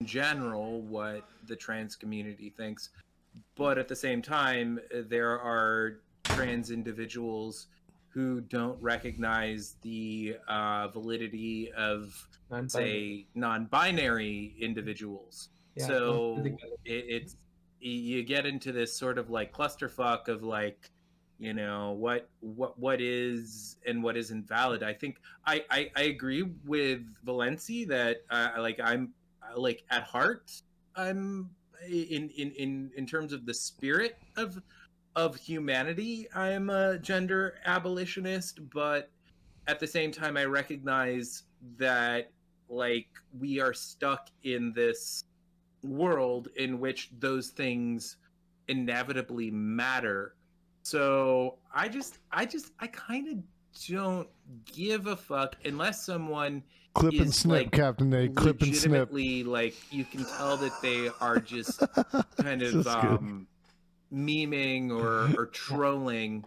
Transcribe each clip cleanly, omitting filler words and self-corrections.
general what the trans community thinks, but at the same time, there are trans individuals who don't recognize the validity of, say, non-binary individuals. Yeah, so it's you get into this sort of like clusterfuck of like, you know, what is and what isn't valid. I think I agree with Valenci that like I'm like at heart I'm in terms of the spirit of humanity, I'm a gender abolitionist, but at the same time I recognize that like we are stuck in this world in which those things inevitably matter. So I kind of don't give a fuck unless someone clip and is snip, like Captain A. Clip and snip. legitimately like you can tell that they are just kind of memeing or trolling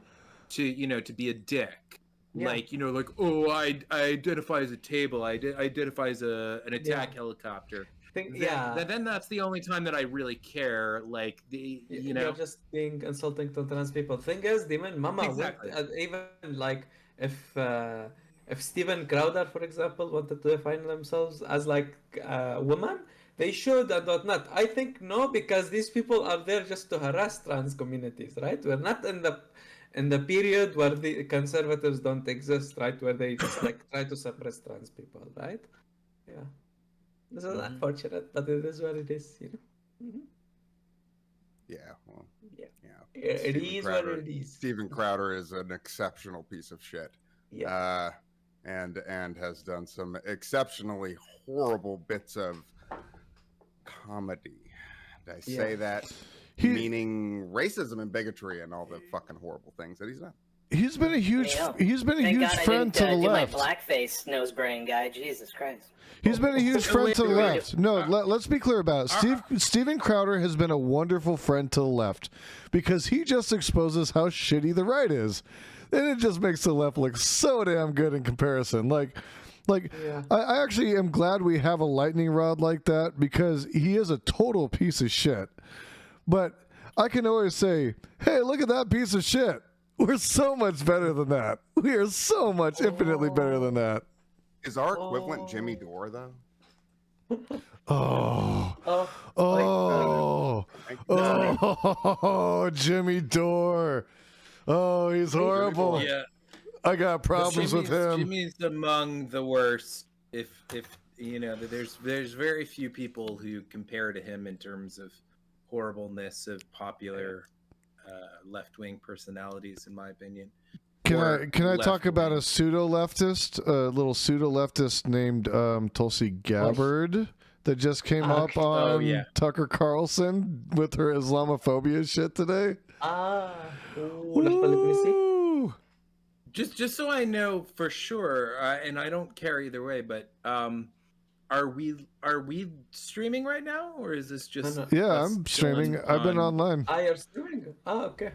to, you know, to be a dick. Like, you know, like, oh, I identify as a table, I identify as an attack helicopter. Then that's the only time that I really care. Like, the you know, you're just being insulting to trans people. Thing is, Demon Mama exactly. even like if Steven Crowder, for example, wanted to define themselves as like a woman, they should and whatnot. I think no, because these people are there just to harass trans communities, right? We're not in the period where the conservatives don't exist, right? Where they just like try to suppress trans people, right? Yeah. This is unfortunate, but it is what it is, you know. Yeah, well, it is what it is. Steven Crowder is an exceptional piece of shit. Yeah. And has done some exceptionally horrible bits of comedy. Did I say that? Meaning racism and bigotry and all the fucking horrible things that he's done. He's been a huge friend to the left. My blackface nose brain guy, Jesus Christ. He's been a huge friend to the left. No, let's be clear about it. Steven Crowder has been a wonderful friend to the left because he just exposes how shitty the right is. And it just makes the left look so damn good in comparison. I actually am glad we have a lightning rod like that because he is a total piece of shit. But I can always say, hey, look at that piece of shit. We're so much better than that. We are so much infinitely better than that. Is our equivalent Jimmy Dore, though? Jimmy Dore. Oh, he's horrible. Yeah. I got problems with him. Jimmy's among the worst. If you know, there's very few people who compare to him in terms of horribleness of popular left-wing personalities, in my opinion. Can I talk about a pseudo-leftist, a little pseudo-leftist named Tulsi Gabbard that just came up on Tucker Carlson with her Islamophobia shit today? Just so I know for sure, and I don't care either way, but are we streaming right now, or is this just? Yeah, I'm streaming. I've been online. You're streaming. Oh, okay.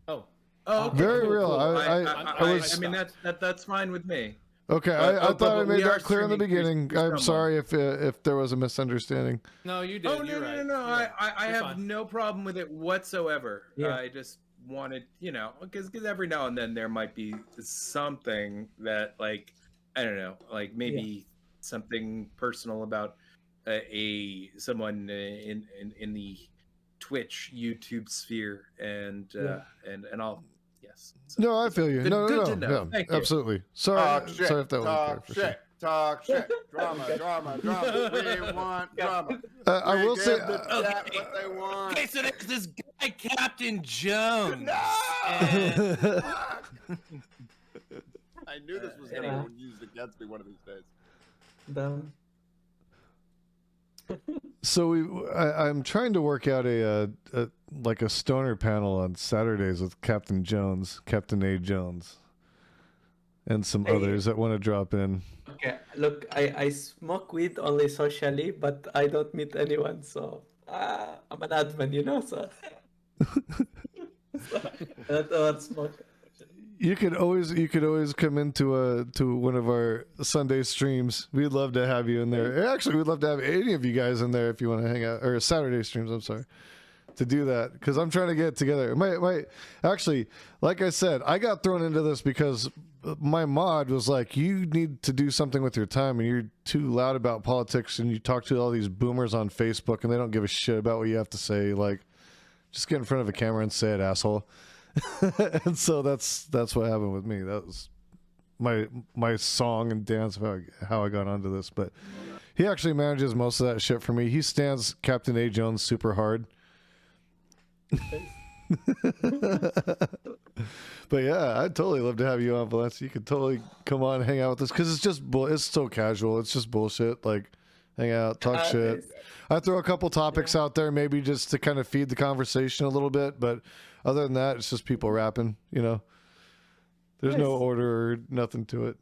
Oh, okay, very cool, real. Cool. I mean that's fine with me. Okay, I thought I made that clear in the beginning. I'm sorry if there was a misunderstanding. No, you did. Oh no. I have fine. No problem with it whatsoever. Yeah. I just wanted, you know, because every now and then there might be something that, like, I don't know, like maybe something personal about someone in the Twitch YouTube sphere and all. Yes. So, no, I feel you. Good, no, to know. Yeah, absolutely. Sorry if that was clear. Talk shit. Drama. We want drama. I will say, what they want. Okay, so there's this guy, Captain Jones. No! I knew this was going to be used against me one of these days. Dumb. So I'm trying to work out a stoner panel on Saturdays with Captain A.Jones, and some others that want to drop in. Okay, look, I smoke weed only socially, but I don't meet anyone, so I'm an admin, you know, so I don't smoke. You could always come into to one of our Sunday streams. We'd love to have you in there. Actually, we'd love to have any of you guys in there if you want to hang out, or Saturday streams. I'm sorry, to do that, because I'm trying to get it together. Actually, like I said, I got thrown into this because my mod was like, you need to do something with your time, and you're too loud about politics, and you talk to all these boomers on Facebook, and they don't give a shit about what you have to say. Like, just get in front of a camera and say it, asshole. And so that's what happened with me. That was my song and dance about how I got onto this. But he actually manages most of that shit for me. He stands CptAJones super hard. But yeah, I'd totally love to have you on, Valencia. You could totally come on and hang out with us, because it's so casual. It's just bullshit. Like, hang out, talk shit. I throw a couple topics out there, maybe just to kind of feed the conversation a little bit, but other than that, it's just people rapping, you know. There's no order or nothing to it.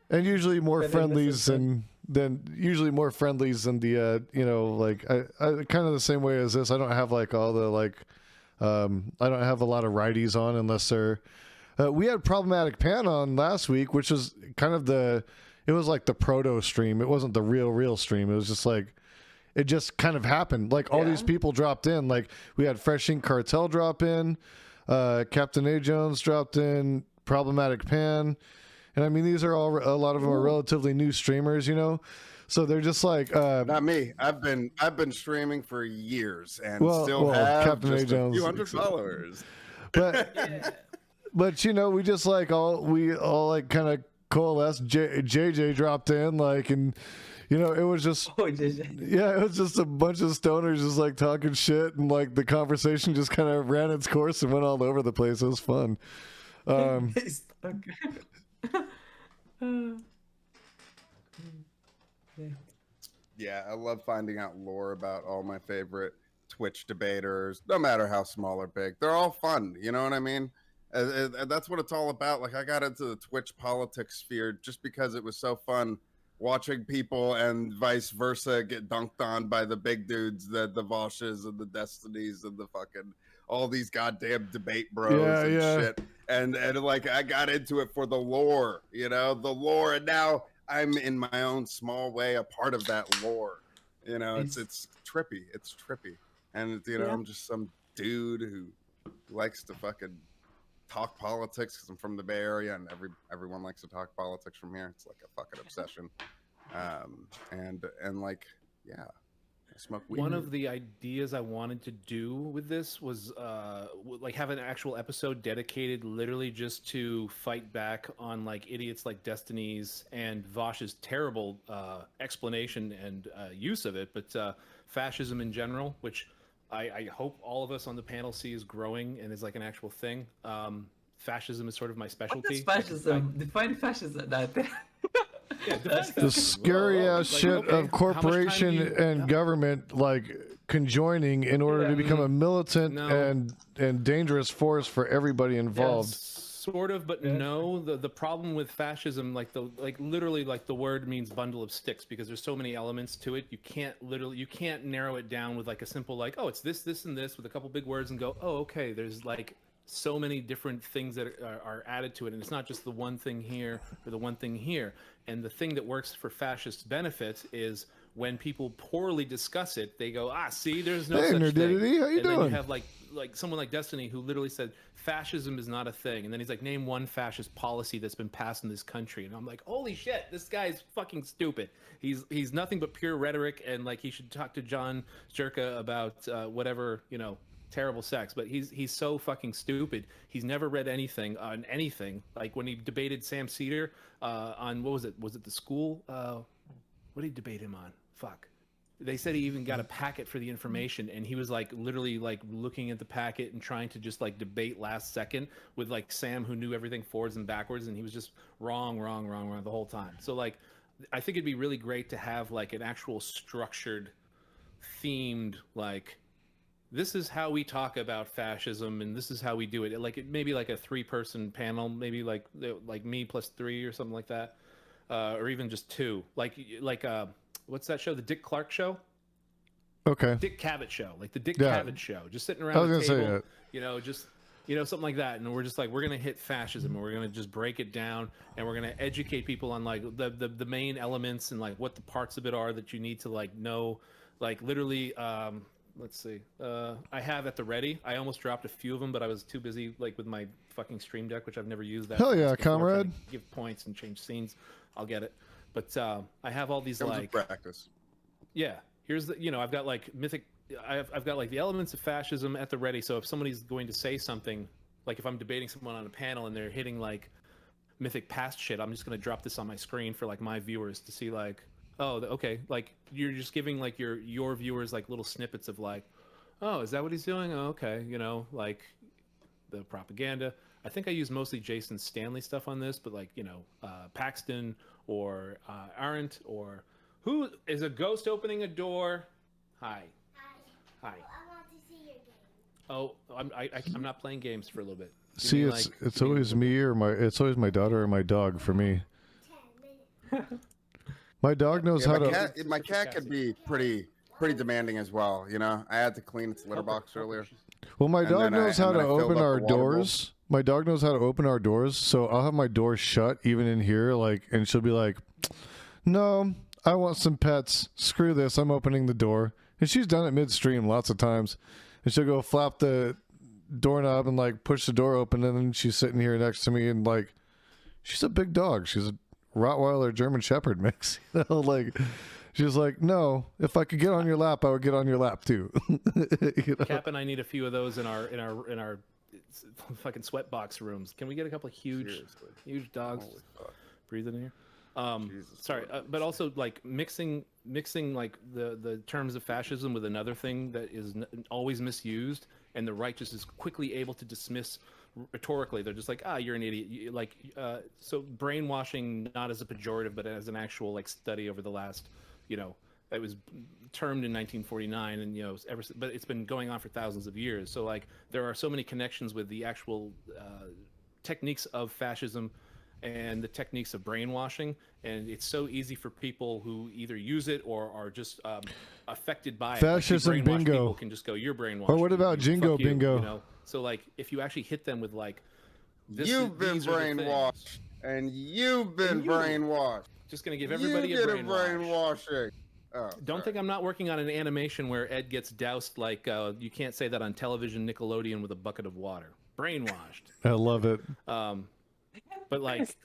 And usually more friendlies than the you know, like I kind of the same way as this. I don't have like all the like I don't have a lot of righties on unless they're we had Problematic Pan on last week, which was kind of it was like the proto stream. It wasn't the real stream. It was just like, it just kind of happened. Like all these people dropped in. Like we had Fresh Ink Cartel drop in, CptAJones dropped in, Problematic Pan, and I mean these are all a lot of them are relatively new streamers, you know. So they're just like not me. I've been streaming for years and still have just a few hundred followers. But but you know, we just like we all like kind of coalesced. JJ dropped in, like, and you know, it was just it was just a bunch of stoners just like talking shit, and like the conversation just kind of ran its course and went all over the place. It was fun. Yeah, I love finding out lore about all my favorite Twitch debaters, no matter how small or big. They're all fun, you know what I mean? And that's what it's all about. Like, I got into the Twitch politics sphere just because it was so fun watching people and vice versa get dunked on by the big dudes, the Voshes and the Destinies and the fucking all these goddamn debate bros shit. And like, I got into it for the lore, you know, and now I'm in my own small way a part of that lore. You know, it's trippy. It's trippy. And you know, I'm just some dude who likes to fucking talk politics because I'm from the Bay Area, and everyone likes to talk politics from here. It's like a fucking obsession. And like, yeah, I smoke weed. One of the ideas I wanted to do with this was like have an actual episode dedicated literally just to fight back on like idiots like Destinies and Vosh's terrible explanation and use of it, but fascism in general, which I hope all of us on the panel see is growing and is like an actual thing. Fascism is sort of my specialty. What is fascism? Define fascism. The scary ass shit of corporation and government like conjoining in order to become a militant and dangerous force for everybody involved. Sort of, but no. The problem with fascism, like literally, like the word means bundle of sticks, because there's so many elements to it. You can't narrow it down with like a simple like, oh, it's this and this with a couple big words and go, oh, okay. There's like so many different things that are added to it, and it's not just the one thing here or the one thing here. And the thing that works for fascist benefit is when people poorly discuss it, they go, see, there's no such thing. How you doing? Then you have like someone like Destiny who literally said fascism is not a thing, and then he's like, name one fascist policy that's been passed in this country, and I'm like, holy shit, this guy's fucking stupid. He's nothing but pure rhetoric, and like he should talk to John Jerka about whatever, you know, terrible sex, but he's so fucking stupid. He's never read anything on anything. Like when he debated Sam Cedar on, what was it the school, what did he debate him on? Fuck, they said he even got a packet for the information, and he was like literally like looking at the packet and trying to just like debate last second with like Sam, who knew everything forwards and backwards, and he was just wrong the whole time. So like, I think it'd be really great to have like an actual structured, themed, like, this is how we talk about fascism and this is how we do it. Like it maybe like a 3-person panel, maybe like me plus 3 or something like that, or even just 2. Like what's that show? The Dick Clark Show. Okay. Dick Cavett Show, like the Dick Cavett Show. Just sitting around the table, you know, just You know, something like that. And we're just like, we're going to hit fascism and we're going to just break it down and we're going to educate people on like the main elements and like what the parts of it are that you need to like know, like literally, let's see. I have at the ready. I almost dropped a few of them, but I was too busy like with my fucking Stream Deck, which I've never used that. Hell yeah, comrade. Give points and change scenes. I'll get it. But I have all these like practice. Yeah. Here's the, you know, I've got like mythic, I've got like the elements of fascism at the ready. So if somebody's going to say something, like if I'm debating someone on a panel and they're hitting like mythic past shit, I'm just going to drop this on my screen for like my viewers to see like, oh, okay. Like you're just giving like your viewers like little snippets of like, oh, is that what he's doing? Oh, okay. You know, like the propaganda. I think I use mostly Jason Stanley stuff on this, but like, you know, Paxton or Arendt or who is a ghost opening a door? Hi. Hi. I want to see your game. Oh, I'm not playing games for a little bit. See, it's always me or it's always my daughter or my dog for me. 10 minutes. My dog knows how to. My cat could be pretty demanding as well. You know, I had to clean its litter box earlier. Well, my dog knows how to open our doors. My dog knows how to open our doors, so I'll have my door shut even in here, like, and she'll be like, "No, I want some pets. Screw this. I'm opening the door." And she's done it midstream lots of times. And she'll go flap the doorknob and like push the door open, and then she's sitting here next to me and like, she's a big dog. She's a Rottweiler German Shepherd mix. You know, like she's like, no, if I could get on your lap, I would get on your lap too. You know? Cap and I need a few of those in our fucking sweatbox rooms. Can we get a couple of huge dogs breathing in here? Sorry, but also like mixing like the terms of fascism with another thing that is always misused, and the right just is quickly able to dismiss rhetorically. They're just like, you're an idiot. So brainwashing, not as a pejorative, but as an actual like study over the last, you know, it was termed in 1949, and you know, but it's been going on for thousands of years. So like, there are so many connections with the actual techniques of fascism and the techniques of brainwashing, and it's so easy for people who either use it or are just affected by fascism. Like, bingo. People can just go, "You're brainwashed." Or what about jingo bingo? You know? So like, if you actually hit them with like, you've been brainwashed, and you've been brainwashed. Just gonna give everybody a brainwashing. Oh, don't think I'm not working on an animation where Ed gets doused like you can't say that on television Nickelodeon with a bucket of water. Brainwashed. I love it. But like,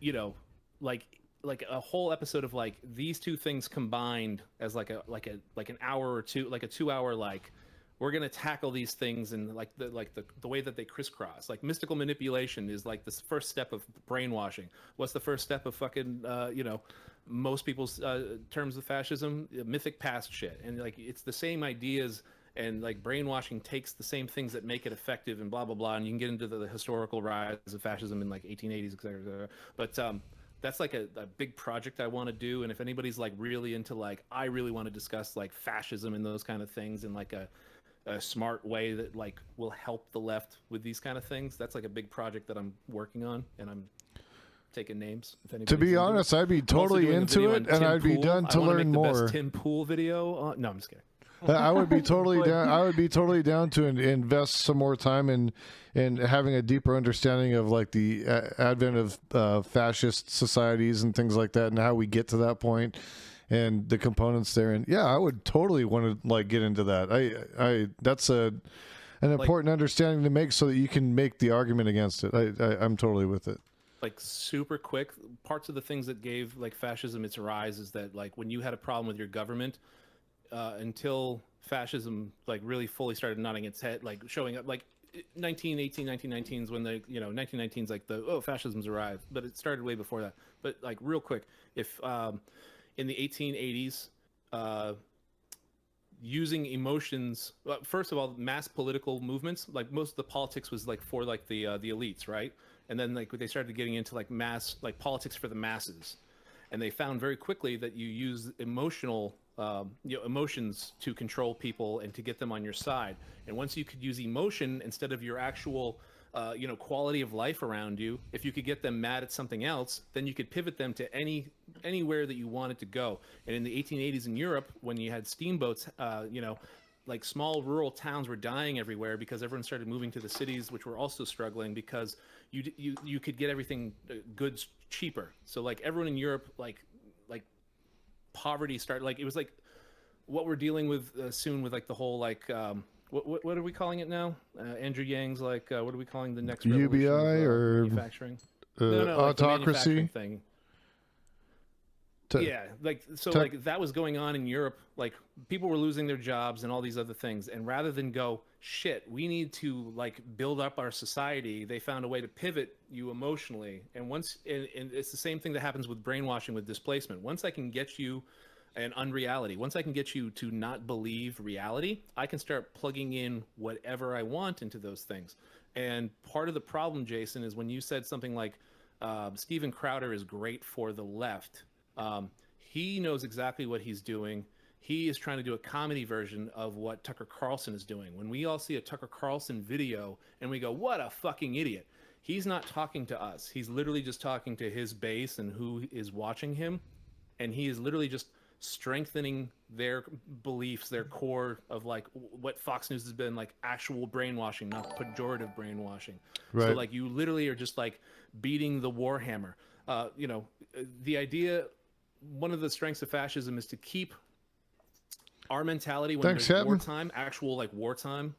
you know, like a whole episode of like these two things combined as like an hour or two, like a 2 hour, like we're gonna tackle these things and like the way that they crisscross. Like mystical manipulation is like the first step of brainwashing. What's the first step of fucking you know, most people's terms of fascism? Mythic past shit. And like it's the same ideas. And like brainwashing takes the same things that make it effective and blah blah blah, and you can get into the historical rise of fascism in like 1880s, etc. But that's like a big project I want to do. And if anybody's like really into like, I really want to discuss like fascism and those kind of things in like a smart way that like will help the left with these kind of things, that's like a big project that I'm working on, and I'm taking names. If to be honest, I'd be totally into it, and I'd be done to learn more. The best Tim Pool video. No, I'm just kidding. I would be totally down. I would be totally down to invest some more time in having a deeper understanding of like the advent of fascist societies and things like that, and how we get to that point, and the components there. And yeah, I would totally want to like get into that. I that's an important understanding to make so that you can make the argument against it. I'm totally with it. Like super quick, parts of the things that gave like fascism its rise is that like when you had a problem with your government. Until fascism like really fully started nodding its head, like showing up, like 1919 is when the, you know, 1919 is like the fascism's arrived, but it started way before that. But like real quick, if in the 1880s, using emotions, first of all, mass political movements, like most of the politics was like for like the elites, right? And then like they started getting into like mass, like politics for the masses, and they found very quickly that you use emotional emotions to control people and to get them on your side. And once you could use emotion instead of your actual quality of life around you, if you could get them mad at something else, then you could pivot them to anywhere that you wanted to go. And in the 1880s in Europe, when you had steamboats like small rural towns were dying everywhere because everyone started moving to the cities, which were also struggling because you could get everything goods cheaper. So like everyone in Europe, like poverty started, like it was like what we're dealing with soon with like the whole like what are we calling it now? Andrew Yang's like what are we calling the next revolution UBI of, or manufacturing? No, like the autocracy manufacturing thing. Yeah, like so like that was going on in Europe, like people were losing their jobs and all these other things, and rather than go shit, we need to like build up our society, they found a way to pivot you emotionally. And once and it's the same thing that happens with brainwashing with displacement. Once I can get you an unreality, once I can get you to not believe reality, I can start plugging in whatever I want into those things. And part of the problem, Jason, is when you said something like Steven Crowder is great for the left. He knows exactly what he's doing. He is trying to do a comedy version of what Tucker Carlson is doing. When we all see a Tucker Carlson video and we go, what a fucking idiot. He's not talking to us. He's literally just talking to his base and who is watching him. And he is literally just strengthening their beliefs, their core of like what Fox News has been like actual brainwashing, not pejorative brainwashing. Right. So like you literally are just like beating the warhammer. You know, the idea, one of the strengths of fascism is to keep our mentality when there's wartime, actual like wartime,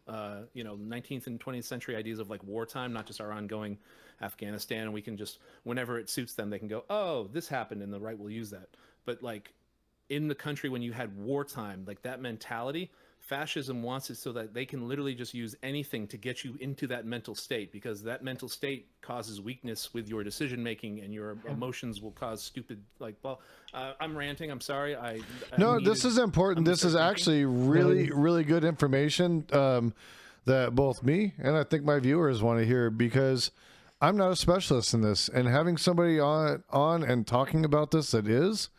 you know, 19th and 20th century ideas of like wartime, not just our ongoing Afghanistan. And we can just, whenever it suits them, they can go, oh, this happened and the right will use that. But like in the country when you had wartime, like that mentality, fascism wants it so that they can literally just use anything to get you into that mental state, because that mental state causes weakness with your decision making and your emotions will cause stupid like, well, I'm ranting, I'm sorry. No, this is important. This is actually really good information that both me and I think my viewers want to hear, because I'm not a specialist in this, and having somebody on and talking about this that is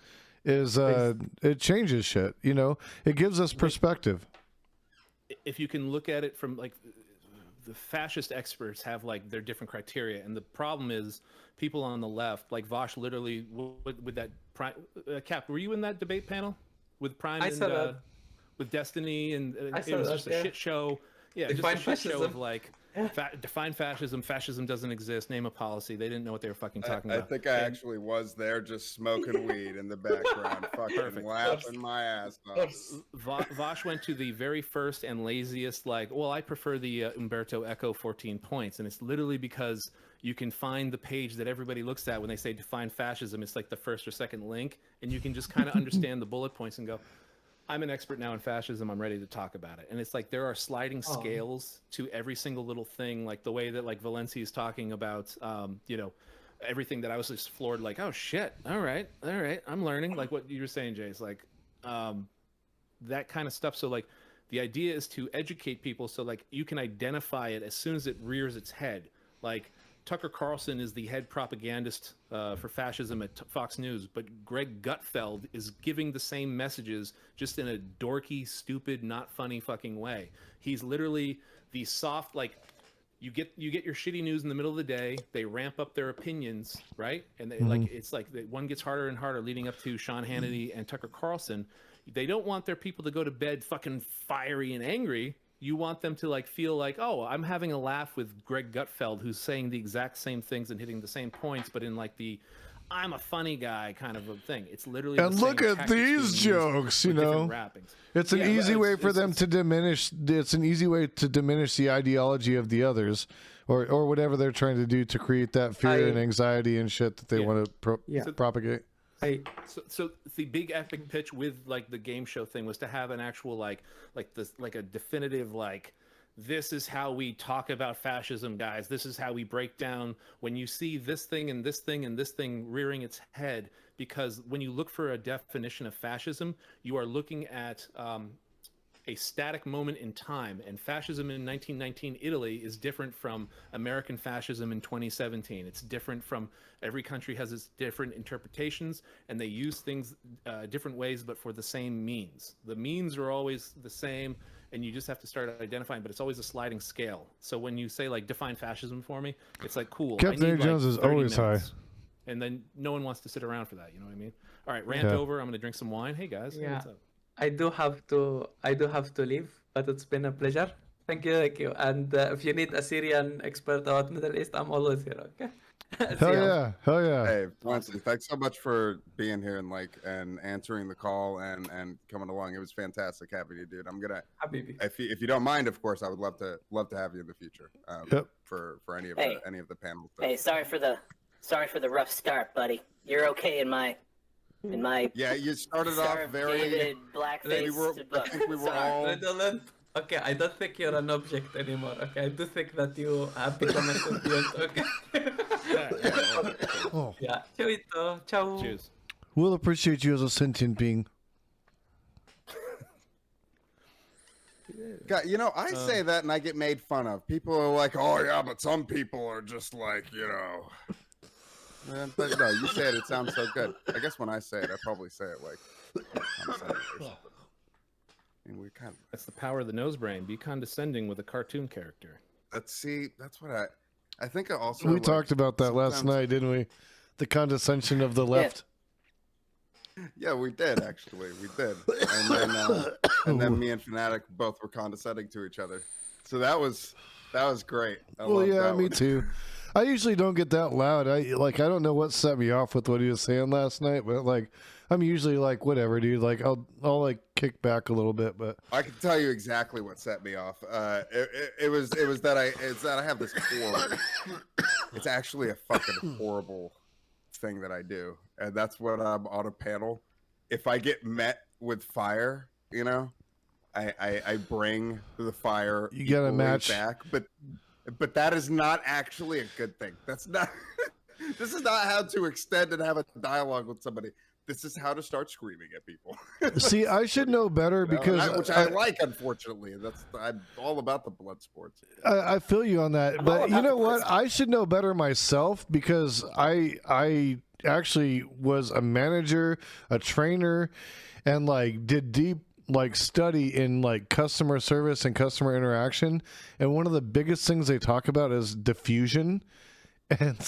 it changes shit, you know. It gives us perspective. If you can look at it from like the fascist experts have like their different criteria, and the problem is people on the left, like Vosh, literally with that Cap, were you in that debate panel with Prime and with Destiny, and it was just a shit show. Yeah, just a shit show of like define fascism. Fascism doesn't exist. Name a policy. They didn't know what they were fucking talking about. I think I actually was there, just smoking weed in the background, fucking laughing my ass off. Vosh went to the very first and laziest, like, well, I prefer the Umberto Eco 14 points, and it's literally because you can find the page that everybody looks at when they say define fascism. It's like the first or second link, and you can just kind of understand the bullet points and go, I'm an expert now in fascism. I'm ready to talk about it. And it's like there are sliding scales to every single little thing, like the way that like Valencia is talking about, you know, everything that I was just floored, like, oh shit, all right, I'm learning. Like what you were saying, Jay, is like that kind of stuff. So like the idea is to educate people so like you can identify it as soon as it rears its head. Like Tucker Carlson is the head propagandist for fascism at Fox News, but Greg Gutfeld is giving the same messages just in a dorky, stupid, not funny fucking way. He's literally the soft, like, you get your shitty news in the middle of the day, they ramp up their opinions, right? And they, like it's like one gets harder and harder leading up to Sean Hannity and Tucker Carlson. They don't want their people to go to bed fucking fiery and angry. You want them to like feel like, oh, I'm having a laugh with Greg Gutfeld, who's saying the exact same things and hitting the same points, but in like the I'm a funny guy kind of a thing. It's literally and look at these jokes, you know. It's an easy way for them to diminish. It's an easy way to diminish the ideology of the others, or whatever they're trying to do to create that fear and anxiety and shit that they want to propagate. So the big epic pitch with like the game show thing was to have an actual like a definitive like, this is how we talk about fascism, guys. This is how we break down when you see this thing and this thing and this thing rearing its head. Because when you look for a definition of fascism, you are looking at a static moment in time, and fascism in 1919 Italy is different from American fascism in 2017. It's different from, every country has its different interpretations, and they use things different ways, but for the same means. The means are always the same, and you just have to start identifying, but it's always a sliding scale. So when you say like define fascism for me, it's like cool. CptAJones is always high. And then no one wants to sit around for that, you know what I mean? All right, rant over. I'm gonna drink some wine. Hey guys, hey, what's up? I do have to leave, But it's been a pleasure. Thank you, thank you. And if you need a Syrian expert about Middle East, I'm always here. Okay. Hell yeah, hell yeah. Hey, Winston, thanks so much for being here and answering the call and coming along. It was fantastic having you, dude. I'm gonna, Habibi. if you don't mind, of course, I would love to have you in the future. Yep. For any of the panels. Hey, sorry for the rough start, buddy. You're okay in my Yeah, you started off very. David blackface. I think we were all. Redolent. Okay, I don't think you're an object anymore. Okay, I do think that you have become a sentient. Okay. Oh. Yeah. Ciao. Ciao. Cheers. We'll appreciate you as a sentient being. God, you know, I say that and I get made fun of. People are like, "Oh yeah, but some people are just like, you know." But no, you say it sounds so good. I guess when I say it, I probably say it like. And we kind of. That's the power of the nose brain. Be condescending with a cartoon character. That's what I think. I also. We talked about that last night, didn't we? The condescension of the left. Yeah, we did actually. We did, and then me and Fanatic both were condescending to each other. So that was great. Well, yeah, me too. I usually don't get that loud. I don't know what set me off with what he was saying last night, but like I'm usually like whatever, dude. Like I'll like kick back a little bit, but I can tell you exactly what set me off. It was that I have this horrible. It's actually a fucking horrible thing that I do, and that's when I'm on a panel. If I get met with fire, you know, I bring the fire. You got a match back, but that is not actually a good thing. That's not. This is not how to extend and have a dialogue with somebody. This is how to start screaming at people. See, I should know better because which I like. Unfortunately, I'm all about the blood sports. I feel you on that, but you know what? I should know better myself because I actually was a manager, a trainer, and like did deep like study in like customer service and customer interaction. And one of the biggest things they talk about is diffusion. And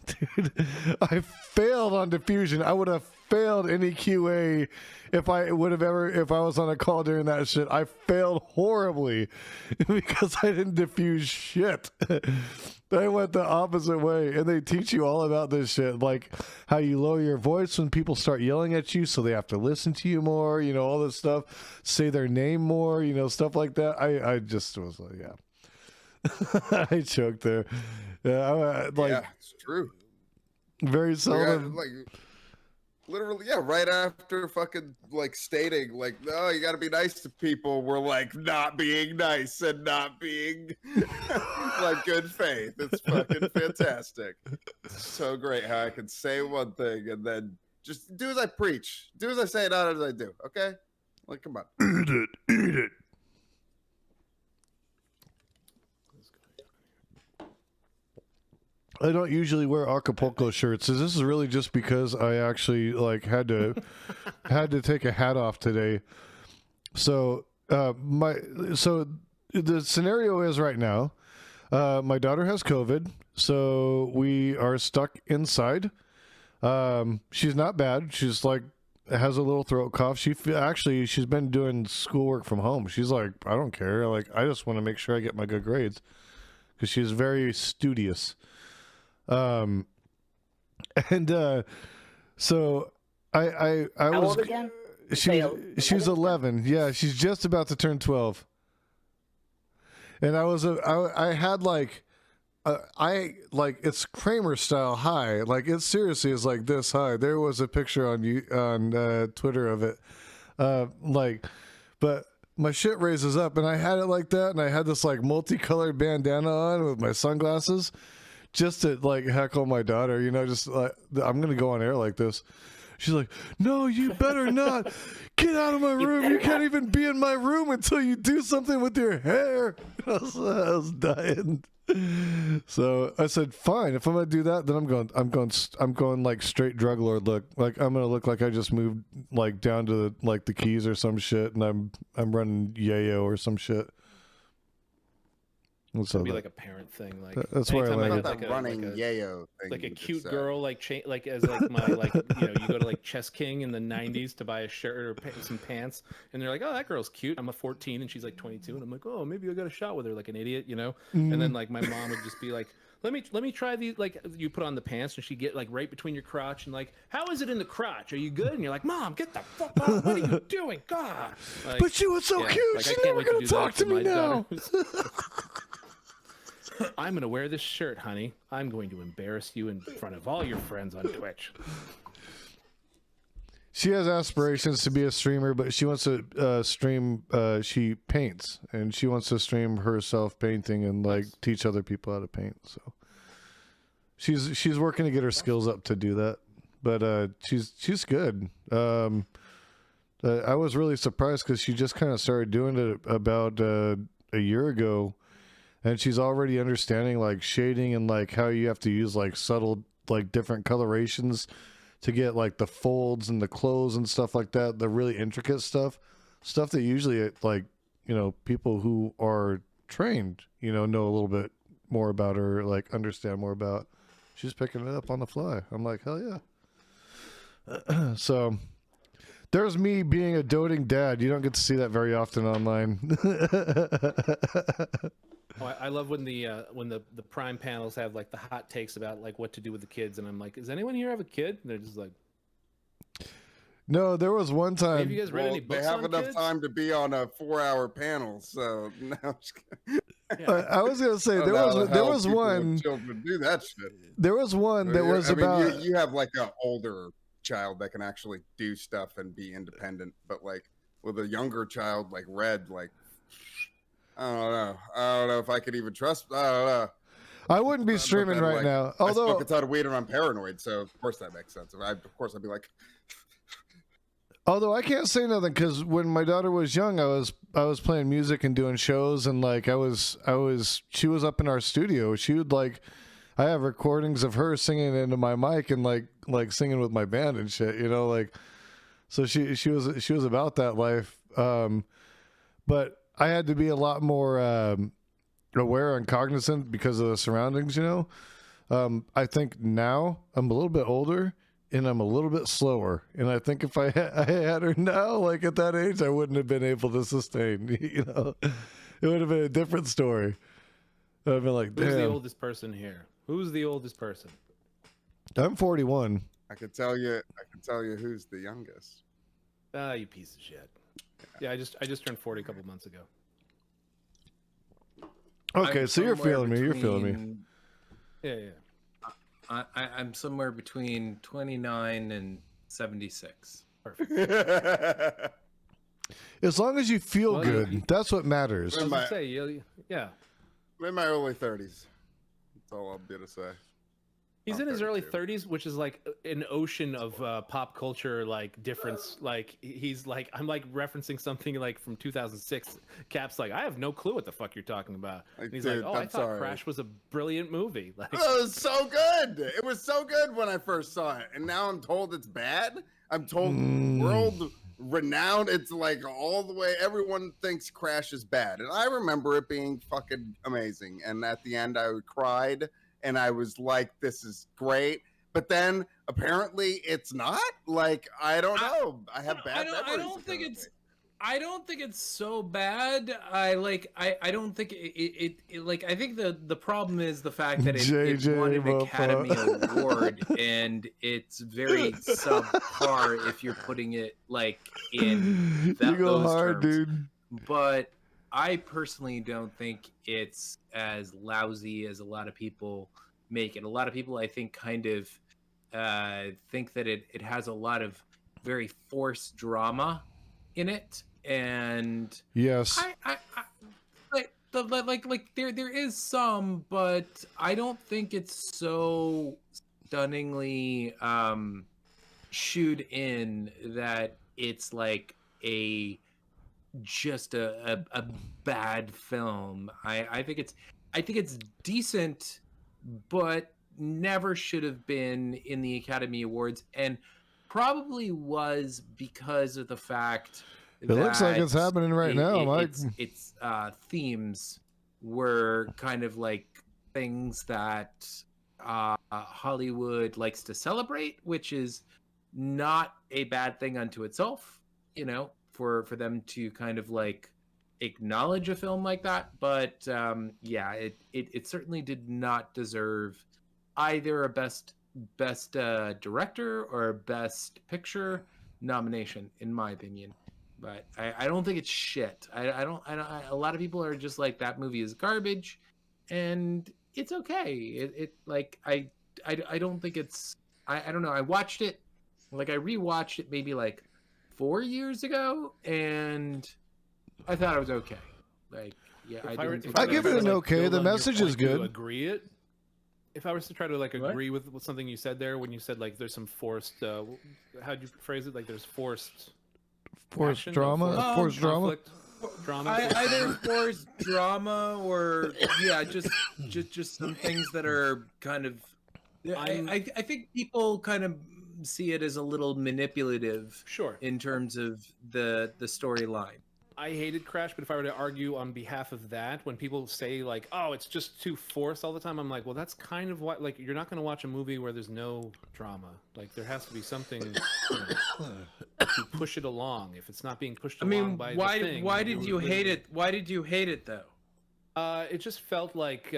dude, I failed on diffusion. I would have failed any QA if I was on a call during that shit. I failed horribly because I didn't diffuse shit. I went the opposite way, and they teach you all about this shit, like how you lower your voice when people start yelling at you, so they have to listen to you more. You know, all this stuff. Say their name more. You know, stuff like that. I just was like, yeah. I choked there. Yeah, yeah, it's true. Very seldom. Like literally, yeah, right after fucking like stating like, no, you got to be nice to people. We're like not being nice and not being like good faith. It's fucking fantastic. It's so great how I can say one thing and then just do as I preach, do as I say, not as I do. Okay, like come on, eat it. I don't usually wear Acapulco shirts. So this is really just because I actually like had to take a hat off today. So the scenario is right now, my daughter has COVID, so we are stuck inside. She's not bad. She's like has a little throat cough. She's been doing schoolwork from home. She's like, I don't care. Like I just want to make sure I get my good grades because she's very studious. So I How was old again? she's 11. Yeah, she's just about to turn 12. And I had like it's Kramer style high. Like it seriously is like this high. There was a picture on Twitter of it. But my shit raises up and I had it like that, and I had this like multicolored bandana on with my sunglasses. Just to like heckle my daughter, you know, just like I'm gonna go on air like this. She's like, "No, you better not. Get out of my room. You can't even be in my room until you do something with your hair." I was dying. So I said, "Fine. If I'm gonna do that, then I'm going like straight drug lord look. Like I'm gonna look like I just moved like down to like the Keys or some shit, and I'm running yayo or some shit." What's It'd be like a parent thing. Like that's why I anytime like had, it. That like, running like a, yayo thing. like a you just cute said. girl, like like as like my like you know, you go to like Chess King in the '90s to buy a shirt or some pants, and they're like, oh, that girl's cute. I'm a 14 and she's like 22, and I'm like, oh, maybe I got a shot with her like an idiot, you know. And then like my mom would just be like, let me try these. Like you put on the pants and she get like right between your crotch and like, how is it in the crotch? Are you good? And you're like, Mom, get the fuck out! What are you doing? God. Like, But she was so yeah, cute. like, She's I can't never wait to gonna do talk that to me my now. daughter. I'm gonna wear this shirt, honey. I'm going to embarrass you in front of all your friends on Twitch. She has aspirations to be a streamer, but she wants to stream. She paints, and she wants to stream herself painting and like teach other people how to paint. So she's working to get her skills up to do that. But she's good. I was really surprised because she just kind of started doing it about a year ago, and she's already understanding like shading and like how you have to use like subtle like different colorations to get like the folds and the clothes and stuff like that, the really intricate stuff that usually like, you know, people who are trained, you know a little bit more about or like understand more about. She's picking it up on the fly. I'm like, hell yeah. So there's me being a doting dad. You don't get to see that very often online. Oh, I love when the Prime panels have like the hot takes about like what to do with the kids, and I'm like, does anyone here have a kid? And they're just like, no, there was one time. have you guys read any They books have on enough kids? time to be on a 4-hour panel, so no. I'm just kidding. Yeah. I was gonna say I don't know there how was people one. with children do that shit. There was one that was I mean, about. you have like an older child that can actually do stuff and be independent, but like with a younger child like Red, like I don't know if I could even trust. I don't know. I wouldn't be streaming right like, now. I Although smoke a ton of weed and I'm paranoid, so of course that makes sense. Of course I'd be like, Although I can't say nothing because when my daughter was young, I was playing music and doing shows, and like she was up in our studio. She would like, I have recordings of her singing into my mic and like singing with my band and shit, you know, like. So she was about that life, but I had to be a lot more aware and cognizant because of the surroundings, you know. I think now I'm a little bit older. And I'm a little bit slower. And I think if I had her now, like at that age, I wouldn't have been able to sustain, you know. It would have been a different story. I'd been like, damn. Who's the oldest person here? Who's the oldest person? I'm 41. I can tell you who's the youngest. Ah, you piece of shit. Yeah, I just turned 40 a couple months ago. Okay, so you're feeling me. You're feeling me. Yeah, yeah. I'm somewhere between 29 and 76. Perfect. As long as you feel Well, good, that's what matters. I was gonna say, yeah. I'm in my early 30s. That's all I'll be able to say. He's I'm in his early 32. 30s, which is like an ocean of pop culture like difference. Like he's like, I'm like referencing something like from 2006. Cap's like, I have no clue what the fuck you're talking about. Like, And he's dude, like, oh, I I'm thought sorry. Crash was a brilliant movie. Like, Oh, it was so good. It was so good when I first saw it, and now I'm told it's bad. I'm told world renowned. It's like all the way. Everyone thinks Crash is bad, and I remember it being fucking amazing. And at the end, I cried, and I was like, "This is great." But then apparently it's not. Like I don't know. I have bad memories. I don't think it's so bad. I don't think it like I think the problem is the fact that it won an Academy Award and it's very subpar if you're putting it like in that, You go those hard, terms. dude. But I personally don't think it's as lousy as a lot of people make it. A lot of people, I think, kind of think that it has a lot of very forced drama in it, and Yes. I like there is some, but I don't think it's so stunningly shoot in that it's like just a bad film. I think it's decent, but never should have been in the Academy Awards, and probably was because of the fact It looks like it's happening right now, Mike. Its themes were kind of like things that Hollywood likes to celebrate, which is not a bad thing unto itself, you know, for them to kind of like acknowledge a film like that. But yeah, it certainly did not deserve either a best director or best picture nomination, in my opinion. But I don't think it's shit. I don't. A lot of people are just like, that movie is garbage, and it's okay. It like I don't think it's. I don't know. I watched it, like I rewatched it maybe like 4 years ago, and I thought it was okay. Like, yeah, I give it an okay. The message is good. Agree it. If I was to try to like agree with something you said there, when you said like there's some forced, how'd you phrase it? Like there's forced drama, forced drama. Either forced drama or just some things that are kind of. I think people kind of see it as a little manipulative, in terms of the storyline. I hated Crash, but if I were to argue on behalf of that, when people say like, "Oh, it's just too forced all the time," I'm like, well, that's kind of what, like, you're not going to watch a movie where there's no drama. Like, there has to be something to push it along. If it's not being pushed along by the thing, why did you hate it? Why did you hate it though? It just felt like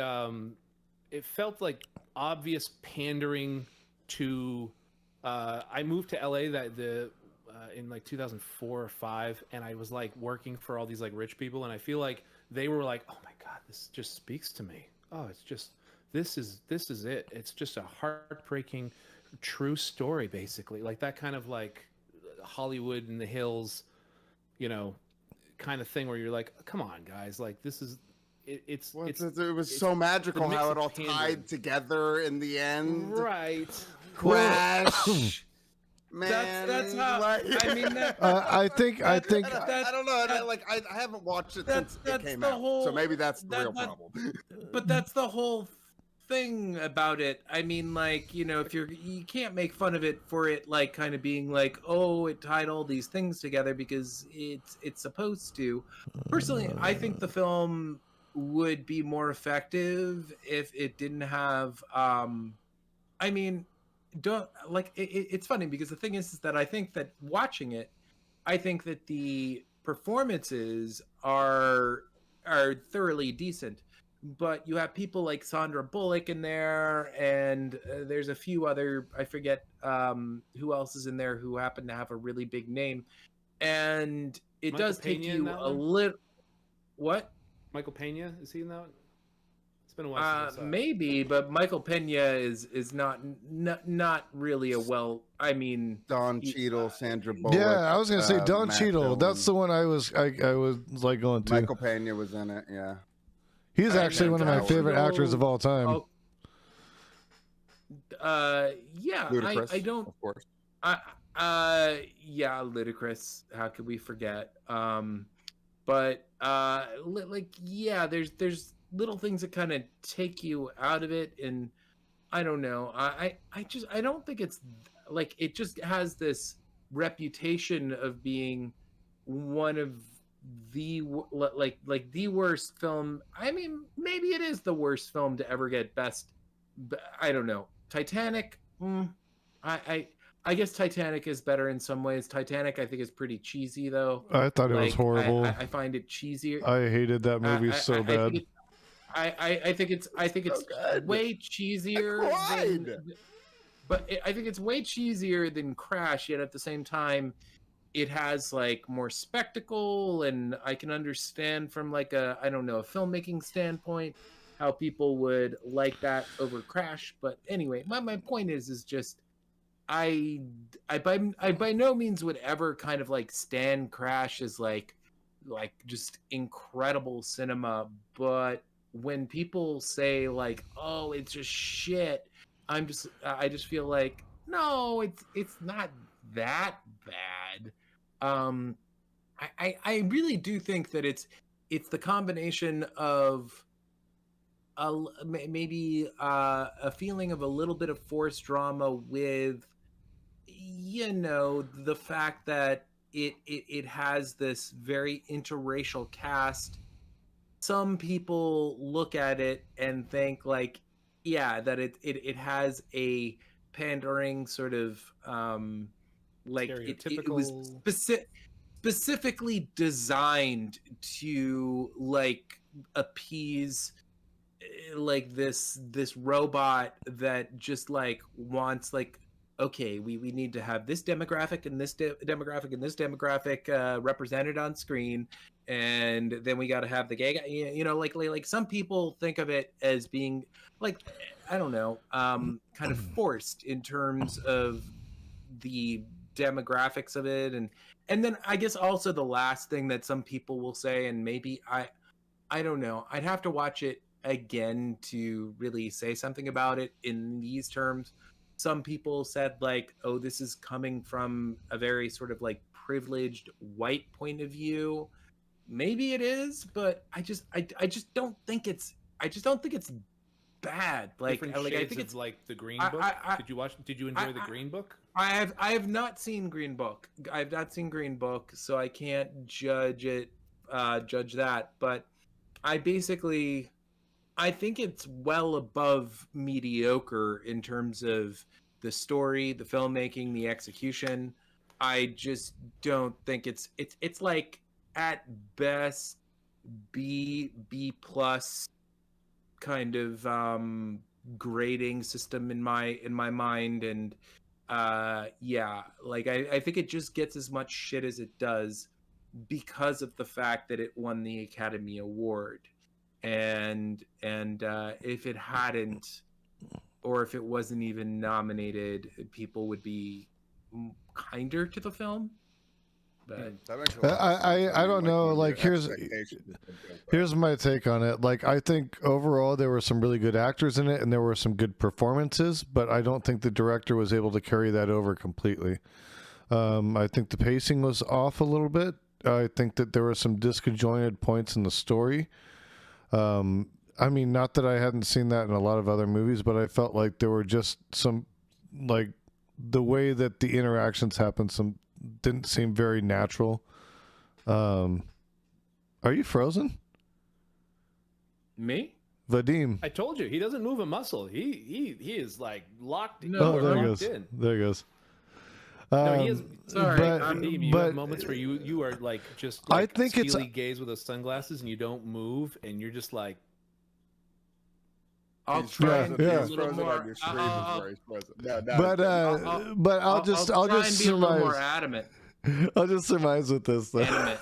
obvious pandering to. I moved to LA in like 2004 or 5, and I was like working for all these like rich people, and I feel like they were like, oh my god, this just speaks to me. Oh, it's just this is it. It's just a heartbreaking true story, basically. Like that kind of like Hollywood in the hills, you know, kind of thing where you're like, come on guys, like this is it was so magical how it all tied together in the end. Right. Crash. Man, that's how. I mean, I think. I don't know. I haven't watched it since it came out, so maybe that's the real problem. But that's the whole thing about it. I mean, like, you know, if you can't make fun of it for it, like, kind of being like, oh, it tied all these things together, because it's supposed to. Personally, I think the film would be more effective if it didn't have. I mean. It's funny because the thing is that I think that watching it, I think that the performances are thoroughly decent, but you have people like Sandra Bullock in there, and there's a few other, I forget who else is in there who happen to have a really big name, and it does take you a little. What? Michael Pena, is he in that one? It's been a while since I saw it. Maybe, but Michael Pena is not really a well. I mean, Don Cheadle, Sandra Bullock. Yeah, I was gonna say Don Cheadle. Dillon. That's the one I was like going to. Michael Pena was in it. Yeah, he's actually one of my favorite actors of all time. Yeah, Ludacris, I don't. Of course. Yeah, Ludacris. How could we forget? But yeah, there's little things that kind of take you out of it, and I don't know. I don't think it's like, it just has this reputation of being one of the like the worst film. I mean, maybe it is the worst film to ever get best. I don't know. Titanic. I guess Titanic is better in some ways. Titanic, I think, is pretty cheesy though. I thought it was horrible. I find it cheesier. I hated that movie so bad. I think it's way cheesier I think it's way cheesier than Crash, yet at the same time it has like more spectacle, and I can understand from like a filmmaking standpoint how people would like that over Crash. But anyway, my point is just I by no means would ever kind of like stand Crash as like just incredible cinema, but when people say like, oh, it's just shit, I just feel like, no, it's not that bad. I really do think that it's the combination of maybe a feeling of a little bit of forced drama with, you know, the fact that it has this very interracial cast some people look at it and think like, yeah, that it has a pandering sort of like it was specifically designed to like appease like this robot that just like wants like, okay, we need to have this demographic and this demographic and this demographic represented on screen, and then we got to have the gay guy, you know, like some people think of it as being like, I don't know, kind of forced in terms of the demographics of it. And then I guess also the last thing that some people will say, and maybe I don't know, I'd have to watch it again to really say something about it in these terms. Some people said like, oh, this is coming from a very sort of like privileged white point of view. Maybe it is, but I just don't think it's bad. Like I think it's like the Green Book. Did you enjoy the Green Book? I have not seen Green Book. I've not seen Green Book, so I can't judge that. But I think it's well above mediocre in terms of the story, the filmmaking, the execution. I just don't think it's like at best B plus kind of grading system in my mind. And yeah, like I think it just gets as much shit as it does because of the fact that it won the Academy Award. And if it hadn't, or if it wasn't even nominated, people would be kinder to the film. But I don't know. Like here's my take on it. Like I think overall there were some really good actors in it, and there were some good performances, but I don't think the director was able to carry that over completely. I think the pacing was off a little bit. I think that there were some disconjointed points in the story. I mean, not that I hadn't seen that in a lot of other movies, but I felt like there were just some, like the way that the interactions happened, some didn't seem very natural. Are you frozen? Me? Vadim. I told you, he doesn't move a muscle. He is like locked. No, there he goes. In. There he goes. No, he is. Sorry, you have moments where you are like just like I think it's gaze with those sunglasses and you don't move and you're just like. I'll try and be a He's little frozen more. on your screen before he's frozen. No, but I'll just try and be a little surmise. more adamant. I'll just surmise with this. Though.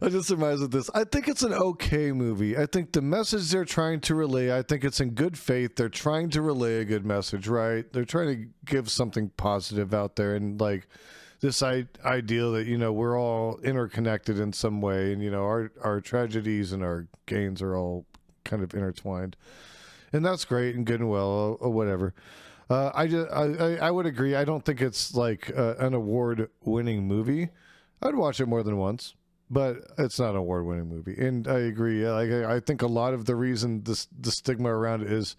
I'll just surmise with this. I think it's an okay movie. I think the message they're trying to relay, I think it's in good faith. They're trying to relay a good message, right? They're trying to give something positive out there, and like this ideal that, you know, we're all interconnected in some way, and, you know, our tragedies and our gains are all kind of intertwined, and that's great and good and well, or whatever. I would agree. I don't think it's like an award-winning movie. I'd watch it more than once, but it's not an award-winning movie. And I agree. Like I think a lot of the reason the stigma around it is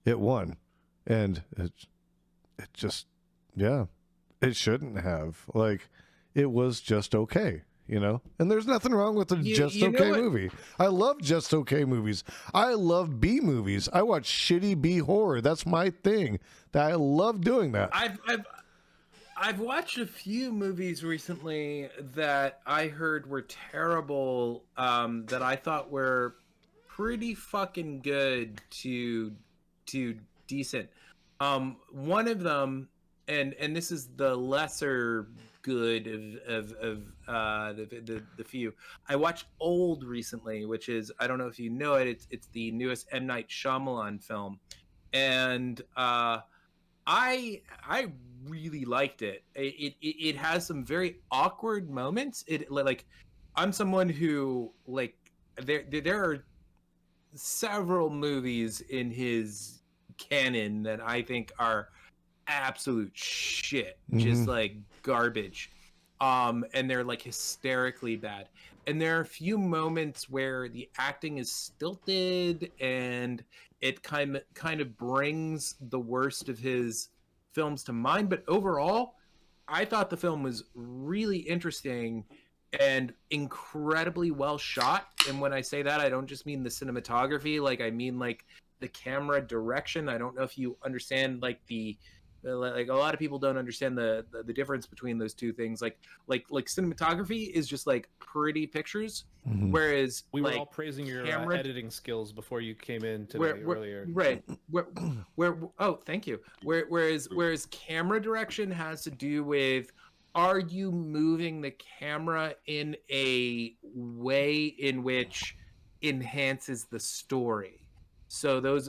it won, and it just, yeah, it shouldn't have. Like, it was just okay. You know, and there's nothing wrong with a just okay movie. I love just okay movies. I love B movies. I watch shitty B horror. That's my thing. I love doing that. I've watched a few movies recently that I heard were terrible, that I thought were pretty fucking good to decent. One of them, and this is the lesser good of the few. I watched Old recently, which is, I don't know if you know it, it's the newest M. Night Shyamalan film, and I really liked it. It has some very awkward moments. It, like, I'm someone who, like, there are several movies in his canon that I think are absolute shit, just like garbage, and they're like hysterically bad, and there are a few moments where the acting is stilted and it kind of brings the worst of his films to mind. But overall, I thought the film was really interesting, and incredibly well shot. And when I say that, I don't just mean the cinematography, like I mean like the camera direction. I don't know if you understand like like a lot of people don't understand the difference between those two things. Like cinematography is just like pretty pictures, whereas we were like, all praising your camera... editing skills before you came in today earlier. Right. Oh, thank you. Whereas camera direction has to do with, are you moving the camera in a way in which enhances the story? So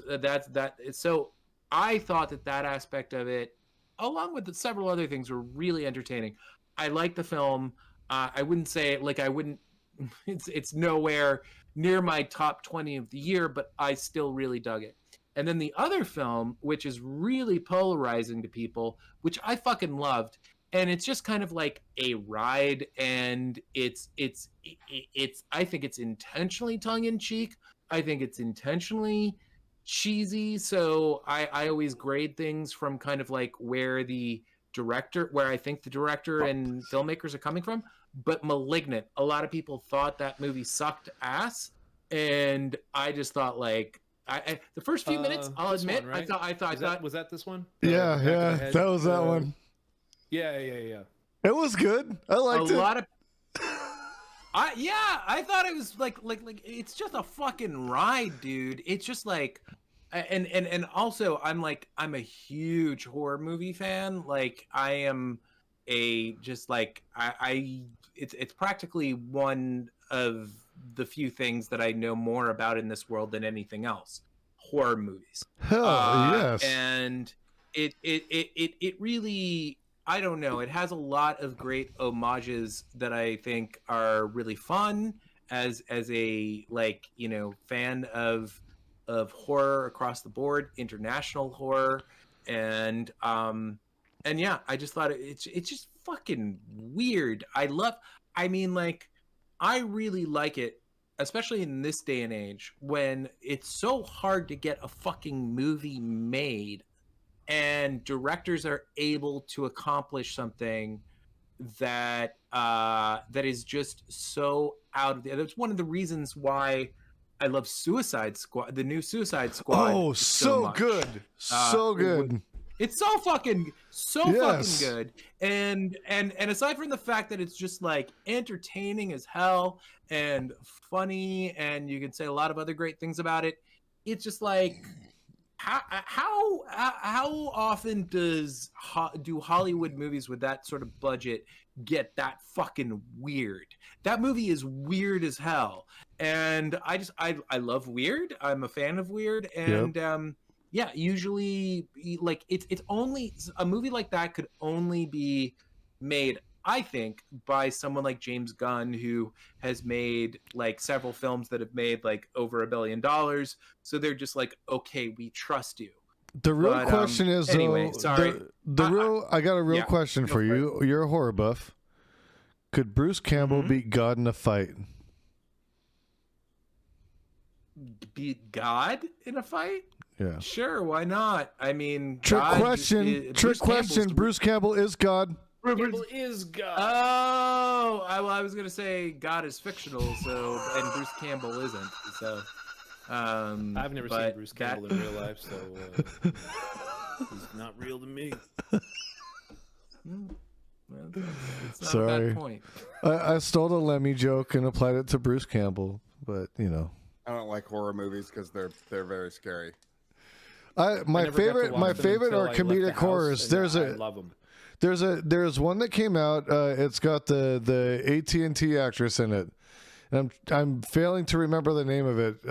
so I thought that aspect of it, along with several other things, were really entertaining. I like the film. I wouldn't say like I wouldn't. It's nowhere near my top 20 of the year, but I still really dug it. And then the other film, which is really polarizing to people, which I fucking loved, and it's just kind of like a ride, and it's I think it's intentionally tongue in cheek. I think it's intentionally cheesy. So I always grade things from kind of like where I think the director and filmmakers are coming from. But Malignant, a lot of people thought that movie sucked ass, and I just thought like the first few minutes, I'll admit, one, right? I thought was that this one? Yeah, that was that one. Yeah. It was good. I liked it. A lot of I thought it was like it's just a fucking ride, dude. It's just like, and also I'm a huge horror movie fan. Like I am it's practically one of the few things that I know more about in this world than anything else. Horror movies. Hell yes. And it really, I don't know. It has a lot of great homages that I think are really fun as a fan of horror across the board, international horror, and yeah, I just thought it's just fucking weird. I really like it, especially in this day and age when it's so hard to get a fucking movie made. And directors are able to accomplish something that is just so out of the. That's one of the reasons why I love Suicide Squad, the new Suicide Squad. Oh, so much. Good, so good. It's so fucking good. And aside from the fact that it's just like entertaining as hell and funny, and you can say a lot of other great things about it, it's just like. How often do Hollywood movies with that sort of budget get that fucking weird? That movie is weird as hell, and I love weird. I'm a fan of weird, and usually like it's only a movie like that could only be made, I think, by someone like James Gunn, who has made like several films that have made like over $1 billion. So they're just like, okay, we trust you. The real question is, anyway, though, sorry. I got a real question for you. You're a horror buff. Could Bruce Campbell beat God in a fight? Beat God in a fight? Yeah. Sure, why not? I mean, trick question. Bruce Campbell is God. Campbell is God. Oh, I was gonna say God is fictional, and Bruce Campbell isn't. So, I've never seen Bruce Campbell in real life, so he's not real to me. It's not Sorry. a bad point. I stole the Lemmy joke and applied it to Bruce Campbell, but you know. I don't like horror movies because they're very scary. My favorite are comedic horrors. I love them. There's one that came out. It's got the AT&T actress in it, and I'm failing to remember the name of it.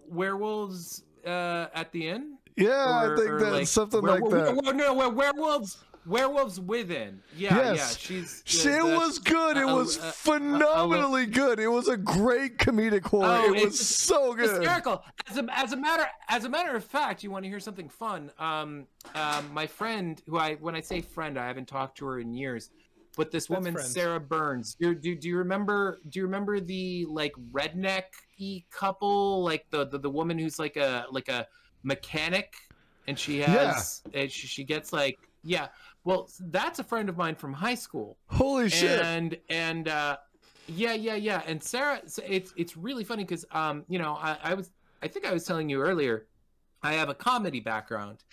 Werewolves at the end. Yeah, I think that's like, something like that. Werewolves Within. Yeah, yes. Yeah. It was good. It was phenomenally good. It was a great comedic horror. It was so good. Hysterical. As a matter of fact, you want to hear something fun? My friend, when I say friend, I haven't talked to her in years, but this woman, Sarah Burns. Do you remember the like redneck-y couple, like the woman who's like a mechanic, and she has she gets like Yeah. Well, that's a friend of mine from high school. Holy shit. And yeah. And Sarah, it's really funny because you know, I think I was telling you earlier, I have a comedy background,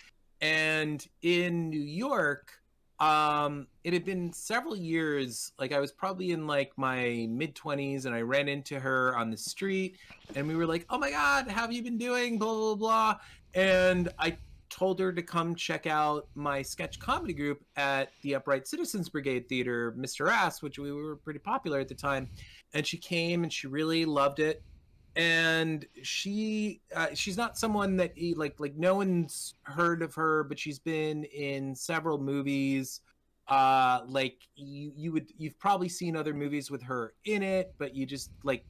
and in New York, it had been several years. Like I was probably in like my mid-20s, and I ran into her on the street, and we were like, "Oh my God, how have you been doing?" Blah blah blah. And I told her to come check out my sketch comedy group at the Upright Citizens Brigade Theater, Mr. Ass, which we were pretty popular at the time. And she came and she really loved it. And she's not someone that like no one's heard of her, but she's been in several movies. Like you've probably seen other movies with her in it, but you just like,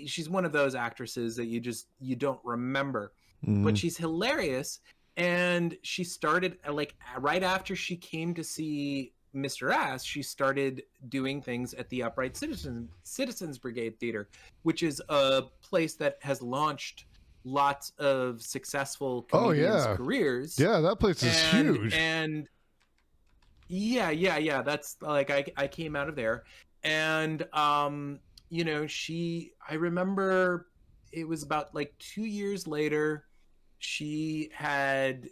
she's one of those actresses that you don't remember. But she's hilarious. And she started like right after she came to see Mr. Ass, she started doing things at the Upright Citizens Brigade Theater, which is a place that has launched lots of successful comedians' careers. Yeah, that place is huge. And yeah. That's like I came out of there, and you know, I remember it was about like 2 years later. She had,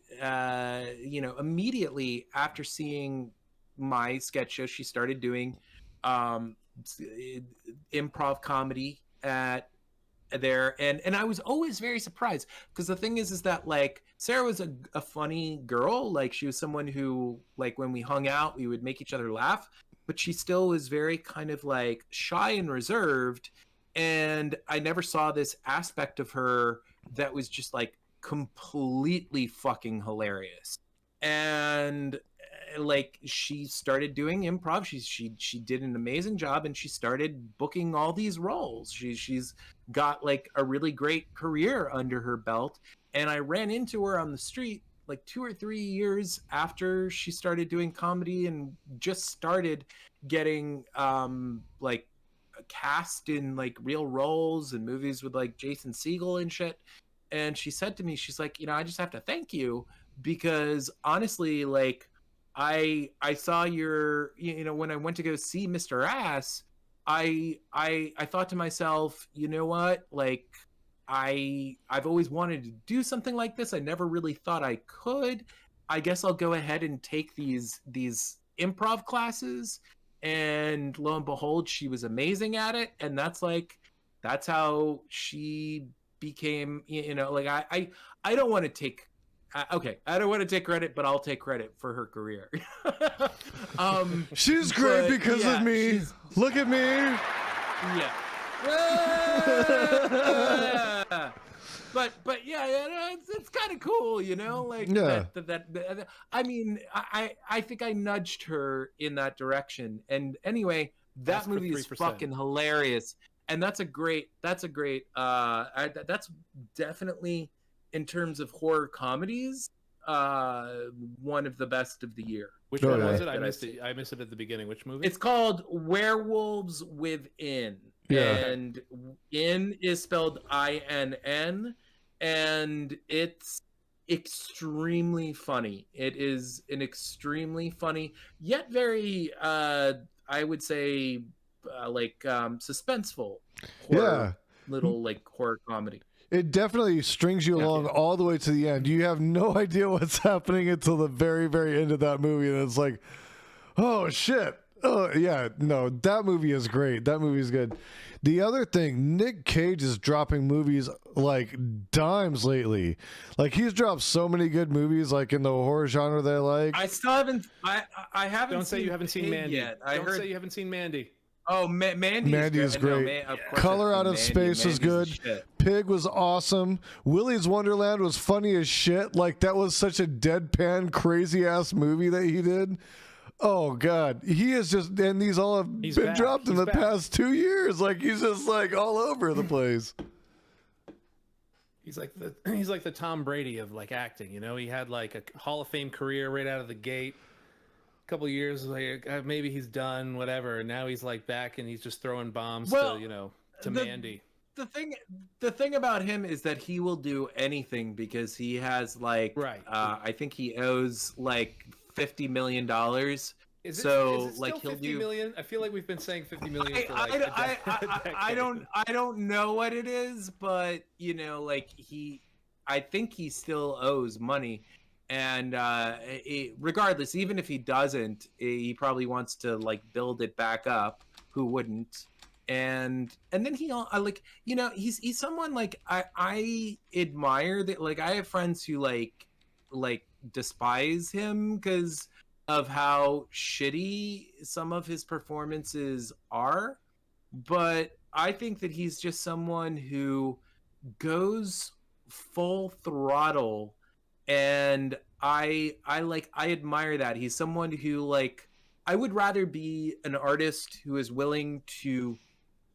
you know, immediately after seeing my sketch show, she started doing improv comedy at there, and I was always very surprised because the thing is that like Sarah was a funny girl. Like she was someone who, like, when we hung out, we would make each other laugh, but she still was very kind of like shy and reserved, and I never saw this aspect of her that was just like completely fucking hilarious. And like she started doing improv, she did an amazing job, and she started booking all these roles. She's got like a really great career under her belt. And I ran into her on the street like 2 or 3 years after she started doing comedy and just started getting like cast in like real roles and movies with like Jason Segel and shit. And she said to me, she's like, you know, I just have to thank you because honestly, like I saw your, you know, when I went to go see Mr. Ass, I thought to myself, you know what, like I've always wanted to do something like this. I never really thought I could. I guess I'll go ahead and take these improv classes. And lo and behold, she was amazing at it. And that's how she became, you know, like I don't want to take I don't want to take credit, but I'll take credit for her career. She's great because of me. Look at me. Yeah. But yeah, it's kind of cool, you know, like that I mean, I think I nudged her in that direction. And anyway, that movie is fucking hilarious. And that's definitely, in terms of horror comedies, one of the best of the year. Which one was it? I missed it. I missed it at the beginning. Which movie? It's called Werewolves Within. Yeah. And "in" is spelled INN, and it's extremely funny. It is an extremely funny, yet very, I would say, suspenseful horror, little like horror comedy. It definitely strings you along all the way to the end. You have no idea what's happening until the very, very end of that movie, and it's like, oh shit. Oh yeah, no, that movie is great. That movie's good. The other thing, Nick Cage is dropping movies like dimes lately. Like he's dropped so many good movies, like in the horror genre that I like. I still haven't. I haven't. Don't say you haven't seen Mandy yet. Don't say you haven't seen Mandy. Oh, Mandy is great. Color Out of Space was good. Pig was awesome. Willy's Wonderland was funny as shit. Like that was such a deadpan, crazy ass movie that he did. Oh God, he is just, and these all have been dropped in the past 2 years. Like he's just like all over the place. He's like the Tom Brady of like acting. You know, he had like a Hall of Fame career right out of the gate. A couple of years later, maybe he's done, whatever. And now he's like back and he's just throwing bombs to Mandy. the thing about him is that he will do anything because he has like Right. I think he owes like $50 million. Is it So still like he'll 50 do. million? I feel like we've been saying 50 million for like I decade. I don't know what it is, but you know, like I think he still owes money, and regardless, even if he doesn't, he probably wants to like build it back up. Who wouldn't? And then I like, you know, he's someone like I admire that. Like I have friends who like despise him because of how shitty some of his performances are, but I think that he's just someone who goes full throttle, and I admire that. He's someone who like I would rather be an artist who is willing to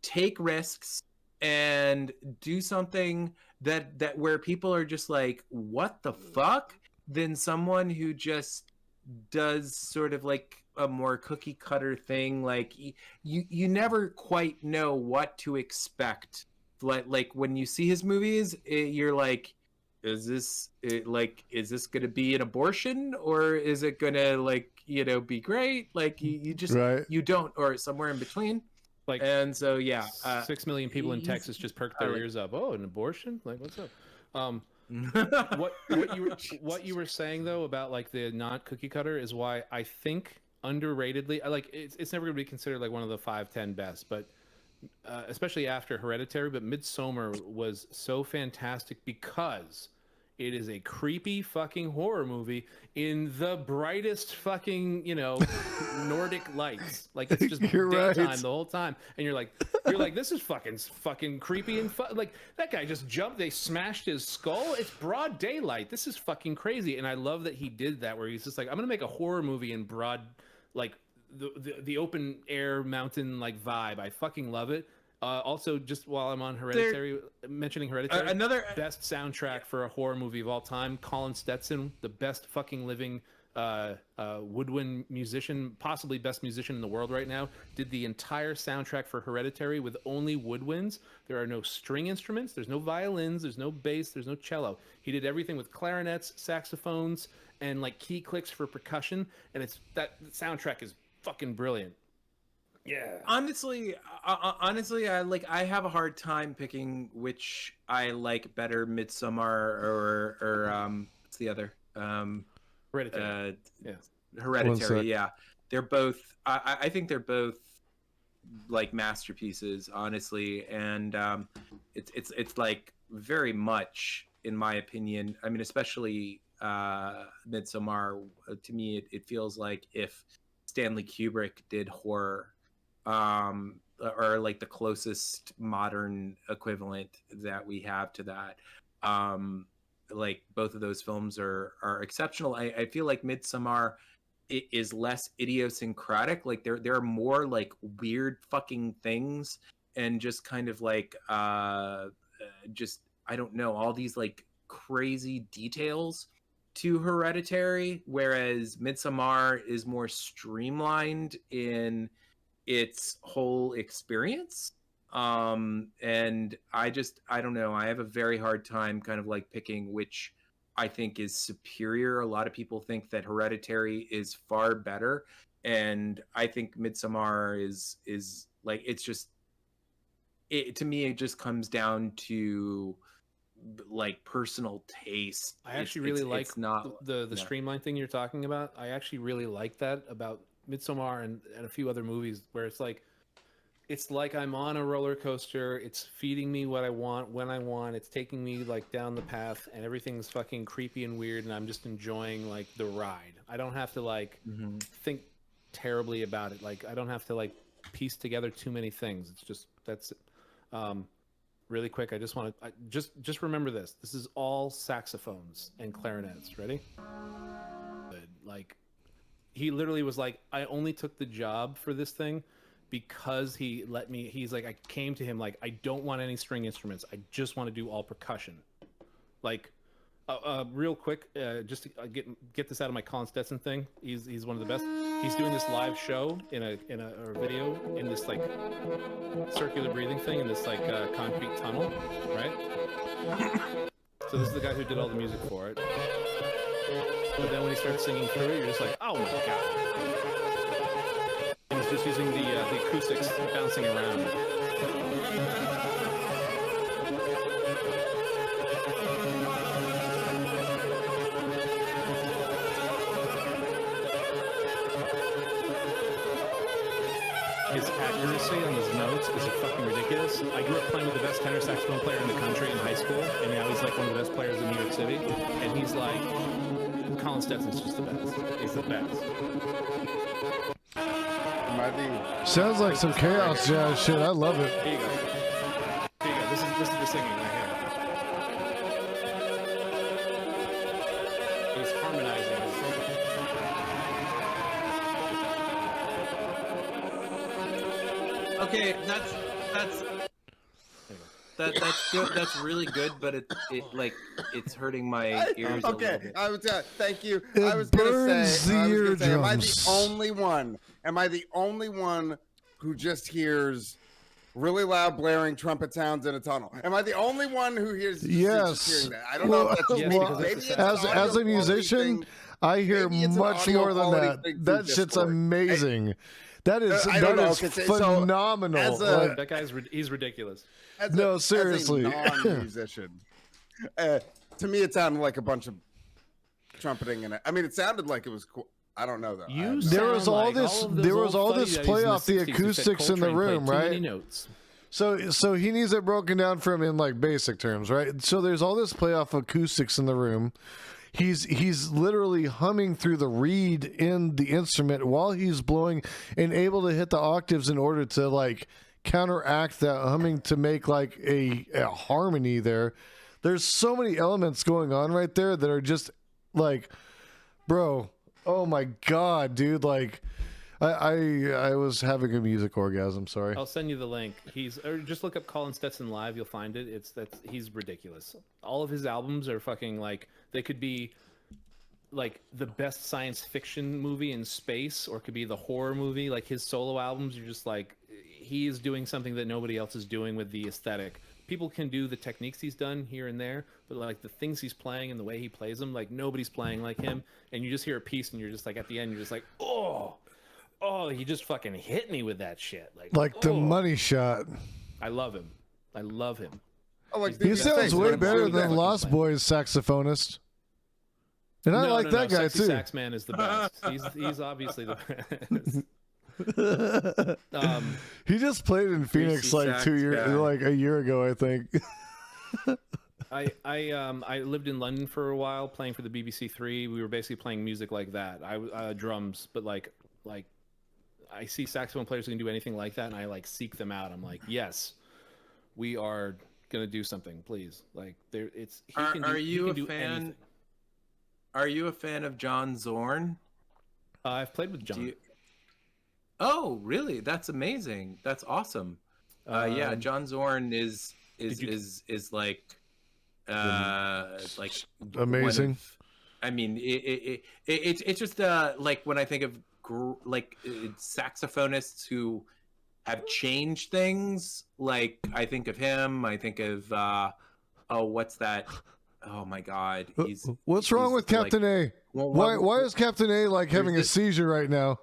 take risks and do something that where people are just like, what the fuck, than someone who just does sort of like a more cookie cutter thing. Like you never quite know what to expect. Like when you see his movies, you're like, is this gonna be an abortion, or is it gonna like, you know, be great? Like you just Right. you don't, or somewhere in between. Like, and so yeah, 6 million people in Texas just perked their ears up. Oh, an abortion? Like, what's up? What you were saying though about like the not cookie cutter is why I think underratedly, I like it's never gonna be considered like one of the 5-10 best, but especially after Hereditary. But Midsommar was so fantastic because it is a creepy fucking horror movie in the brightest fucking, you know, Nordic lights. Like it's just You're daytime right. the whole time, and you're like, this is fucking creepy and like that guy just jumped. They smashed his skull. It's broad daylight. This is fucking crazy, and I love that he did that. Where he's just like, I'm gonna make a horror movie in broad, like the open air mountain like vibe. I fucking love it. Also, just while I'm on Hereditary, mentioning Hereditary, another best soundtrack for a horror movie of all time. Colin Stetson, the best fucking living woodwind musician, possibly best musician in the world right now, did the entire soundtrack for Hereditary with only woodwinds. There are no string instruments. There's no violins. There's no bass. There's no cello. He did everything with clarinets, saxophones, and like key clicks for percussion. And the soundtrack is fucking brilliant. Yeah. Honestly, I have a hard time picking which I like better, Midsommar or what's the other? Hereditary. Yeah. Hereditary. Yeah, they're both. I think they're both like masterpieces, honestly, and it's like very much, in my opinion. I mean, especially Midsommar. To me, it feels like if Stanley Kubrick did horror. Or like the closest modern equivalent that we have to that. Like both of those films are exceptional. I feel like Midsommar is less idiosyncratic. Like there are more like weird fucking things and just kind of like just, I don't know, all these like crazy details to Hereditary, whereas Midsommar is more streamlined in its whole experience. And I don't know, I have a very hard time kind of like picking which I think is superior. A lot of people think that Hereditary is far better, and I think Midsommar is like, it's just, to me it just comes down to like personal taste. I actually really like the streamline thing you're talking about. I actually really like that about Midsommar and a few other movies, where it's like I'm on a roller coaster. It's feeding me what I want when I want. It's taking me like down the path, and everything's fucking creepy and weird, and I'm just enjoying like the ride. I don't have to like think terribly about it. Like I don't have to like piece together too many things. It's just that's it. Really quick, I just want to just remember this. This is all saxophones and clarinets. Ready? Like. He literally was like, I only took the job for this thing because he let me. He's like, I came to him like, I don't want any string instruments. I just want to do all percussion. Like, real quick, just to get this out of my Colin Stetson thing. He's one of the best. He's doing this live show in a or video in this like circular breathing thing in this like concrete tunnel, right? So this is the guy who did all the music for it. But then when he starts singing through it, you're just like, oh my god! And he's just using the acoustics bouncing around. His accuracy on his notes is fucking ridiculous. I grew up playing with the best tenor saxophone player in the country in high school, and now he's like one of the best players in New York City. And he's like, Colin Stetson's just the best. He's the best. Sounds like some chaos jazz shit. I love it. Here you go. Here you go. This is the singing right here. He's harmonizing. Okay, that's good. That's really good, but it like it's hurting my ears. Okay, a little bit. thank you. It I was gonna say, am I eardrums. the only one? Am I the only one who just hears really loud blaring trumpet sounds in a tunnel? Am I the only one who hears? Yes. Hearing that? I don't know if that's just me. Well, Maybe it's an as audio a quality musician, thing. I hear Maybe it's an much audio more than quality that. thing through That shit's Discord. amazing. That is I don't know, 'cause phenomenal. as a- Like, That guy's he's ridiculous. No, seriously. As a non-musician, to me, it sounded like a bunch of trumpeting in it. I mean, it sounded like it was cool. I don't know though. there was sound all like this. all of those There was old all this fuddy-duddies play in off the 60s who said acoustics in the Coltrane played room, too right? many notes. So he needs it broken down from in like basic terms, right? So there's all this play off acoustics in the room. He's literally humming through the reed in the instrument while he's blowing and able to hit the octaves in order to like counteract that humming to make like a harmony there. There's so many elements going on right there that are just like, bro, oh my god, dude, like I was having a music orgasm, sorry. I'll send you the link. Or just look up Colin Stetson live. You'll find it. He's ridiculous. All of his albums are fucking like they could be like the best science fiction movie in space, or it could be the horror movie. Like his solo albums, you're just like he is doing something that nobody else is doing with the aesthetic. People can do the techniques he's done here and there, but like the things he's playing and the way he plays them, like nobody's playing like him. And you just hear a piece, and you're just like at the end, you're just like, oh, he just fucking hit me with that shit. Like the money shot. I love him. I love him. Oh, like He sounds way better than Lost Boys saxophonist. And I like that guy Sexy too. Sax Man is the best. He's obviously the best. He just played in Phoenix like Sax 2 years, guy. like a year ago, I think. I lived in London for a while playing for the BBC Three. We were basically playing music like that. I drums, but like I see saxophone players who can do anything like that, and I like seek them out. I'm like, yes, we are gonna do something, please. Like there, it's. Are you a fan? Are you a fan of John Zorn? I've played with John. Oh, really? That's amazing. That's awesome. Yeah, John Zorn is like amazing. I mean, it's just like when I think of saxophonists who have changed things. Like I think of him. I think of what's that? Oh my God! What's wrong with Captain A? Why is Captain A like having a seizure right now?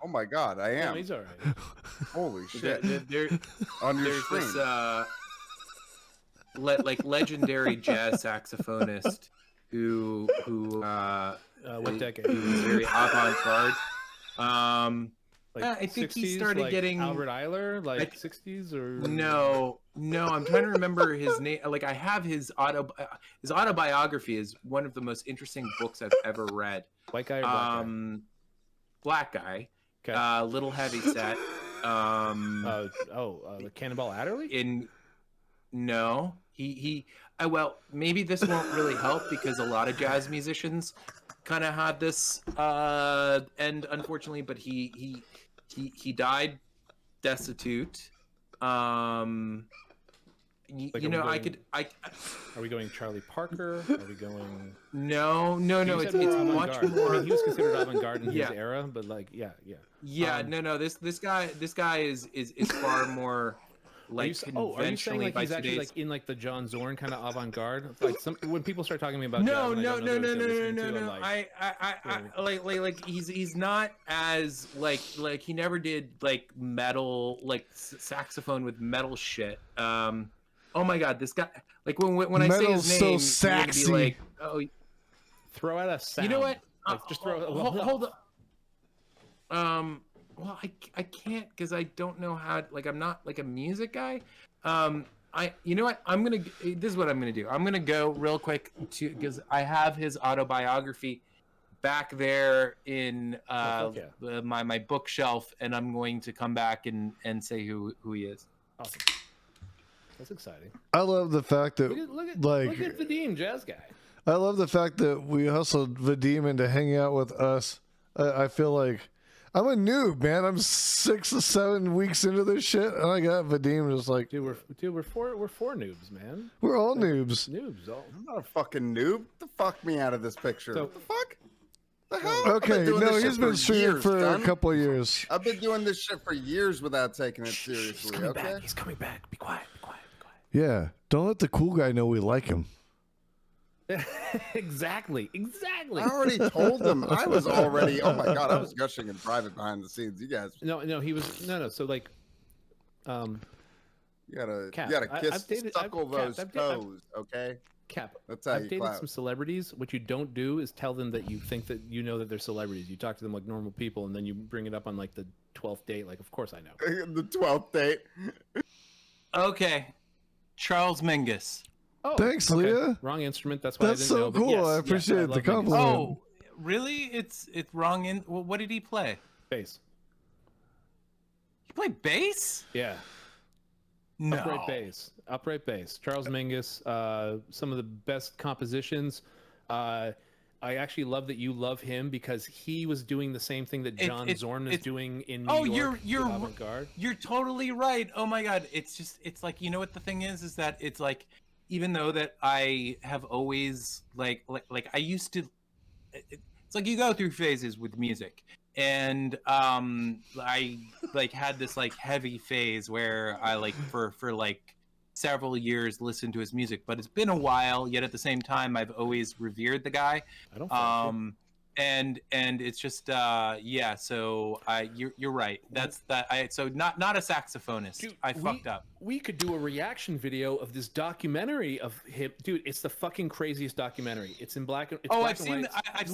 Oh my God, I am. No, he's all right. Holy shit! On your screen. Like legendary jazz saxophonist who what decade? Who was very avant-garde. Like I think 60s, he started like getting Albert Eiler, like 60s or no. I'm trying to remember his name. Like I have his autobiography is one of the most interesting books I've ever read. White guy or black guy? Black guy. Okay. Little heavy set. The Cannonball Adderley? No, he well, maybe this won't really help because a lot of jazz musicians kind of had this end, unfortunately, but he Like, you know, I Are we going Charlie Parker? Are we going? No. It's much avant-garde. more. I mean, he was considered avant-garde in Yeah. his era, but like, yeah. No. This guy is far more like Are you saying conventionally like by he's actually today's. like in like the John Zorn kind of avant-garde? Like when people start talking to me about No. jazz, and I don't know what they're listening to, I'm like, I like he's not as like he never did like metal like saxophone with metal shit. Oh my god, this guy like when I say his Metal's name, so you're gonna saxy. be like, oh, throw out a sound. you know what? Like, just throw. Hold up. Well, I can't because I don't know how. Like, I'm not like a music guy. You know what? This is what I'm gonna do. I'm gonna go real quick to because I have his autobiography back there in my bookshelf, and I'm going to come back and say who he is. Awesome. That's exciting. I love the fact that Look at Vadim, jazz guy. I love the fact that we hustled Vadim into hanging out with us. I feel like I'm a noob, man. I'm 6 or 7 weeks into this shit, and I got Vadim just like, Dude, we're four noobs, man. we're all noobs. Noobs, all. I'm not a fucking noob. The fuck me out of this picture. So- What the fuck? The hell? I've Okay, been doing no, this he's shit been streaming years, for son. a couple of years. I've been doing this shit for years without taking it seriously. Okay. He's coming back. Be quiet. Yeah, don't let the cool guy know we like him. Exactly. I already told them. I was already. Oh my god, I was gushing in private behind the scenes. You guys. No, he was no. So like, You gotta Cap, kiss, suckle those toes, okay? Cap. That's how I've you dated clap. some celebrities. What you don't do is tell them that you think that you know that they're celebrities. You talk to them like normal people, and then you bring it up on like the 12th date. Like, of course I know. The 12th date. Okay, Charles Mingus. Oh, Thanks, okay. Leah. Wrong instrument. That's why That's I didn't so know. But cool. yes, I yes, appreciate the love Mingus. compliment. Oh, really? It's wrong. Well, what did he play? Bass. He played bass? Yeah. No. Upright bass. Charles Mingus. Some of the best compositions. I actually love that you love him because he was doing the same thing that John Zorn is doing in New York. You're with avant-garde. You're totally right. Oh my god, it's like, you know what the thing is that it's like, even though that I have always like I used to, it's like you go through phases with music, and I like had this like heavy phase where I like for like several years listened to his music, but it's been a while, yet at the same time I've always revered the guy. I don't and it's just yeah, so you're right. That's so not a saxophonist. Dude, I fucked up. We could do a reaction video of this documentary of him. Dude, it's the fucking craziest documentary. It's in black and I've seen I've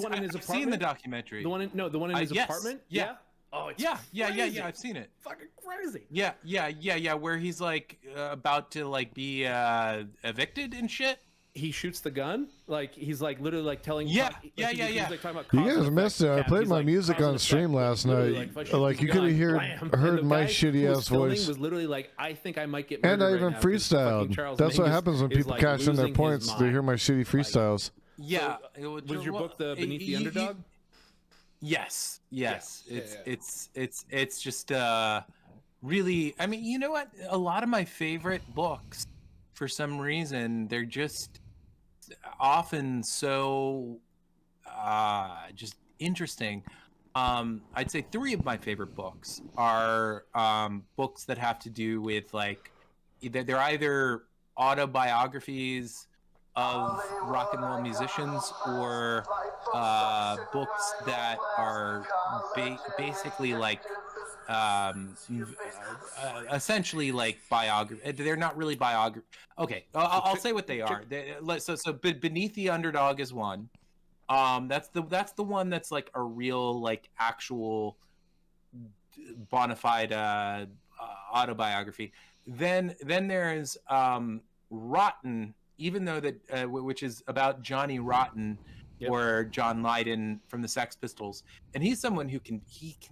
seen the documentary. The one in his yes, apartment? yeah. Oh, it's yeah, crazy. I've seen it. Fucking crazy. Yeah, where he's like about to like be evicted and shit. He shoots the gun, like he's like literally like telling. Yeah. He's, like, talking about You cause guys and missed it. effect. I Yeah, played he's my like, music cause on and stream effect. last Literally, night. if I shoot Like this you could have gun, blam. And heard the my guy shitty who was ass filming voice. Was literally like, I think I might get And murdered I even right now 'cause fucking freestyled. Charles That's what Mingus happens when is, people like, cash in their losing his points. They hear mind. my shitty freestyles. Yeah. Was your book the Beneath the Underdog? Yes. Yeah. It's just really, I mean, you know what? A lot of my favorite books, for some reason, they're just often so just interesting. I'd say 3 of my favorite books are books that have to do with like they're either autobiographies of rock and roll musicians or books that are basically like essentially like biography. They're not really biography. Okay, I'll say what they are. So Beneath the Underdog is one. That's the one that's like a real like actual bona fide autobiography. Then there's Rotten, even though that which is about Johnny Rotten. Yep. Or John Lydon from the Sex Pistols, and he's someone who can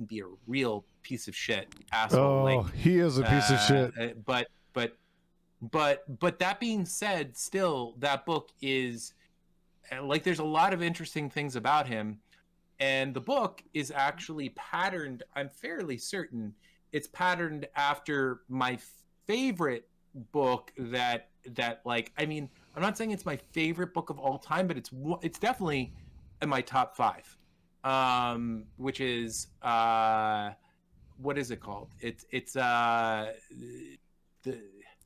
be a real piece of shit asshole. Oh, like, he is a piece of shit. But that being said, still that book is like there's a lot of interesting things about him, and the book is actually patterned. I'm fairly certain it's patterned after my favorite book that that like, I mean, I'm not saying it's my favorite book of all time, but it's definitely in my top 5. Which is what is it called? It's the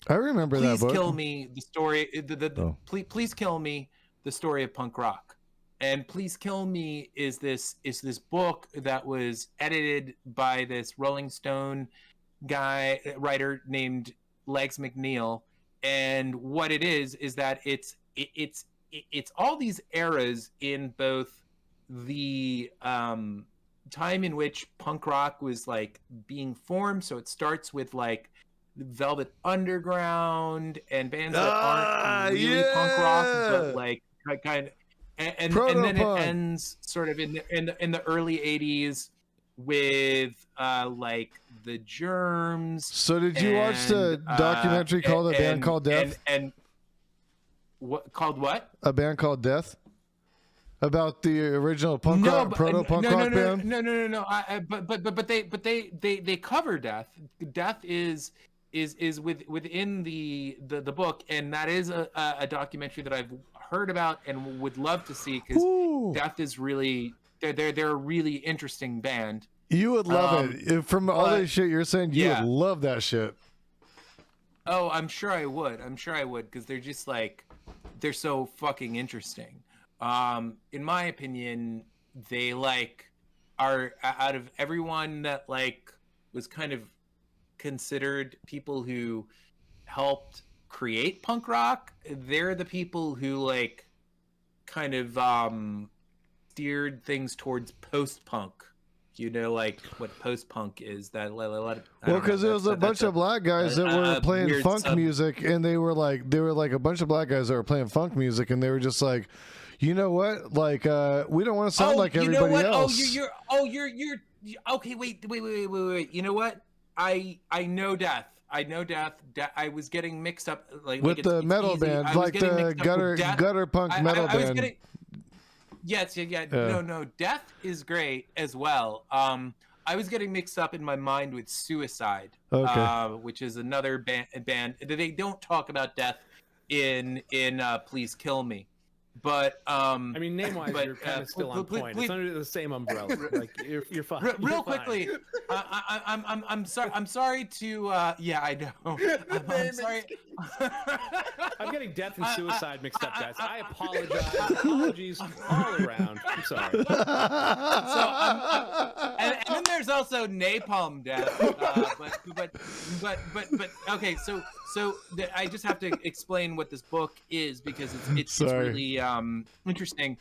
I remember that book. Please Kill Me, the story. Please Kill Me, the story of punk rock. And Please Kill Me is this book that was edited by this Rolling Stone writer named Legs McNeil. And what it is that it's all these eras in both the time in which punk rock was like being formed. So it starts with like Velvet Underground and bands that aren't really punk rock, but like kind of. And then it ends sort of in the early 80s with like the Germs. So did you watch the documentary called A Band Called Death? And what called what? A Band Called Death? About the original punk rock, proto-punk rock band? No. But they cover Death. Death is within the book, and that is a documentary that I've heard about and would love to see, because Death is really they're a really interesting band. You would love it. From all the shit you're saying, you would love that shit. Oh, I'm sure I would, because they're just like, they're so fucking interesting. In my opinion, they like are, out of everyone that like was kind of considered people who helped create punk rock, they're the people who like kind of steered things towards post-punk. You know, like what post-punk is. That well, because there was a bunch of black guys that were playing funk music, and they were like a bunch of black guys that were playing funk music, and they were just like, you know what, like we don't want to sound like everybody else. You're okay. Wait. You know what? I know Death. I was getting mixed up with the metal band, like the gutter punk metal band. Yes. No. Death is great as well. I was getting mixed up in my mind with Suicide, which is another band. They don't talk about Death in Please Kill Me. But I mean, name-wise, you're kind of still on point. It's under the same umbrella. Like you're fine. Real quickly, I'm sorry. I'm sorry to. Yeah, I know. I'm sorry. I'm getting Death and Suicide mixed up, guys. I apologize. Apologies all around. I'm sorry. And then there's also Napalm Death. But okay. So I just have to explain what this book is, because it's really interesting.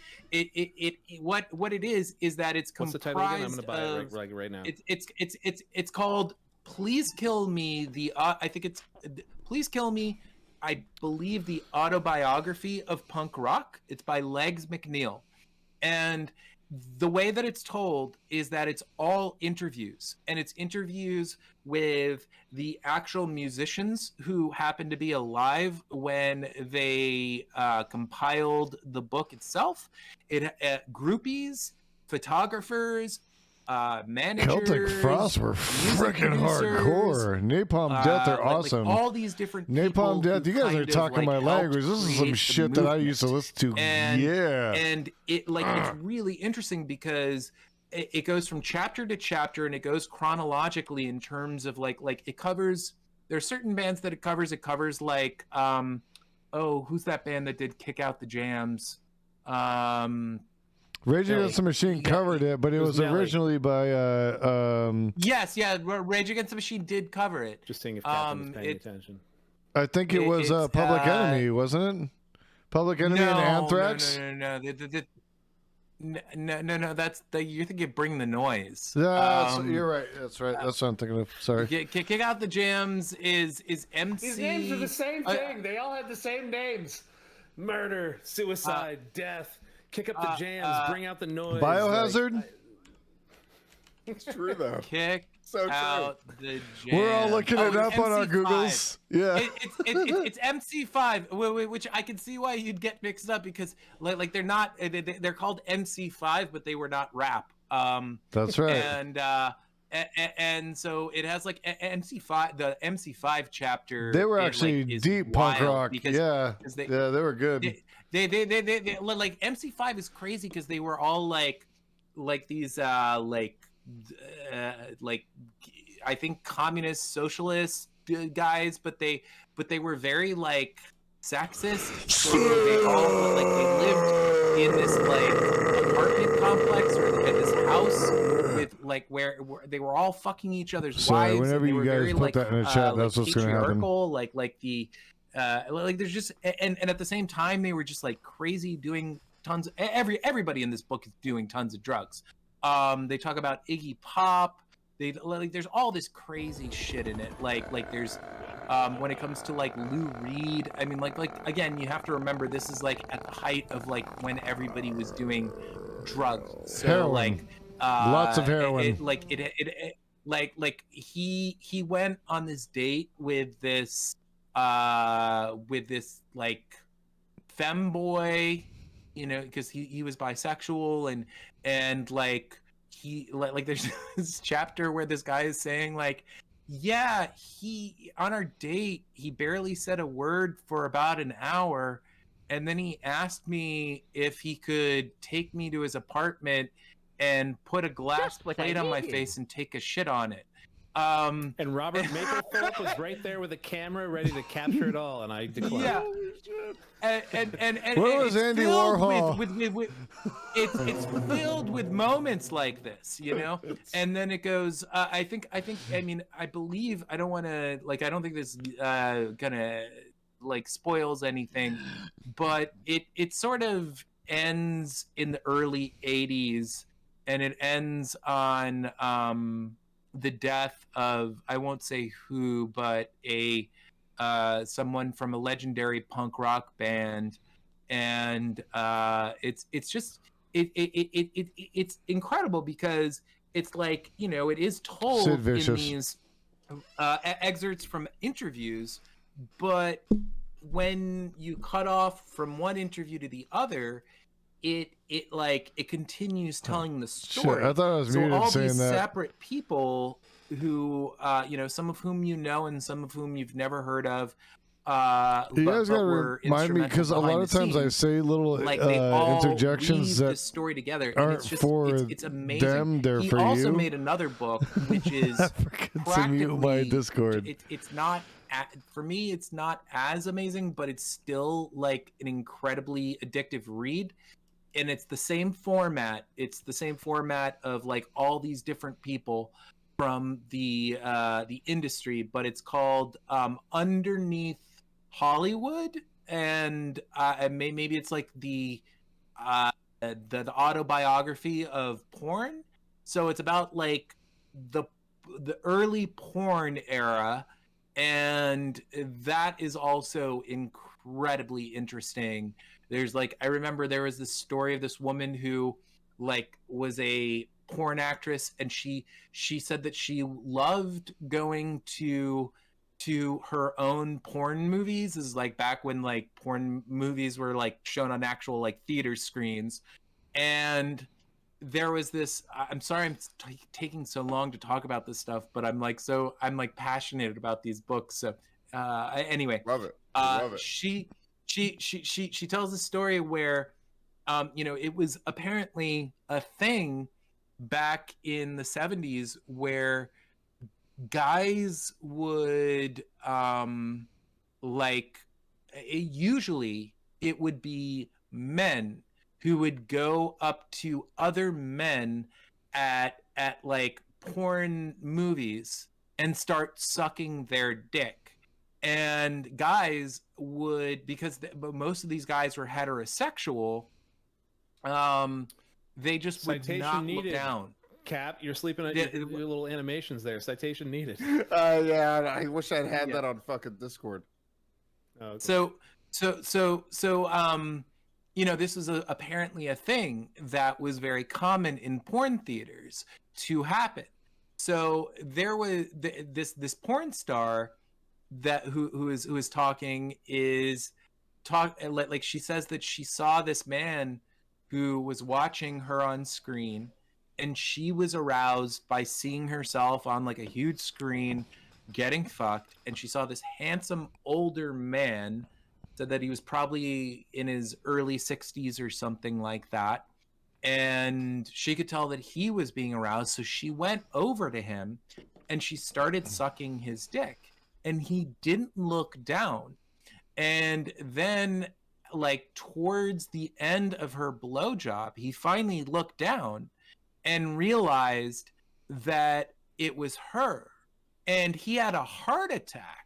What it is that it's comprised. What's the title again? I'm gonna buy it right now. It's called Please Kill Me. I think it's Please Kill Me. I believe the Autobiography of Punk Rock. It's by Legs McNeil, and the way that it's told is that it's all interviews, and it's interviews with the actual musicians who happen to be alive when they compiled the book itself. Groupies, photographers, managers. Celtic Frost were freaking hardcore. Napalm Death are awesome. Like all these different Napalm Death. You guys are talking my language. This is some shit that I used to listen to. And it like it's really interesting because it goes from chapter to chapter, and it goes chronologically in terms of like it covers. There are certain bands that it covers. It covers like who's that band that did Kick Out the Jams? Rage Against the Machine covered it, but it was originally by Rage Against the Machine did cover it. Just seeing if Captain was paying attention. I think it was Public Enemy, wasn't it? Public Enemy and Anthrax? No, that's you're thinking Bring the Noise. You're right. That's right. That's what I'm thinking of. Sorry. Kick Out the Jams is MC. These names are the same thing. They all had the same names. Murder, suicide, death. Kick up the jams, bring out the noise. Biohazard? It's true, though. Kick out the jams. We're all looking it up on our Googles. Yeah. It's MC5, which I can see why you'd get mixed up, because like they're not, they're called MC5, but they were not rap. That's right. And and so it has like MC5, the MC5 chapter. They were actually deep punk rock. Because, yeah, they were good. They like MC5 is crazy because they were all like these like I think communist socialist guys, but they were very like sexist. So they all like they lived in this like apartment complex or in this house with like where they were all fucking each other's wives. Whenever you guys very, put that in the chat, that's what's going to happen. Like the like there's just and at the same time they were just like crazy doing tons. Everybody in this book is doing tons of drugs. They talk about Iggy Pop. They like there's all this crazy shit in it. Like there's when it comes to like Lou Reed. I mean like again you have to remember this is like at the height of like when everybody was doing drugs. So heroin. Like lots of heroin. Like he went on this date with this like femboy, you know, because he was bisexual and like he like there's this chapter where this guy is saying like, yeah, he on our date he barely said a word for about an hour, and then he asked me if he could take me to his apartment and put a glass plate on my face and take a shit on it. And Robert Mapplethorpe was right there with a camera ready to capture it all, and I declined. Yeah. And where was Andy Warhol? It's filled with moments like this, you know. And then it goes. I believe. I don't want to like. I don't think this gonna like spoils anything, but it sort of ends in the early '80s, and it ends on the death of, I won't say who, but a someone from a legendary punk rock band, and it's just it's incredible because it's like, you know, it is told in these excerpts from interviews, but when you cut off from one interview to the other, it continues telling the story. Shit, I thought I was muted so all saying these that. separate people who you know, some of whom you know and some of whom you've never heard of, you guys gotta remind me, because a lot of times I say little like they all interjections weave that this story together, and aren't it's just for it's amazing. them, they're he for also you. made another book which is I forgot to mute my Discord. It's not for me, it's not as amazing, but it's still like an incredibly addictive read. And it's the same format. It's the same format of like all these different people from the industry, but it's called Underneath Hollywood, and maybe it's like the autobiography of porn. So it's about like the early porn era, and that is also incredibly interesting. There's like, I remember there was this story of this woman who like was a porn actress, and she said that she loved going to her own porn movies. This is like back when like porn movies were like shown on actual like theater screens. And there was this, I'm sorry I'm taking so long to talk about this stuff, but I'm like passionate about these books. So anyway, love it. Love it. She tells a story where you know, it was apparently a thing back in the 70s where guys would like, usually it would be men who would go up to other men at like porn movies and start sucking their dick. And guys would, because most of these guys were heterosexual, they just would not look down. Cap, you're sleeping on your little animations there. Citation needed. Yeah, I wish I'd had that on fucking Discord. Oh, okay. So you know, this was apparently a thing that was very common in porn theaters to happen. So there was this porn star that who is talking like she says that she saw this man who was watching her on screen, and she was aroused by seeing herself on like a huge screen getting fucked, and she saw this handsome older man, said that he was probably in his early 60s or something like that, and she could tell that he was being aroused, so she went over to him and she started sucking his dick, and he didn't look down. And then, like, towards the end of her blowjob, he finally looked down and realized that it was her. And he had a heart attack.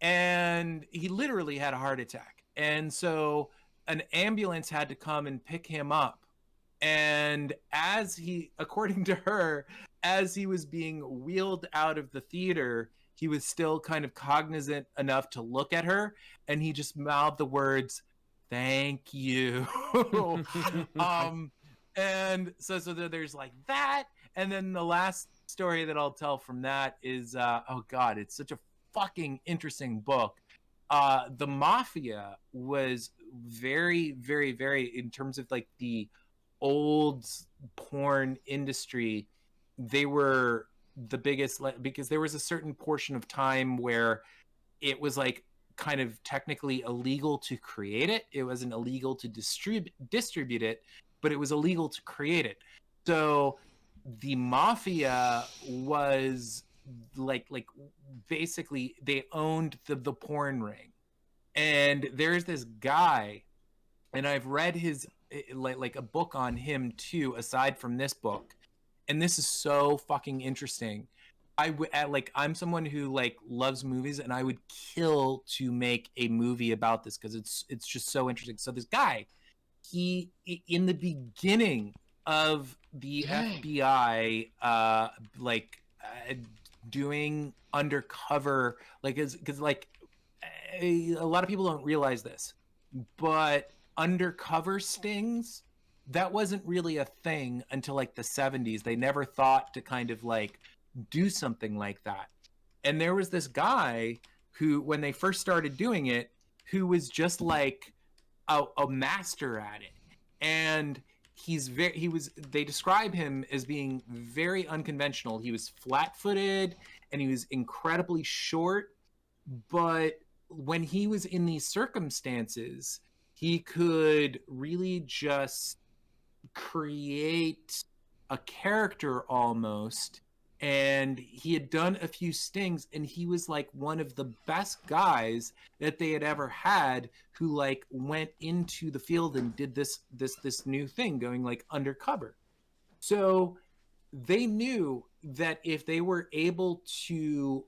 And he literally had a heart attack. And so an ambulance had to come and pick him up. And as he, according to her, as he was being wheeled out of the theater, he was still kind of cognizant enough to look at her. And he just mouthed the words, "Thank you." And so there's like that. And then the last story that I'll tell from that is, oh God, it's such a fucking interesting book. The Mafia was very, very, very, in terms of like the old porn industry, they were the biggest, because there was a certain portion of time where it was like kind of technically illegal to create it. It wasn't illegal to distribute it, but it was illegal to create it. So the Mafia was like basically they owned the porn ring. And there's this guy, and I've read his like a book on him too, aside from this book, and this is so fucking interesting. I'm someone who like loves movies, and I would kill to make a movie about this because it's just so interesting. So this guy, he in the beginning of the FBI, doing undercover, like, because like a lot of people don't realize this, but undercover stings, that wasn't really a thing until like the 70s. They never thought to kind of like do something like that. And there was this guy who, when they first started doing it, who was just like a master at it. And they describe him as being very unconventional. He was flat-footed and he was incredibly short, but when he was in these circumstances, he could really just create a character almost. And he had done a few stings, and he was like one of the best guys that they had ever had, who like went into the field and did this new thing, going like undercover. So they knew that if they were able to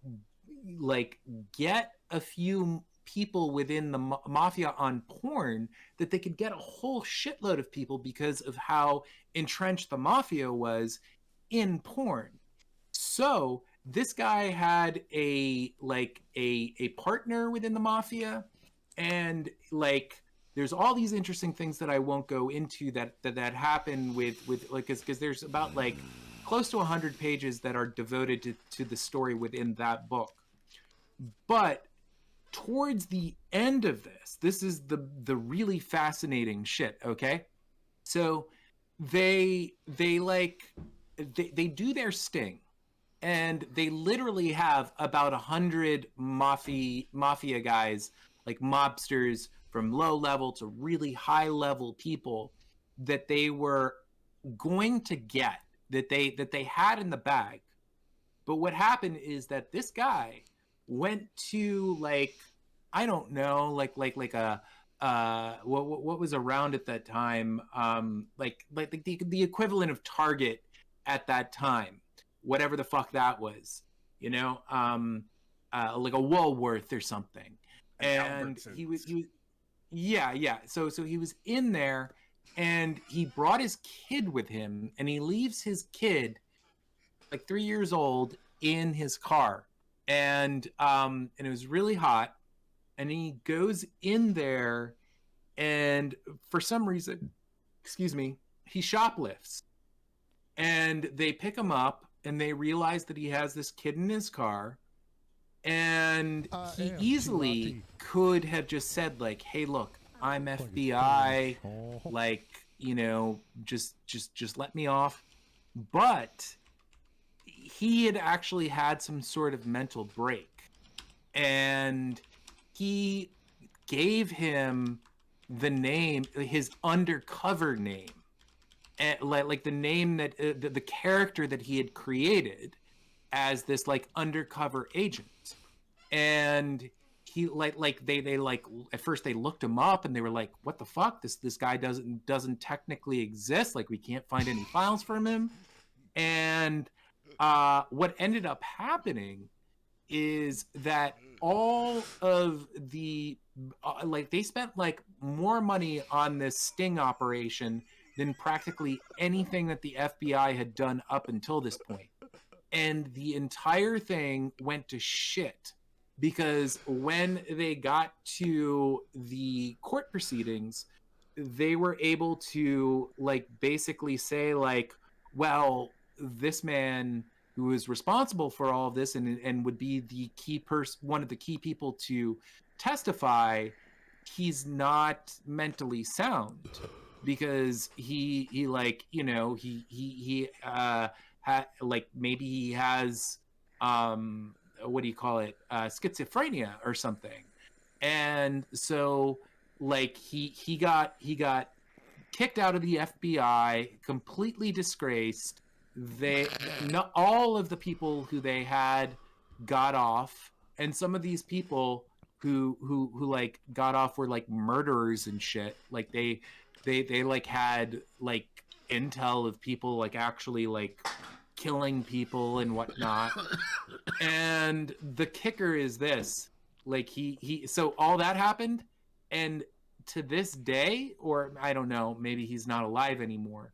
like get a few people within the mafia on porn, that they could get a whole shitload of people because of how entrenched the mafia was in porn. So this guy had a partner within the mafia, and like there's all these interesting things that I won't go into that happen with like, because there's about like close to 100 pages that are devoted to the story within that book. But towards the end of this is the really fascinating shit. Okay, so they do their sting. And they literally have about 100 mafia guys, like mobsters, from low level to really high level people that they were going to get, that they had in the bag. But what happened is that this guy went to like, I don't know, like a what was around at that time, like the equivalent of Target at that time. Whatever the fuck that was, you know, like a Woolworth or something. And he was yeah. So he was in there, and he brought his kid with him, and he leaves his kid, like 3 years old, in his car, and it was really hot, and he goes in there, and for some reason, he shoplifts, and they pick him up. And they realize that he has this kid in his car, and he easily could have just said like, "Hey, look, I'm FBI, like, you know, just let me off." but he had actually had some sort of mental break, and he gave him the name, his undercover name, and like the name that the character that he had created as this like undercover agent. And he they like at first they looked him up and they were like, what the fuck, this guy doesn't technically exist, like we can't find any files from him. And what ended up happening is that all of the like they spent like more money on this sting operation than practically anything that the FBI had done up until this point. And the entire thing went to shit because when they got to the court proceedings, they were able to like basically say like, well, this man who is responsible for all of this and would be the key person, one of the key people to testify, he's not mentally sound because he like, you know, he like maybe he has what do you call it, schizophrenia or something. And so like he got kicked out of the FBI, completely disgraced. All of the people who they had got off, and some of these people who like got off were like murderers and shit. Like they like had like intel of people like actually like killing people and whatnot. And the kicker is this, like so all that happened, and to this day, or I don't know, maybe he's not alive anymore,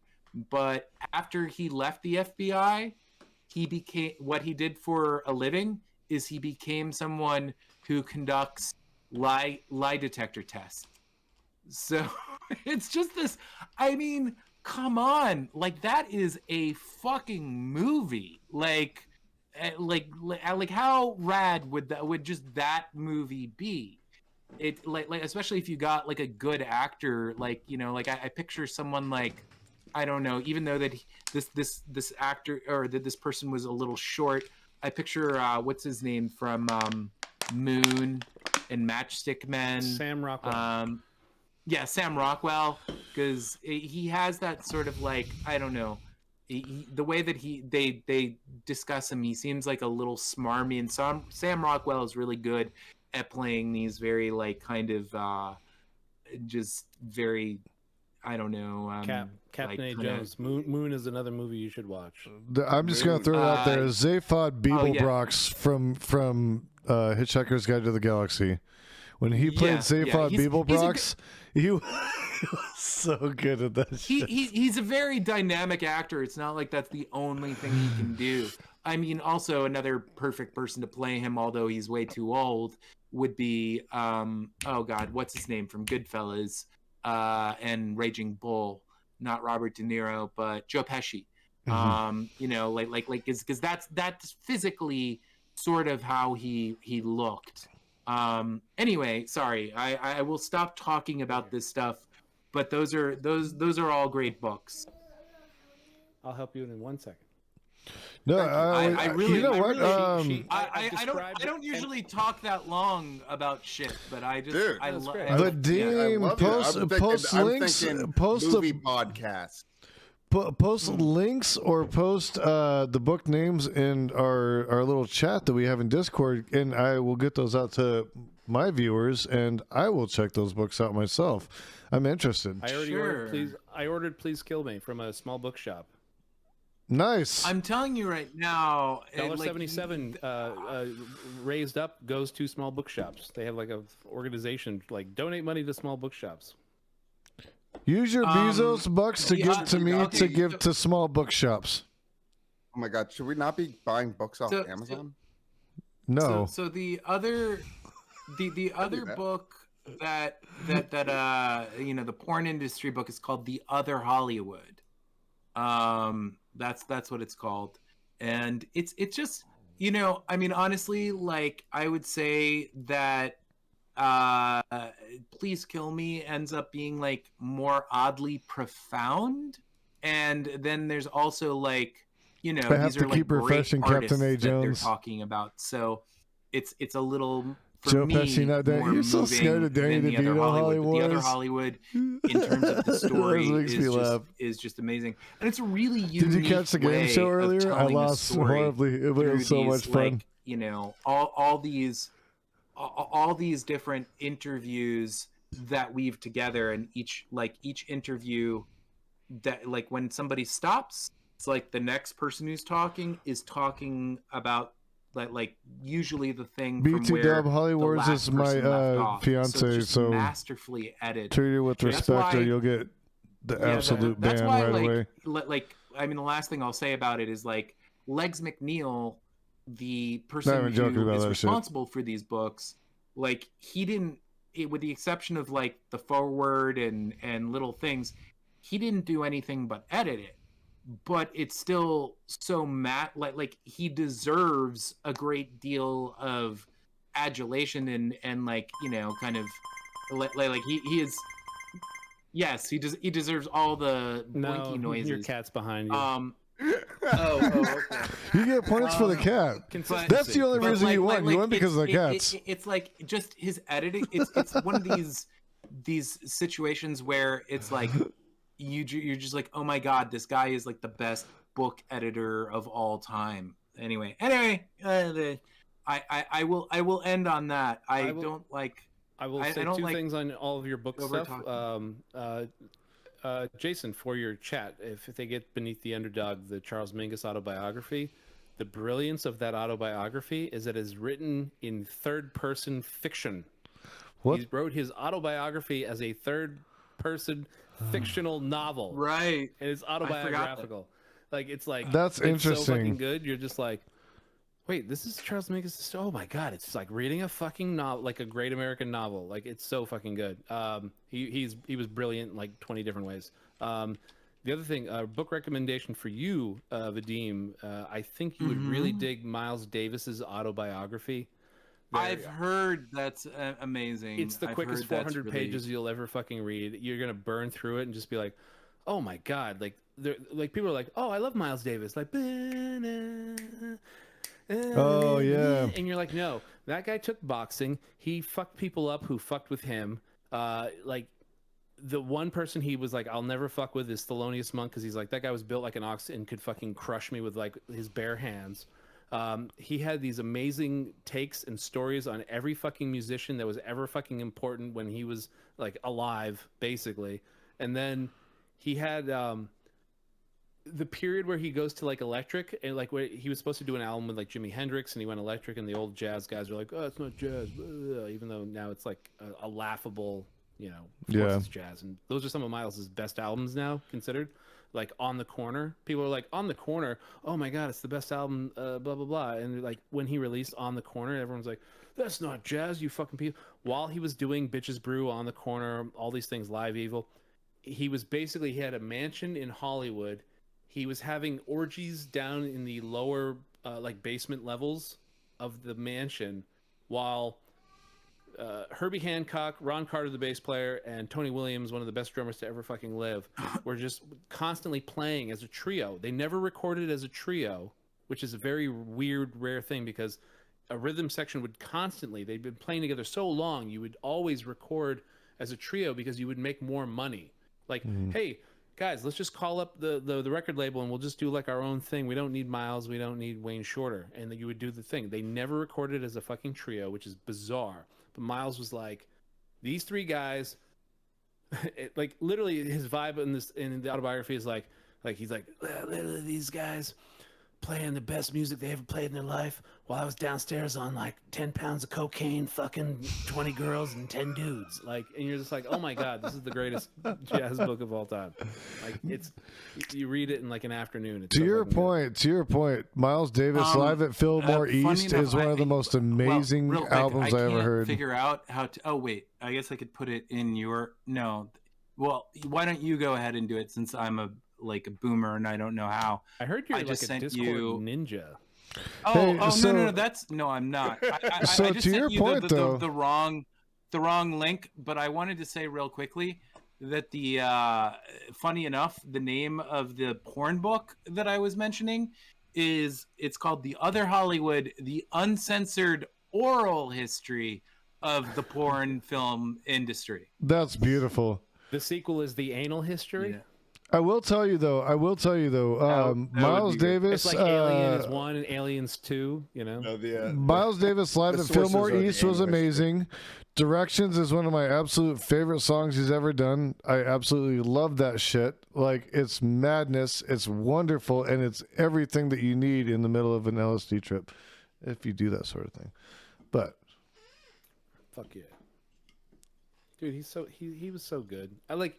but after he left the FBI, he became, what he did for a living is he became someone who conducts lie detector tests. So it's just this, I mean, come on, like that is a fucking movie. Like how rad would just that movie be? It like especially if you got like a good actor, like, you know, like I picture someone like, I don't know, even though that this actor or that this person was a little short, I picture what's his name from Moon and Matchstick Men, Sam Rockwell. Yeah, Sam Rockwell, because he has that sort of like, I don't know, the way that they discuss him, he seems like a little smarmy, and Sam Rockwell is really good at playing these very like kind of just very, I don't know, CptAJones. Moon is another movie you should watch. I'm just gonna throw it out there. Zaphod Beeblebrox from Hitchhiker's Guide to the Galaxy. When he played Zaphod Beeblebrox, he was so good at that shit. He's a very dynamic actor. It's not like that's the only thing he can do. I mean, also another perfect person to play him, although he's way too old, would be oh god, what's his name from Goodfellas and Raging Bull? Not Robert De Niro, but Joe Pesci. Mm-hmm. You know, like because that's physically sort of how he looked. Anyway, sorry, I will stop talking about this stuff, but those are all great books. I'll help you in 1 second. No, I really, you know what? I don't usually talk that long about shit, but I just, Dude, Vadim, post links, post movie podcast. Post links or post the book names in our little chat that we have in Discord, and I will get those out to my viewers, and I will check those books out myself. I'm interested. I ordered Please Kill Me from a small bookshop. Nice. I'm telling you right now, $1.77 raised up goes to small bookshops. They have like a organization like donate money to small bookshops. Use your Bezos bucks to give to me to give to small bookshops. Oh my god, should we not be buying books off Amazon? No. So the other book that you know, the porn industry book is called The Other Hollywood. That's what it's called. And it's just, you know, I mean, honestly, like I would say that Please Kill Me ends up being like more oddly profound And then there's also like, you know, I have these to are like keep great refreshing artists CptAJones. that they're talking about. So it's a little, for Joe me, Pesci, not Danny. more You're so moving scared of Danny than the other DeVito, Hollywood. But the other Hollywood. Hollywood, in terms of the story, Makes me laugh. is just amazing. And it's a really unique Did you catch the game way show of earlier? I telling a lost story horribly. It through was so these, much fun. like, you know, all these different interviews that weave together, and each interview that, like, when somebody stops, it's like the next person who's talking is talking about like usually the thing from BT where Dub the Hollywood last is my person left off. fiance, so, it's just so masterfully edited. treat her with That's respect, or why- you'll get the absolute that's ban why, right like, away. like, I mean, the last thing I'll say about it is, like, Legs McNeil, the Not person even joking who about is that shit. responsible for these books, like, he didn't, with the exception of like the forward and little things, he didn't do anything but edit it. But it's still so like he deserves a great deal of adulation and like, you know, kind of like he is. Yes, he deserves all the blinky noises. Your cat's behind you. Okay. You get points for the cat. That's the only But, reason you won. You won it's- because of the cats. It's like just his editing. It's one of these situations where it's like you're just like, oh my god, this guy is like the best book editor of all time. Anyway, I will end on that. I will say don't two like things on all of your book stuff. Jason, for your chat, if they get Beneath the Underdog, the Charles Mingus autobiography, the brilliance of that autobiography is that it is written in third-person fiction. What? He wrote his autobiography as a third-person fictional novel. Right. And it's autobiographical. Like, it's like... That's it's interesting. so fucking good. You're just like, wait, this is Charles Mingus. Oh my god, it's like reading a fucking novel, like a great American novel. Like, it's so fucking good. He was brilliant in like 20 different ways. The other thing, book recommendation for you, Vadim. I think you would really dig Miles Davis's autobiography. I've heard that's amazing. It's the quickest 400 pages you'll ever fucking read. You're gonna burn through it and just be like, oh my god, like people are like, oh, I love Miles Davis, like. Oh yeah. And you're like, no, that guy took boxing. He fucked people up who fucked with him. Like the one person he was like, I'll never fuck with is Thelonious Monk, because he's like, that guy was built like an ox and could fucking crush me with like his bare hands. He had these amazing takes and stories on every fucking musician that was ever fucking important when he was like alive, basically. And then he had the period where he goes to like electric, and like where he was supposed to do an album with like Jimi Hendrix, and he went electric, and the old jazz guys were like, oh, it's not jazz, even though now it's like a laughable, you know, it's jazz. And those are some of Miles's best albums now considered. Like On the Corner, people are like, On the Corner, oh my god, it's the best album, blah blah blah. And like when he released On the Corner, everyone's like, that's not jazz, you fucking people. While he was doing Bitches Brew, On the Corner, all these things, Live Evil, he had a mansion in Hollywood. He was having orgies down in the lower like basement levels of the mansion, while Herbie Hancock, Ron Carter, the bass player, and Tony Williams, one of the best drummers to ever fucking live, were just constantly playing as a trio. They never recorded as a trio, which is a very weird, rare thing, because a rhythm section would constantly, they'd been playing together so long, you would always record as a trio because you would make more money. Like, hey, guys, let's just call up the record label and we'll just do like our own thing. We don't need Miles. We don't need Wayne Shorter. And then you would do the thing. They never recorded as a fucking trio, which is bizarre. But Miles was like, these three guys, like literally his vibe in the autobiography is like he's like, literally these guys playing the best music they ever played in their life while I was downstairs on like 10 pounds of cocaine, fucking 20 girls and 10 dudes. Like, and you're just like, oh my god, this is the greatest jazz book of all time. Like, you read it in like an afternoon. It's to your point, Miles Davis live at Fillmore East is one of the most amazing real quick, albums I ever heard. Figure out how to. Oh wait, I guess I could put it in your. No, well, why don't you go ahead and do it, since I'm a boomer and I don't know how. I heard you're I like just a sent Discord you... ninja. No, that's no, I'm not. I So just to sent your you point, though, the wrong link, but I wanted to say real quickly that the funny enough, the name of the porn book that I was mentioning it's called The Other Hollywood, the uncensored oral history of the porn film industry. That's beautiful. The sequel is The Anal History. Yeah. I will tell you though. Miles Davis. It's like Aliens 1 and Aliens 2. You know. Miles Davis live at Fillmore East was amazing. Directions is one of my absolute favorite songs he's ever done. I absolutely love that shit. Like, it's madness. It's wonderful, and it's everything that you need in the middle of an LSD trip, if you do that sort of thing. But fuck yeah. Dude, he was so good.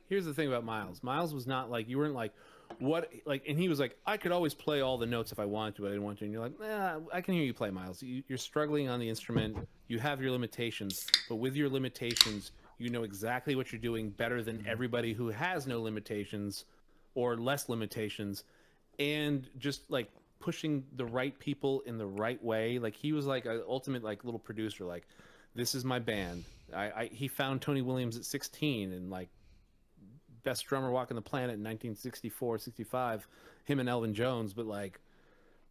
Here's the thing about Miles. Miles was not like, you weren't like, what, like, and he was like, I could always play all the notes if I wanted to, but I didn't want to. And you're like, I can hear you play, Miles. You're struggling on the instrument. You have your limitations, but with your limitations, you know exactly what you're doing better than everybody who has no limitations or less limitations, and just like pushing the right people in the right way. Like, he was like an ultimate like little producer. Like, this is my band. He found Tony Williams at 16 and like best drummer walking the planet in 1964, 65, him and Elvin Jones, but like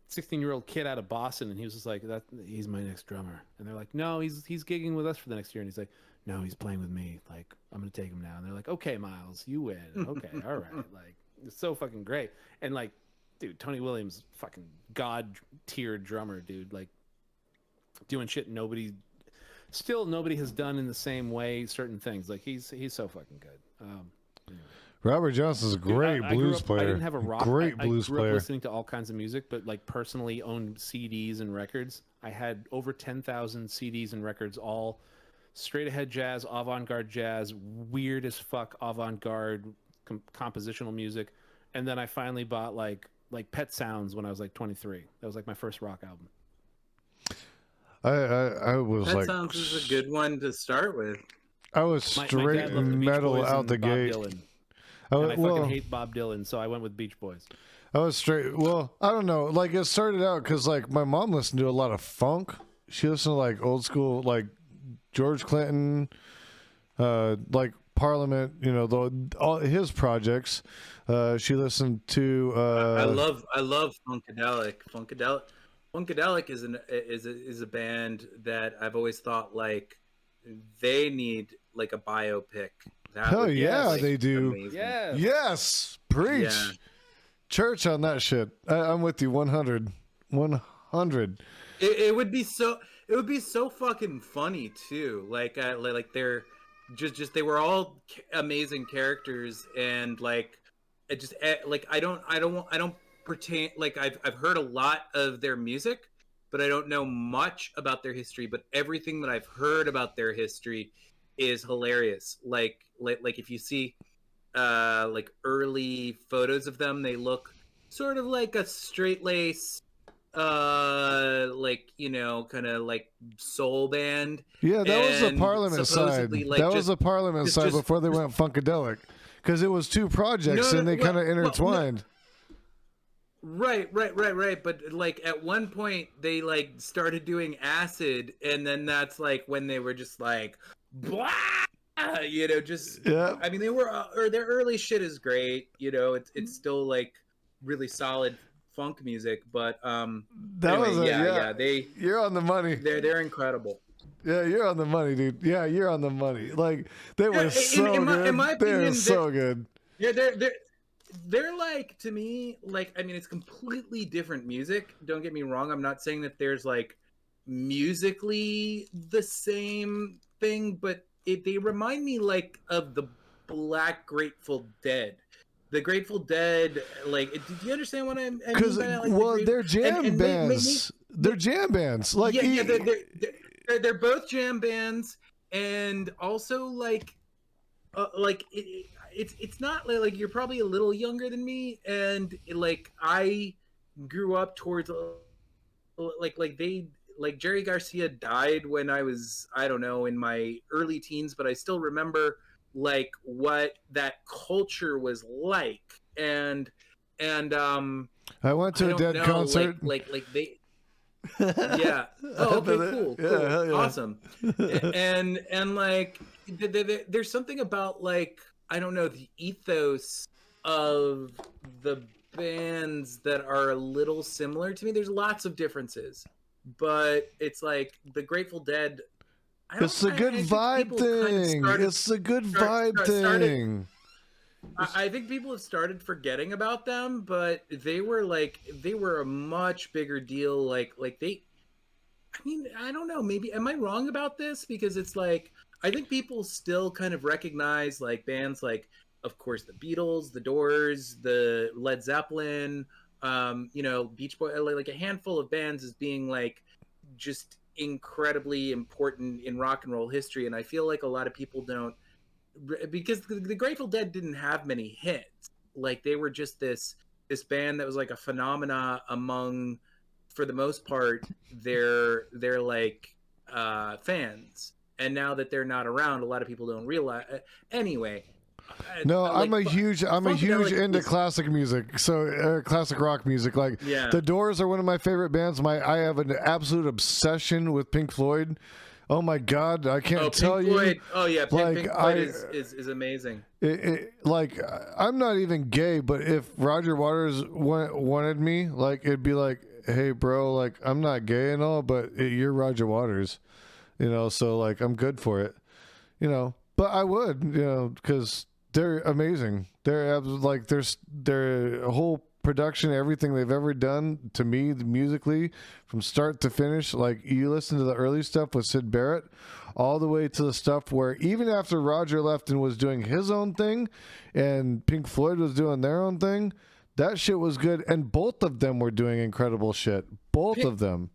16-year-old kid out of Boston, and he was just like, he's my next drummer. And they're like, no, he's gigging with us for the next year. And he's like, no, he's playing with me. Like, I'm gonna take him now. And they're like, okay, Miles, you win. Okay, all right. Like, it's so fucking great. And like, dude, Tony Williams, fucking god tier drummer, dude. Like, doing shit nobody has done in the same way. Certain things, like he's so fucking good. Anyway. Robert Johnson's a great blues player. I didn't have a rock. Great blues I grew player. up listening to all kinds of music, but like personally owned CDs and records. I had over 10,000 CDs and records, all straight ahead jazz, avant-garde jazz, weird as fuck avant-garde compositional music. And then I finally bought like Pet Sounds when I was like 23. That was like my first rock album. I was Pet like, Sounds is a good one to start with. I was straight metal out the gate. I fucking hate Bob Dylan, so I went with Beach Boys. I was straight. Well, I don't know. Like, it started out because like my mom listened to a lot of funk. She listened to like old school, like George Clinton, like Parliament. You know, all his projects. She listened to. I love Funkadelic. Funkadelic is a band that I've always thought like they need like a biopic. Hell yeah, like, they do. Amazing. Yeah. Yes, preach. Yeah. Church on that shit. I'm with you 100. 100. It would be so fucking funny too. Like they're just they were all amazing characters, and like it just like I don't pertain, like I've heard a lot of their music, but I don't know much about their history, but everything that I've heard about their history is hilarious. Like if you see like early photos of them, they look sort of like a straight lace like, you know, kind of like soul band. Yeah, that was the Parliament side. Like, that was the Parliament side before they went Funkadelic, because it was two projects and they kind of intertwined. Right. But like at one point they like started doing acid, and then that's like when they were just like, blah! You know, just yeah. I mean, they were or their early shit is great. You know, it's still like really solid funk music, but that anyway, was you're on the money. They're incredible. Yeah, you're on the money, dude. Yeah, you're on the money. Like, they were so good. In my opinion, they're so good. Yeah, they're like, to me, like, I mean, it's completely different music. Don't get me wrong. I'm not saying that there's like musically the same thing, but they remind me like of the Black Grateful Dead. The Grateful Dead, like, did you understand what I mean? Because, well, they're jam bands. They're jam bands. Like, they're both jam bands, and also like it's not like you're probably a little younger than me, and like I grew up towards like Jerry Garcia died when I was, I don't know, in my early teens, but I still remember like what that culture was like, and I went to a Dead concert. Like they. Yeah. Oh, okay. Cool. Yeah, cool. hell yeah. Awesome. And like, there's something about like I don't know, the ethos of the bands that are a little similar to me. There's lots of differences, but it's like the Grateful Dead. It's a good vibe thing. It's a good vibe thing. I think people have started forgetting about them, but they were a much bigger deal. Like they, I mean, I don't know. Maybe am I wrong about this? Because it's like I think people still kind of recognize like bands like, of course, the Beatles, the Doors, the Led Zeppelin, Beach Boy, like a handful of bands as being like just incredibly important in rock and roll history. And I feel like a lot of people don't, because the Grateful Dead didn't have many hits. Like they were just this band that was like a phenomena among, for the most part, their like fans. And now that they're not around, a lot of people don't realize. Anyway. No, I'm a huge into classic music, so classic rock music. Like the Doors are one of my favorite bands. I have an absolute obsession with Pink Floyd. Oh my God, I can't tell Pink Floyd. you. Oh yeah, Pink Floyd is amazing. Like I'm not even gay, but if Roger Waters wanted me, like it'd be like, hey bro, like I'm not gay and all, but you're Roger Waters, so like I'm good for it, But I would, because they're amazing. They're like their whole production, everything they've ever done to me musically, from start to finish. Like you listen to the early stuff with Syd Barrett, all the way to the stuff where even after Roger left and was doing his own thing, and Pink Floyd was doing their own thing, that shit was good. And both of them were doing incredible shit. Both of them.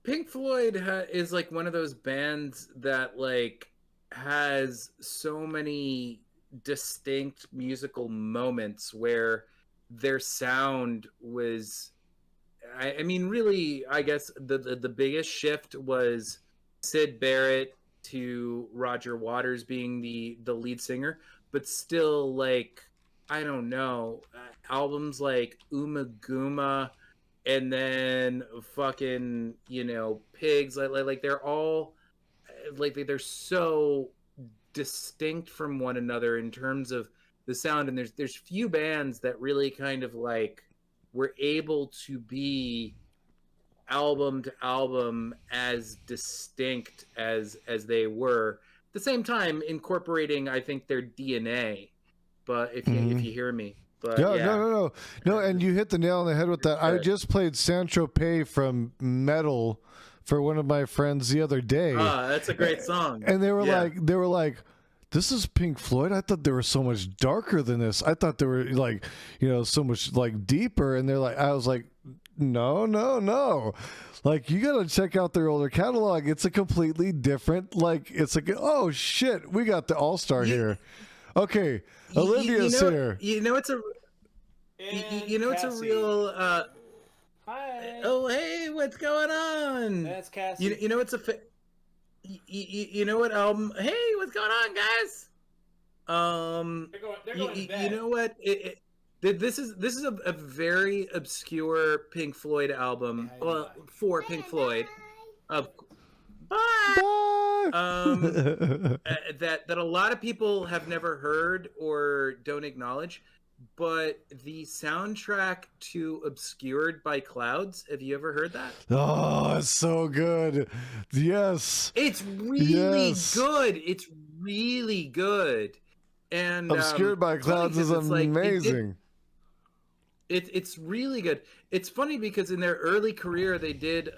Pink Floyd is like one of those bands that like has so many distinct musical moments where their sound was, I mean, really, I guess the biggest shift was Syd Barrett to Roger Waters being the lead singer, but still, like, I don't know, albums like Uma Guma and then fucking, Pigs, like they're all like they're so distinct from one another in terms of the sound, and there's few bands that really kind of like were able to be album to album as distinct as they were, at the same time incorporating, I think, their DNA. But if you hear me. But no, and you hit the nail on the head with that. I just played Saint-Tropez from Metal for one of my friends the other day. That's a great song. And they were like, this is Pink Floyd? I thought they were so much darker than this. I thought they were like, so much like deeper. And I was like, no. Like, you got to check out their older catalog. It's a completely different, like, it's like, oh shit, we got the all-star here. Okay. Olivia's here. It's a real, hi. Oh, hey, what's going on? That's Cassie. It's you know what album? Hey, what's going on, guys? They're going to bed. You know what? This is a very obscure Pink Floyd album. Well, for Pink Floyd. Bye. That a lot of people have never heard or don't acknowledge. But the soundtrack to Obscured by Clouds, have you ever heard that? Oh, it's so good. Yes. It's really good. It's really good. And Obscured by Clouds is amazing. It's really good. It's funny because in their early career they did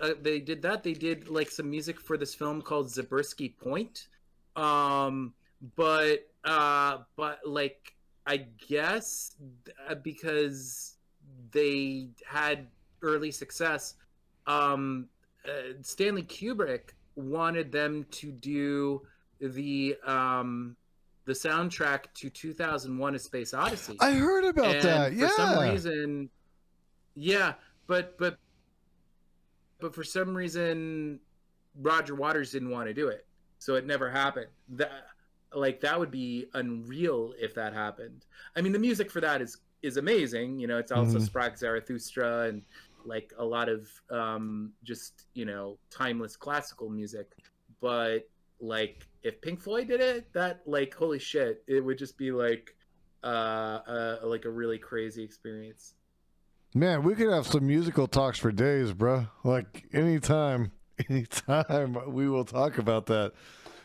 like some music for this film called Zabriskie Point. But like, I guess because they had early success, Stanley Kubrick wanted them to do the soundtrack to 2001: A Space Odyssey. I heard about that. Yeah. For some reason, but for some reason, Roger Waters didn't want to do it, so it never happened. That would be unreal if that happened. I mean, the music for that is amazing. It's also Sprague Zarathustra and like a lot of just timeless classical music. But like if Pink Floyd did it, that like holy shit, it would just be like a really crazy experience. Man, we could have some musical talks for days, bro. Like anytime we will talk about that.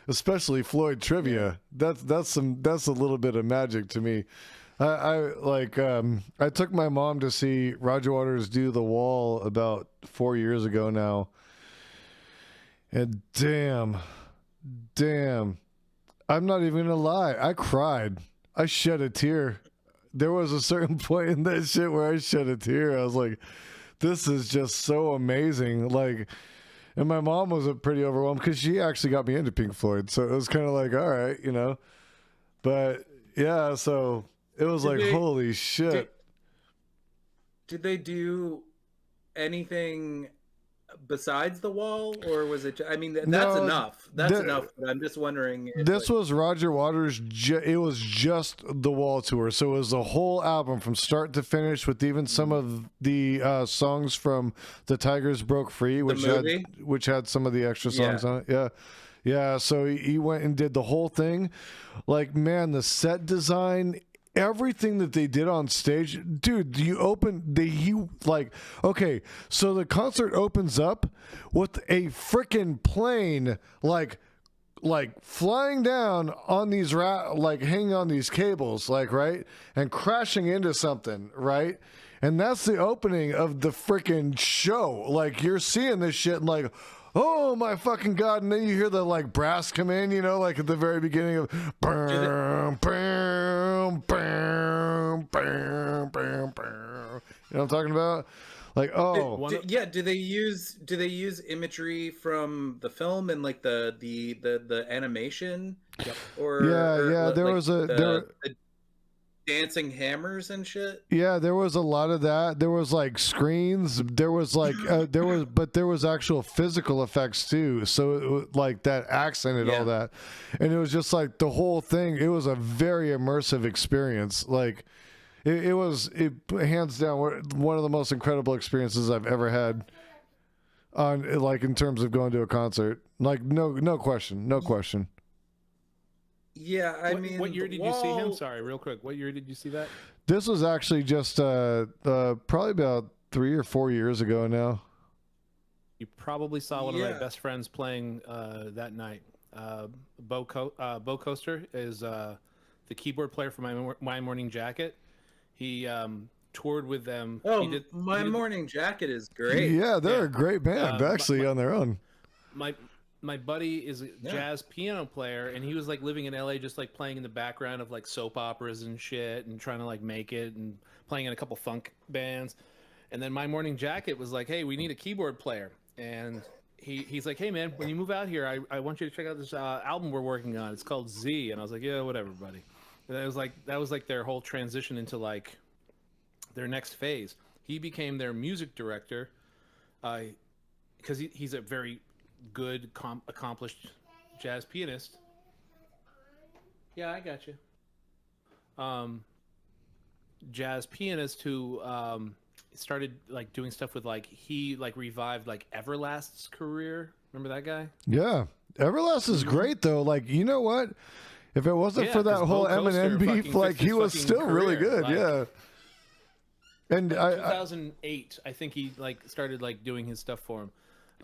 Especially Floyd trivia. That's a little bit of magic to me. I took my mom to see Roger Waters do The Wall about 4 years ago now. And damn, I'm not even gonna lie, I cried. I shed a tear. There was a certain point in that shit where I shed a tear. I was like, this is just so amazing. Like, and my mom was pretty overwhelmed because she actually got me into Pink Floyd. So it was kind of like, all right, you know. But yeah, so it was holy shit. Did they do anything besides The Wall, or was it? I mean, that's enough. That's enough. But I'm just wondering. This was Roger Waters. It was just the Wall tour, so it was the whole album from start to finish, with even some of the songs from The Tigers Broke Free, which had some of the extra songs on it. Yeah. So he went and did the whole thing. Like, man, the set design. Everything that they did on stage, dude, okay, so the concert opens up with a freaking plane, like flying down on these, hanging on these cables, right? And crashing into something, right? And that's the opening of the freaking show. Like, you're seeing this shit and like, oh my fucking God. And then you hear the brass come in, you know, like at the very beginning of bam, bam, bam, bam, bam, bam. You know what I'm talking about? Like, oh. Do they use imagery from the film and like the animation? Yep. There was the dancing hammers and shit. Yeah, there was a lot of that. There was screens. There was but there was actual physical effects too. So it was, that accented all that, and it was just the whole thing. It was a very immersive experience. It was hands down one of the most incredible experiences I've ever had. On in terms of going to a concert, no question. Yeah, I mean, what year did you see him? Sorry, real quick. What year did you see that? This was actually just probably about 3 or 4 years ago now. You probably saw one of my best friends playing that night. Bo Coaster is the keyboard player for My Morning Jacket. He toured with them. Oh, Morning Jacket is great. Yeah, they're a great band, actually, on their own. My buddy is a jazz piano player, and he was living in LA, just playing in the background of soap operas and shit, and trying to make it, and playing in a couple funk bands. And then My Morning Jacket was like, hey, we need a keyboard player. And he's like, hey man, when you move out here, I want you to check out this album we're working on. It's called Z. And I was like, yeah, whatever, buddy. And that was their whole transition into their next phase. He became their music director, because he's a very good, accomplished jazz pianist. Yeah, I got you. Jazz pianist who started doing stuff with he revived Everlast's career. Remember that guy? Yeah, Everlast is great though. You know what? If it wasn't for that whole Eminem beef, he was still career. Really good. Yeah. And 2008, I think he started doing his stuff for him.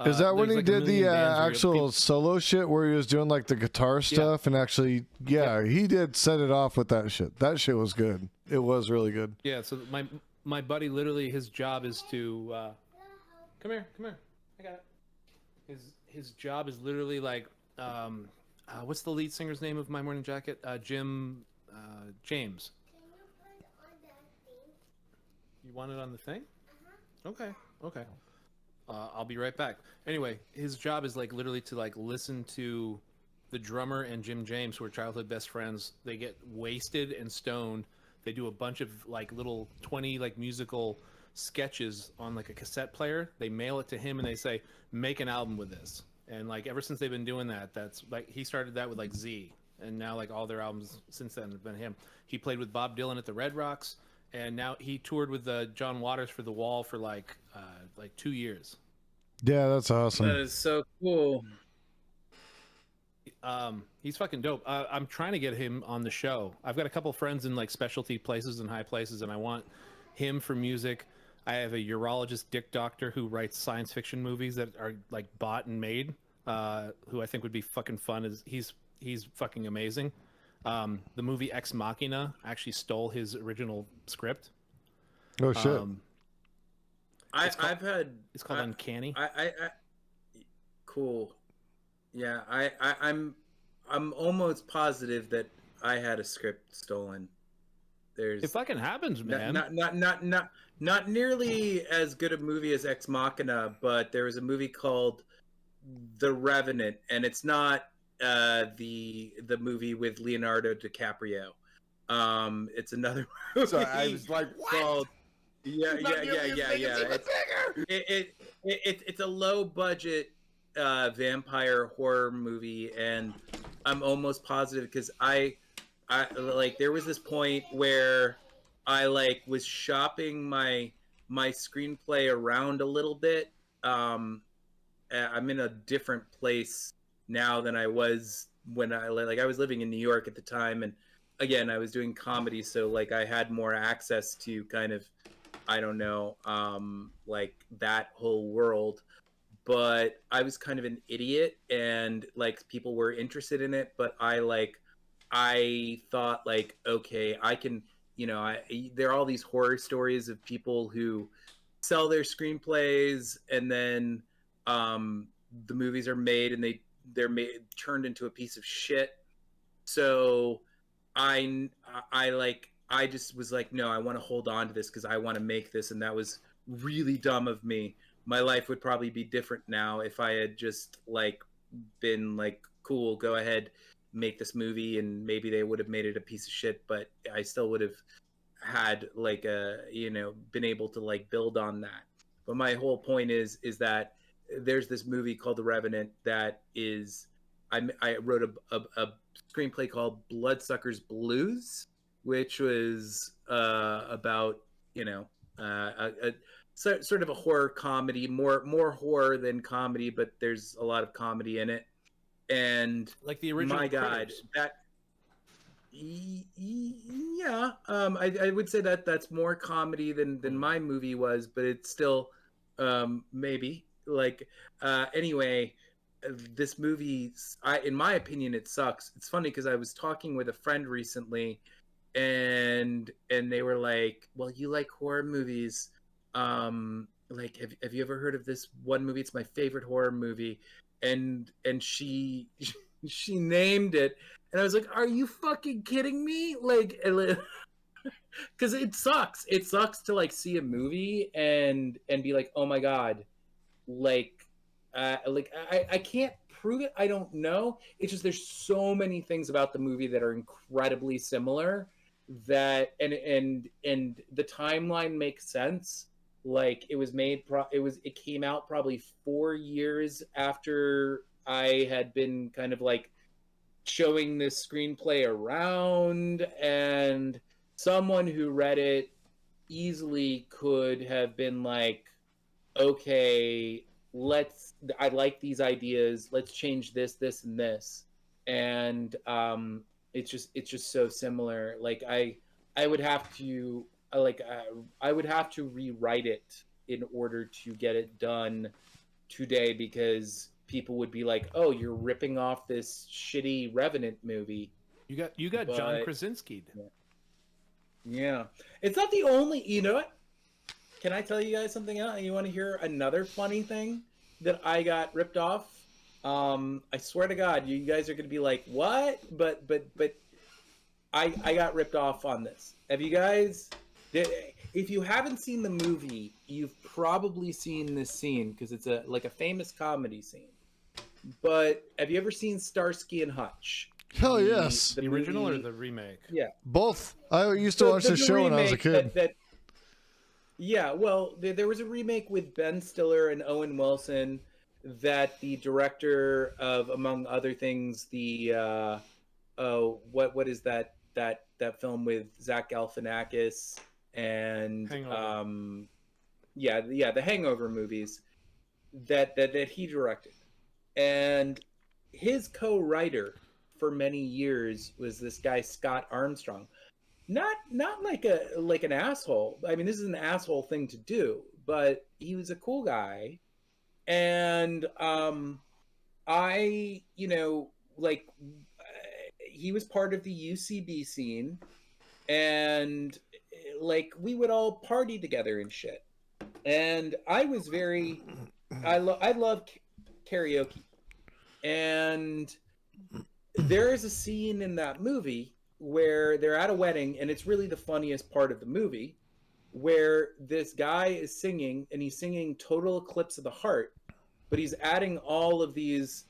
Is that when he did the actual solo shit where he was doing the guitar stuff and actually, he did set it off with that shit. That shit was good. It was really good. Yeah. So my buddy, literally, his job is to come here. I got it. His job is literally what's the lead singer's name of My Morning Jacket? Jim James. You want it on the thing? Okay. I'll be right back. Anyway, his job is literally to listen to the drummer and Jim James, who are childhood best friends. They get wasted and stoned. They do a bunch of little 20 musical sketches on a cassette player. They mail it to him and they say, make an album with this. And ever since they've been doing that, that's he started that with Z, and now all their albums since then have been him. He played with Bob Dylan at the Red Rocks, and now he toured with John Waters for The Wall for 2 years. Yeah, that's awesome. That is so cool. He's fucking dope. I'm trying to get him on the show. I've got a couple friends in like specialty places and high places, and I want him for music. I have a urologist dick doctor who writes science fiction movies that are like bought and made, who I think would be fucking fun. He's fucking amazing. The movie Ex Machina actually stole his original script. Oh shit! It's called Uncanny. Cool. Yeah, I'm almost positive that I had a script stolen. It fucking happens, man. Not nearly as good a movie as Ex Machina, but there was a movie called The Revenant, and it's not the movie with Leonardo DiCaprio. It's another movie. So I was like, what? Called, yeah. It's a low budget vampire horror movie, and I'm almost positive because I like there was this point where I like was shopping my screenplay around a little bit. I'm in a different place now than I was when I was living in New York at the time, and again I was doing comedy, so like I had more access to kind of, I don't know, like that whole world. But I was kind of an idiot, and like people were interested in it, but I thought like, okay, I can, there are all these horror stories of people who sell their screenplays and then the movies are made and they're turned into a piece of shit. So I just was like, no, I want to hold on to this because I want to make this, and that was really dumb of me. My life would probably be different now if I had just like been like, cool, go ahead, make this movie, and maybe they would have made it a piece of shit, but I still would have had like been able to like build on that. But my whole point is that there's this movie called The Revenant that is, I wrote a screenplay called Bloodsuckers Blues, which was about sort of a horror comedy, more horror than comedy, but there's a lot of comedy in it. And like the original, my God, yeah, I would say that that's more comedy than my movie was, but it's still maybe like anyway. This movie, in my opinion, it sucks. It's funny because I was talking with a friend recently, and they were like, "Well, you like horror movies." Like have you ever heard of this one movie? It's my favorite horror movie, and she named it, and I was like, are you fucking kidding me? Like because it sucks to like see a movie and be like, oh my God, like I can't prove it, I don't know, it's just there's so many things about the movie that are incredibly similar that and the timeline makes sense. Like it was made it came out probably 4 years after I had been kind of like showing this screenplay around, and someone who read it easily could have been like, okay, I like these ideas, let's change this and this. And it's just so similar. Like I would have to I would have to rewrite it in order to get it done today, because people would be like, "Oh, you're ripping off this shitty Revenant movie." You got John Krasinski. Yeah, it's not the only. You know what? Can I tell you guys something else? You want to hear another funny thing that I got ripped off? I swear to God, you guys are going to be like, "What?" But I got ripped off on this. Have you guys? If you haven't seen the movie, you've probably seen this scene because it's a famous comedy scene. But have you ever seen Starsky and Hutch? Hell yes. The original or the remake? Yeah, both. I used to watch the show when I was a kid. Yeah, well, there was a remake with Ben Stiller and Owen Wilson that the director of, among other things, the what is that film with Zach Galifianakis and Hangover. the Hangover movies that he directed. And his co-writer for many years was this guy Scott Armstrong. Not like an asshole. I mean, this is an asshole thing to do, but he was a cool guy. And I, he was part of the UCB scene, and like we would all party together and shit. And I was I love karaoke. And there is a scene in that movie where they're at a wedding, and it's really the funniest part of the movie, where this guy is singing, and he's singing Total Eclipse of the Heart, but he's adding all these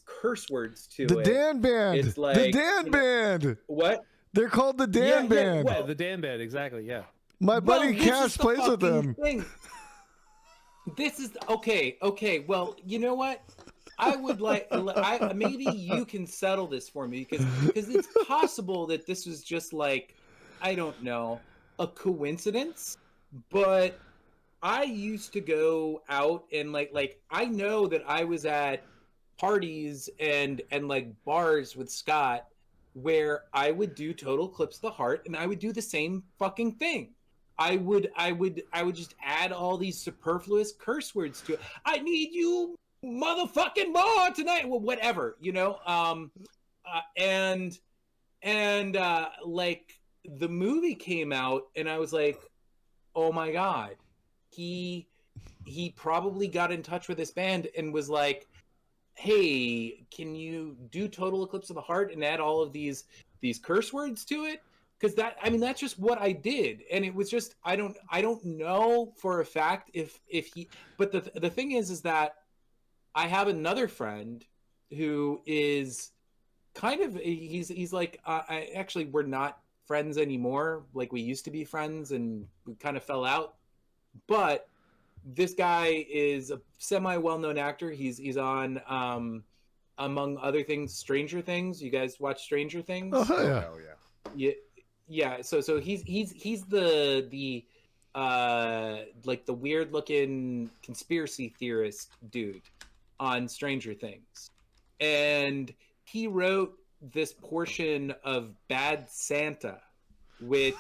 curse words to the it. Dan Band. It's like the Dan Band. What? They're called the Dan Band. Yeah, the Dan Band, exactly. Yeah. My buddy Cash plays with them. This is okay. Well, you know what? I would maybe you can settle this for me, because it's possible that this was just like, I don't know, a coincidence. But I used to go out and like I know that I was at parties and like bars with Scott where I would do Total Eclipse of the Heart, and I would do the same fucking thing. I would just add all these superfluous curse words to it. I need you motherfucking more tonight. Well, whatever, and like the movie came out, and I was like, oh my God, he probably got in touch with this band and was like, hey, can you do Total Eclipse of the Heart and add all of these curse words to it? Because that's just what I did. And it was just, I don't know for a fact if he, but the thing is that I have another friend who is kind of, he's like, actually, we're not friends anymore. Like, we used to be friends, and we kind of fell out. But this guy is a semi-well-known actor. He's on, among other things, Stranger Things. You guys watch Stranger Things? Oh, yeah. Hell yeah. Yeah. So he's the like the weird looking conspiracy theorist dude on Stranger Things, and he wrote this portion of Bad Santa, which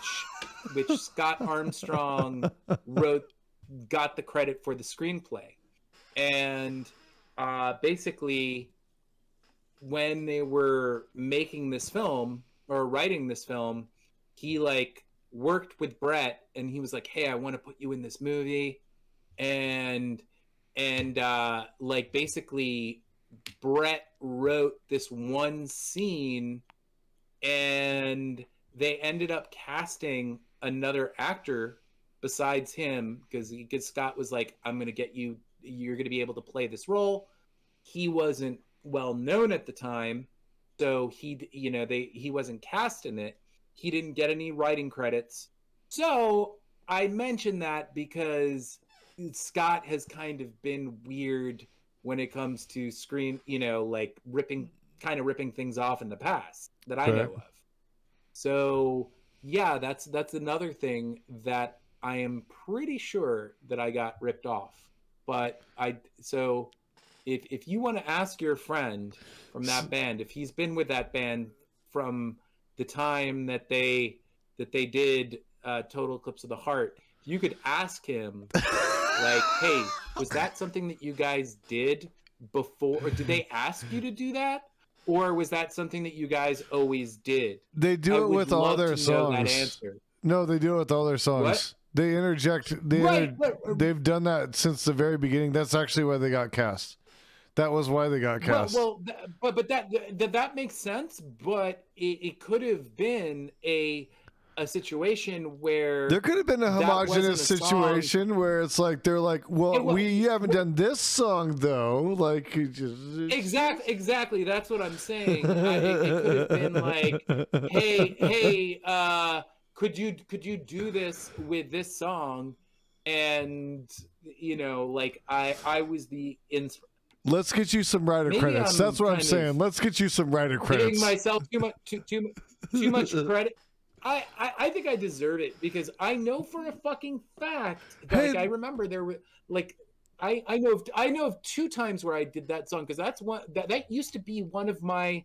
Scott Armstrong got the credit for the screenplay. And basically, when they were making this film or writing this film, he like worked with Brett, and he was like, hey, I want to put you in this movie. And like basically Brett wrote this one scene, and they ended up casting another actor besides him, because Scott was like, I'm going to get you, you're going to be able to play this role. He wasn't well known at the time, so he wasn't cast in it. He didn't get any writing credits. So I mention that because Scott has kind of been weird when it comes to screen, like ripping things off in the past that I know of. So yeah, that's another thing that I am pretty sure that I got ripped off. But if you want to ask your friend from that band, if he's been with that band from the time that they did Total Eclipse of the Heart, you could ask him, like, hey, was that something that you guys did before? Or did they ask you to do that? Or was that something that you guys always did? They do it with all their songs. No, they do it with all their songs. What? They interject. They've done that since the very beginning. That's actually why they got cast. That was why they got cast. But that makes sense. But it could have been a situation where there could have been a homogenous situation where it's like they're like, we haven't done this song though. Like exactly. That's what I'm saying. It could have been like, hey, could you do this with this song? And like I was the Let's get you some writer credits. That's what I'm saying. Let's get you some writer credits. Giving myself too much credit. I think I deserve it, because I know for a fucking fact that I remember there were like I know of 2 times where I did that song, because that's one that used to be one of my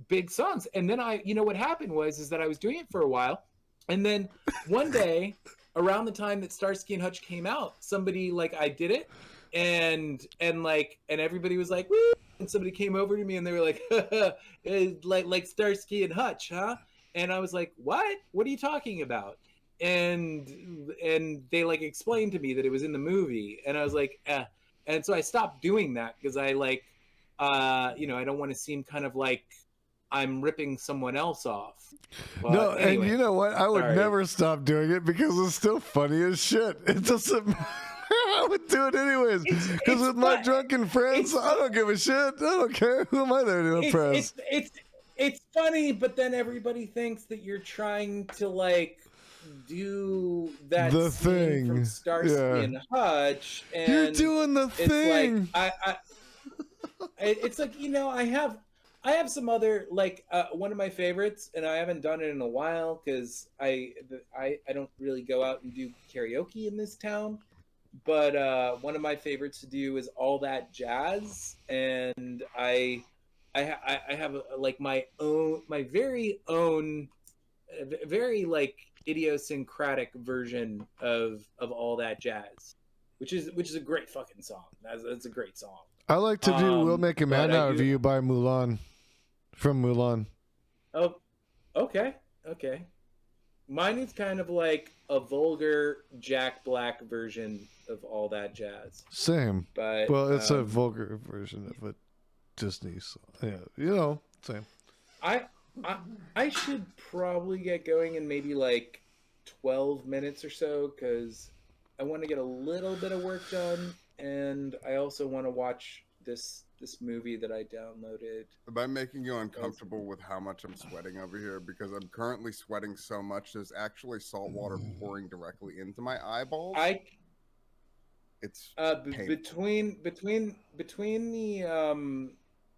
big songs. And then what happened was that I was doing it for a while, and then one day around the time that Starsky and Hutch came out, somebody I did it, and everybody was like, woo! And somebody came over to me and they were like, like Starsky and Hutch, huh? And I was like, what are you talking about? And they explained to me that it was in the movie, and I was like, and so I stopped doing that, because I I don't want to seem kind of like I'm ripping someone else off. But no, anyway, and you know what? I would never stop doing it, because it's still funny as shit. It doesn't matter. I would do it anyways, because with my drunken friends, I don't give a shit. I don't care. Who am I there to impress? It's funny, but then everybody thinks that you're trying to do that the scene thing from Starsky and Hutch, and you're doing the thing. It's I have some other one of my favorites, and I haven't done it in a while because I don't really go out and do karaoke in this town. But one of my favorites to do is All That Jazz, and I have my very own, very idiosyncratic version of All That Jazz, which is a great fucking song. That's a great song. I like to do "We'll Make a Man Out of You" by Mulan, from Mulan. Oh, okay. Mine is kind of like a vulgar Jack Black version of All That Jazz. Same, but it's a vulgar version of a Disney song. Yeah, same. I should probably get going in maybe 12 minutes or so, because I want to get a little bit of work done, and I also want to watch this movie that I downloaded. Am I making you uncomfortable with how much I'm sweating over here? Because I'm currently sweating so much, there's actually salt water pouring directly into my eyeballs. It's between the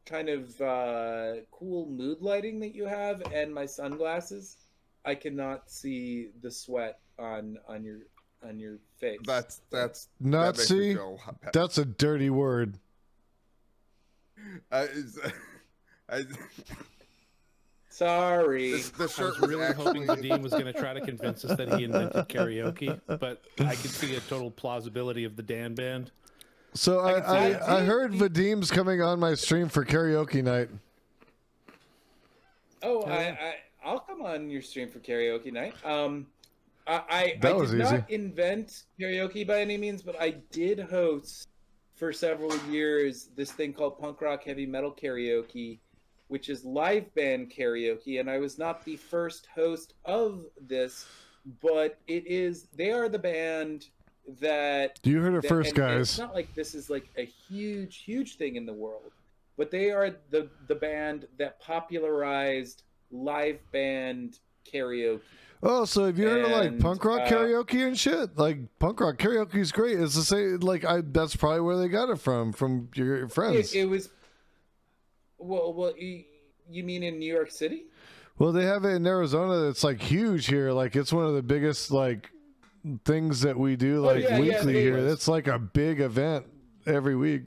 kind of cool mood lighting that you have and my sunglasses, I cannot see the sweat on your face. That's not that see. That's a dirty word. Sorry. The shirt I was really hoping Vadim was going to try to convince us that he invented karaoke, but I could see a total plausibility of the Dan Band. So I heard Vadim's coming on my stream for karaoke night. Oh, I'll come on your stream for karaoke night. I did not invent karaoke by any means, but I did host for several years this thing called punk rock heavy metal karaoke, which is live band karaoke, and I was not the first host of this, but they are the band that you heard it first, guys. It's not like this is a huge thing in the world, but they are the band that popularized live band karaoke. Oh, so have you heard of punk rock karaoke and shit? Punk rock karaoke is great. It's the same. That's probably where they got it from your friends. It was. Well, you mean in New York City? Well, they have it in Arizona. It's huge here. It's one of the biggest things that we do weekly here. It's a big event every week.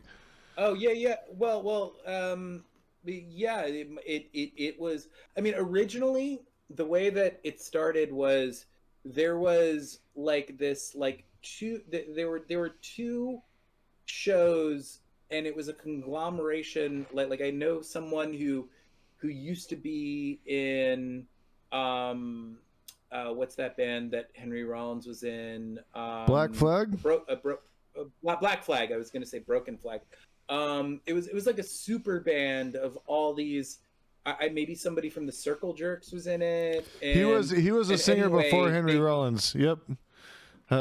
Oh yeah. Well, yeah. It was. I mean, originally the way that it started was there was this two. There were 2 shows, and it was a conglomeration. I know someone who used to be in what's that band that Henry Rollins was in? Black Flag. Black Flag. I was going to say Broken Flag. It was like a super band of all these. Maybe somebody from the Circle Jerks was in it. And, he was a singer before Henry Rollins. Yep.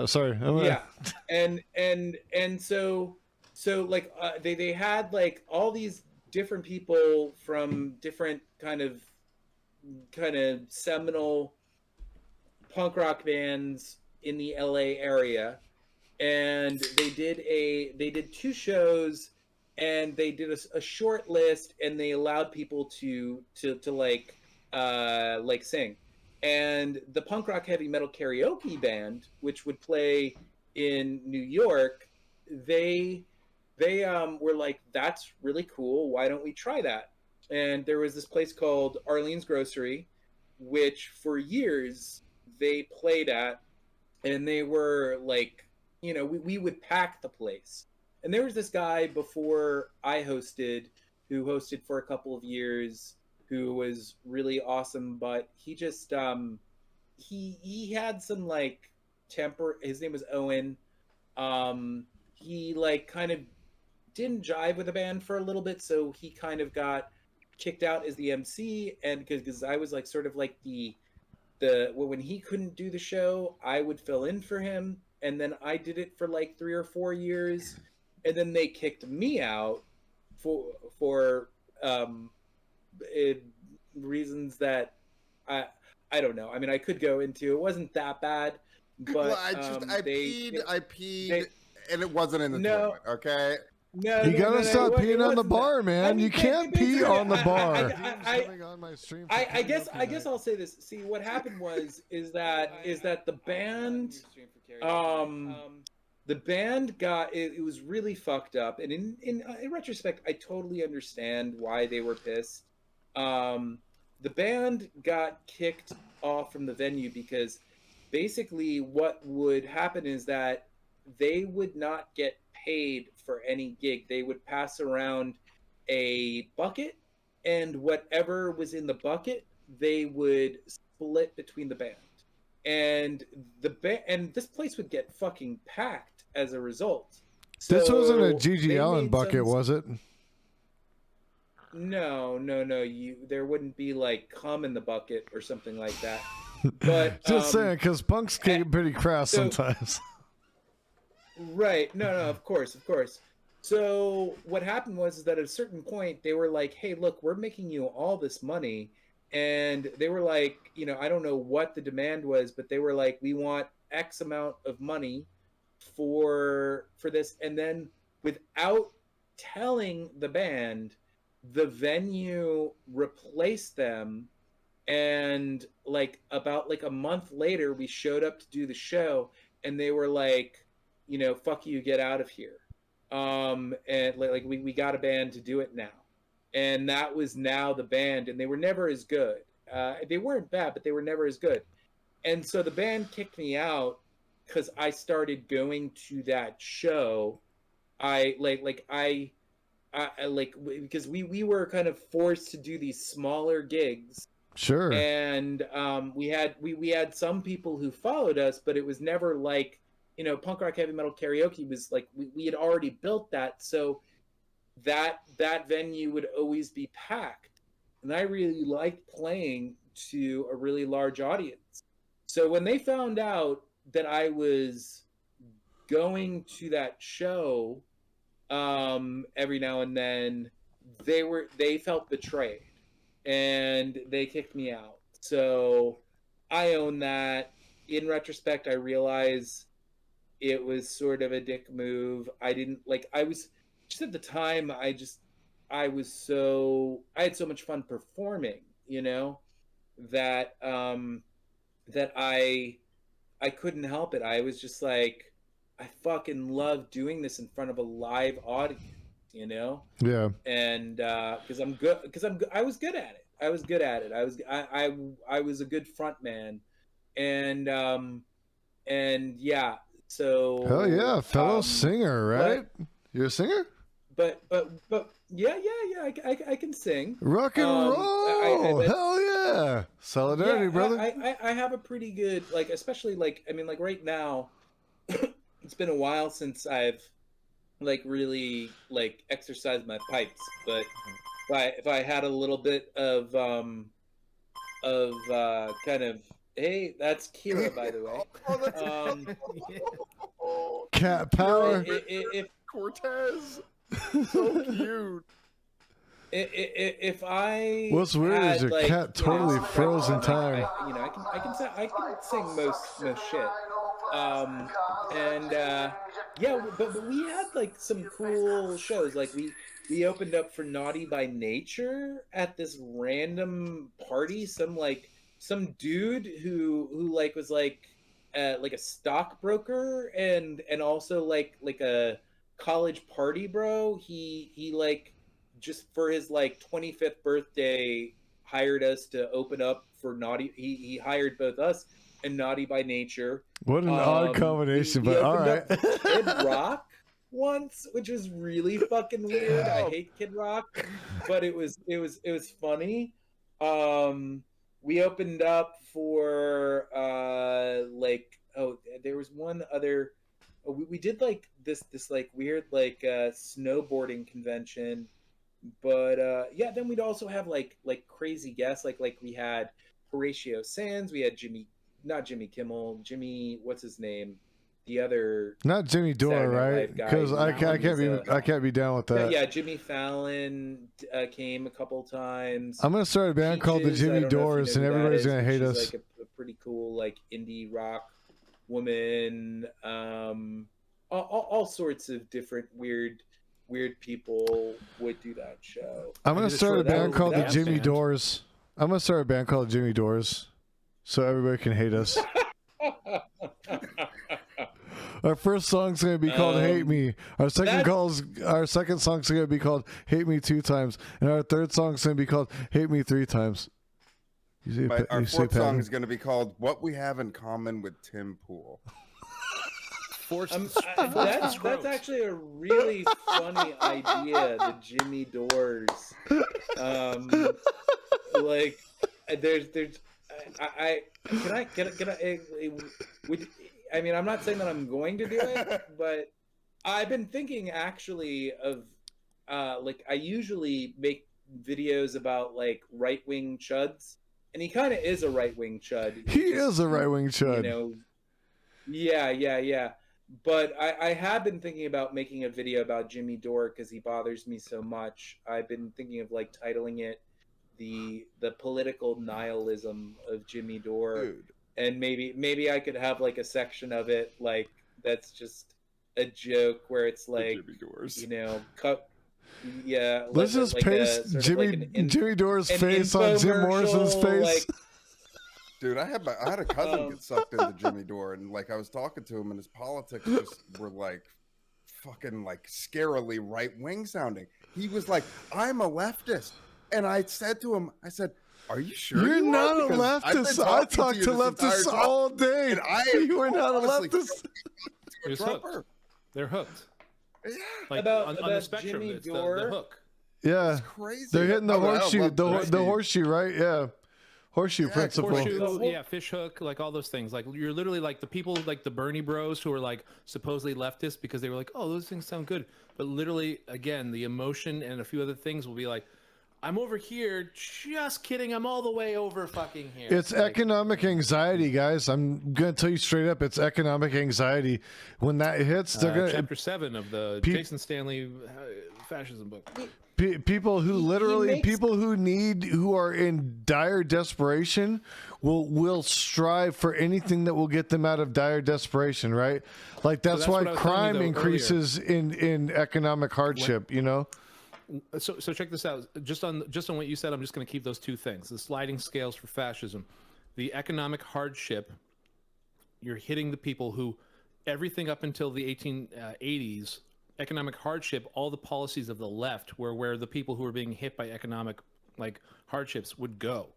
Sorry. Yeah. and so they had all these different people from different kind of seminal punk rock bands in the LA area, and they did 2 shows, and they did a short list, and they allowed people to sing. And the punk rock heavy metal karaoke band, which would play in New York, they they were like, that's really cool. Why don't we try that? And there was this place called Arlene's Grocery, which for years they played at, and they were like, you know, we would pack the place. And there was this guy before I hosted, who hosted for a couple of years, who was really awesome, but he just he had some like temper. His name was Owen. He like kind of didn't jive with the band for a little bit, so he kind of got kicked out as the MC, and because I was like sort of like the when he couldn't do the show, I would fill in for him, and then I did it for like 3 or 4 years, and then they kicked me out for reasons that I don't know. I mean, I could go into. It wasn't that bad, but well, I peed, and it wasn't in the toilet. Okay. No, you gotta stop peeing on the bar, man. I mean, you can't pee on the bar. I guess I'll say this. See, what happened is that the band, the band got it was really fucked up, and in retrospect, I totally understand why they were pissed. The band got kicked off from the venue because basically what would happen is that they would not get paid for any gig. They would pass around a bucket, and whatever was in the bucket, they would split between the band. And this place would get fucking packed as a result. This wasn't a Gigi Allen bucket, was it? No. There wouldn't be like cum in the bucket or something like that. But just saying, because punks get pretty crass sometimes. Right. No, of course. So what happened was that at a certain point, they were like, hey, look, we're making you all this money. And they were like, you know, I don't know what the demand was, but they were like, we want X amount of money for this. And then without telling the band, the venue replaced them. And like about like a month later, we showed up to do the show, and they were like, you know, fuck you, get out of here. And like we got a band to do it now. And that was now the band, and they were never as good. They weren't bad, but they were never as good. And so the band kicked me out because I started going to that show. Because we were kind of forced to do these smaller gigs. Sure. And we had some people who followed us, but it was never like, you know, punk rock heavy metal karaoke was like we had already built that, so that venue would always be packed, and I really liked playing to a really large audience. So when they found out that I was going to that show every now and then, they felt betrayed, and they kicked me out. So I own that. In retrospect, I realize it was sort of a dick move. I didn't like. I was just at the time. I had so much fun performing. You know, that I couldn't help it. I was just like, I fucking love doing this in front of a live audience. You know. Yeah. And because I'm good. I was good at it. I was a good front man. And yeah. So hell yeah, fellow singer, right? You're a singer? But yeah, I can sing. Rock and roll. Hell yeah. Solidarity, yeah, brother. I have a pretty good, like, especially like, I mean, like right now, it's been a while since I've like really like exercised my pipes, but if I had a little bit of kind of, hey, that's Kira, by the way. Cat power. If Cortez, so cute. If I what's weird is your cat totally froze in time. I can sing most shit. Yeah, but we had like some cool shows. Like we opened up for Naughty by Nature at this random party. Some dude who like was like a stockbroker and also like a college party bro. He like just for his like 25th birthday hired us to open up for Naughty. He hired both us and Naughty by Nature. What an odd combination, we but all right. up for Kid Rock once, which was really fucking weird. I hate Kid Rock, but it was funny. We opened up for there was one other. We did like this like weird like snowboarding convention, but yeah. Then we'd also have like crazy guests like we had Horatio Sands, we had not Jimmy Kimmel, Jimmy what's his name, the other not Jimmy Dore, right? Because I can't be down with that. Yeah, Jimmy Fallon came a couple times. I'm gonna start a band called the Jimmy Doors, and everybody's gonna hate us. Like a pretty cool like indie rock woman. All sorts of different weird people would do that show. I'm gonna start a band called the Jimmy Doors. I'm gonna start a band called Jimmy Doors, so everybody can hate us. Our first song's gonna be called "Hate Me." Our second song's gonna be called "Hate Me 2 Times," and our third song's gonna be called "Hate Me 3 Times." Our fourth song is gonna be called "What We Have in Common with Tim Pool." That's actually a really funny idea. The Jimmy Doors. Like, there's. I mean, I'm not saying that I'm going to do it, but I've been thinking actually of, like, I usually make videos about like right-wing chuds, and he kind of is a right-wing chud. He is a right-wing chud. You know, yeah. But I have been thinking about making a video about Jimmy Dore because he bothers me so much. I've been thinking of like titling it the political nihilism of Jimmy Dore. Dude. And maybe I could have like a section of it like that's just a joke where it's like, you know, yeah. Let's just paste Jimmy Dore's face on Jim Morrison's face. Like, dude, I had a cousin get sucked into Jimmy Dore, and like I was talking to him, and his politics just were like fucking like scarily right wing sounding. He was like, "I'm a leftist," and I said to him, I said, "Are you sure you're you not are? a leftist? I talk to leftists all day. You are not a leftist." They're hooked. Yeah. Like about on the spectrum, Jimmy it's Dore. the hook. Yeah, it's crazy. They're hitting the horseshoe, the horseshoe, right? Yeah, horseshoe principle. Yeah, fish hook, like all those things. Like you're literally like the people, like the Bernie Bros, who are like supposedly leftist because they were like, "Oh, those things sound good," but literally, again, the emotion and a few other things will be like, "I'm over here." Just kidding. I'm all the way over fucking here. It's like, economic anxiety, guys. I'm gonna tell you straight up. It's economic anxiety. When that hits, they're gonna chapter 7 of the Jason Stanley fascism book. People who who are in dire desperation will strive for anything that will get them out of dire desperation, right? Like that's why crime increases in economic hardship. You know. So check this out. Just on what you said, I'm just going to keep those two things: the sliding scales for fascism, the economic hardship. You're hitting the people who, everything up until the 1880s, economic hardship. All the policies of the left were where the people who were being hit by economic like hardships would go.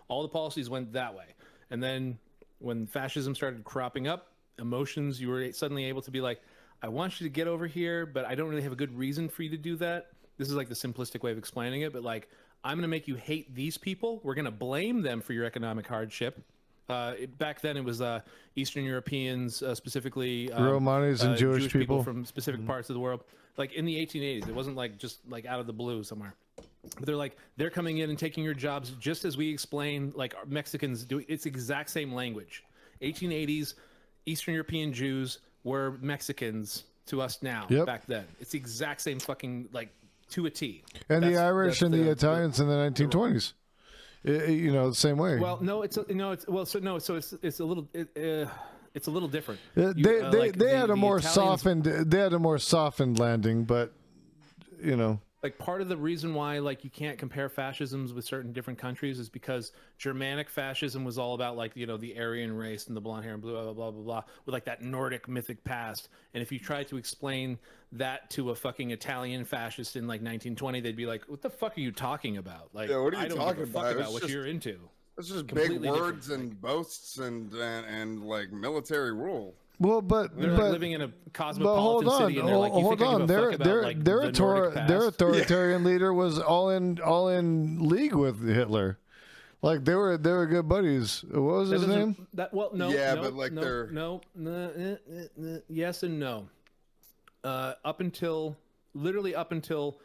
All the policies went that way, and then when fascism started cropping up, emotions, you were suddenly able to be like, I want you to get over here, but I don't really have a good reason for you to do that. This is like the simplistic way of explaining it, but like, I'm going to make you hate these people. We're going to blame them for your economic hardship. Back then, it was Eastern Europeans, specifically Romanis and Jewish people from specific parts of the world. Like in the 1880s, it wasn't like just like out of the blue somewhere. But they're coming in and taking your jobs just as we explain, like Mexicans do. It's exact same language. 1880s, Eastern European Jews were Mexicans to us now. Back then, it's the exact same fucking like to a T. And the Irish and the Italians in the 1920s, you know, the same way. Well, no, it's a little different. They had a more softened landing, but you know. like part of the reason why like you can't compare fascisms with certain different countries is because Germanic fascism was all about like, you know, the Aryan race and the blonde hair and blah blah blah blah blah with like that Nordic mythic past. And if you try to explain that to a fucking Italian fascist in like 1920, they'd be like, "What the fuck are you talking about? Like, Yeah, what are you I don't talking give a fuck about? about It's what just- you're into." It's just Completely big words different, and boasts and like military rule. Well, but They're like living in a but cosmopolitan hold on, city, and they're like, "You think I give a fuck about like the Nordic past?" their authoritarian leader was all in league with Hitler. Like they were good buddies. What was That his doesn't- name? That well, no, Yeah, no, but, like, no, they're- no, yes and no. Literally up until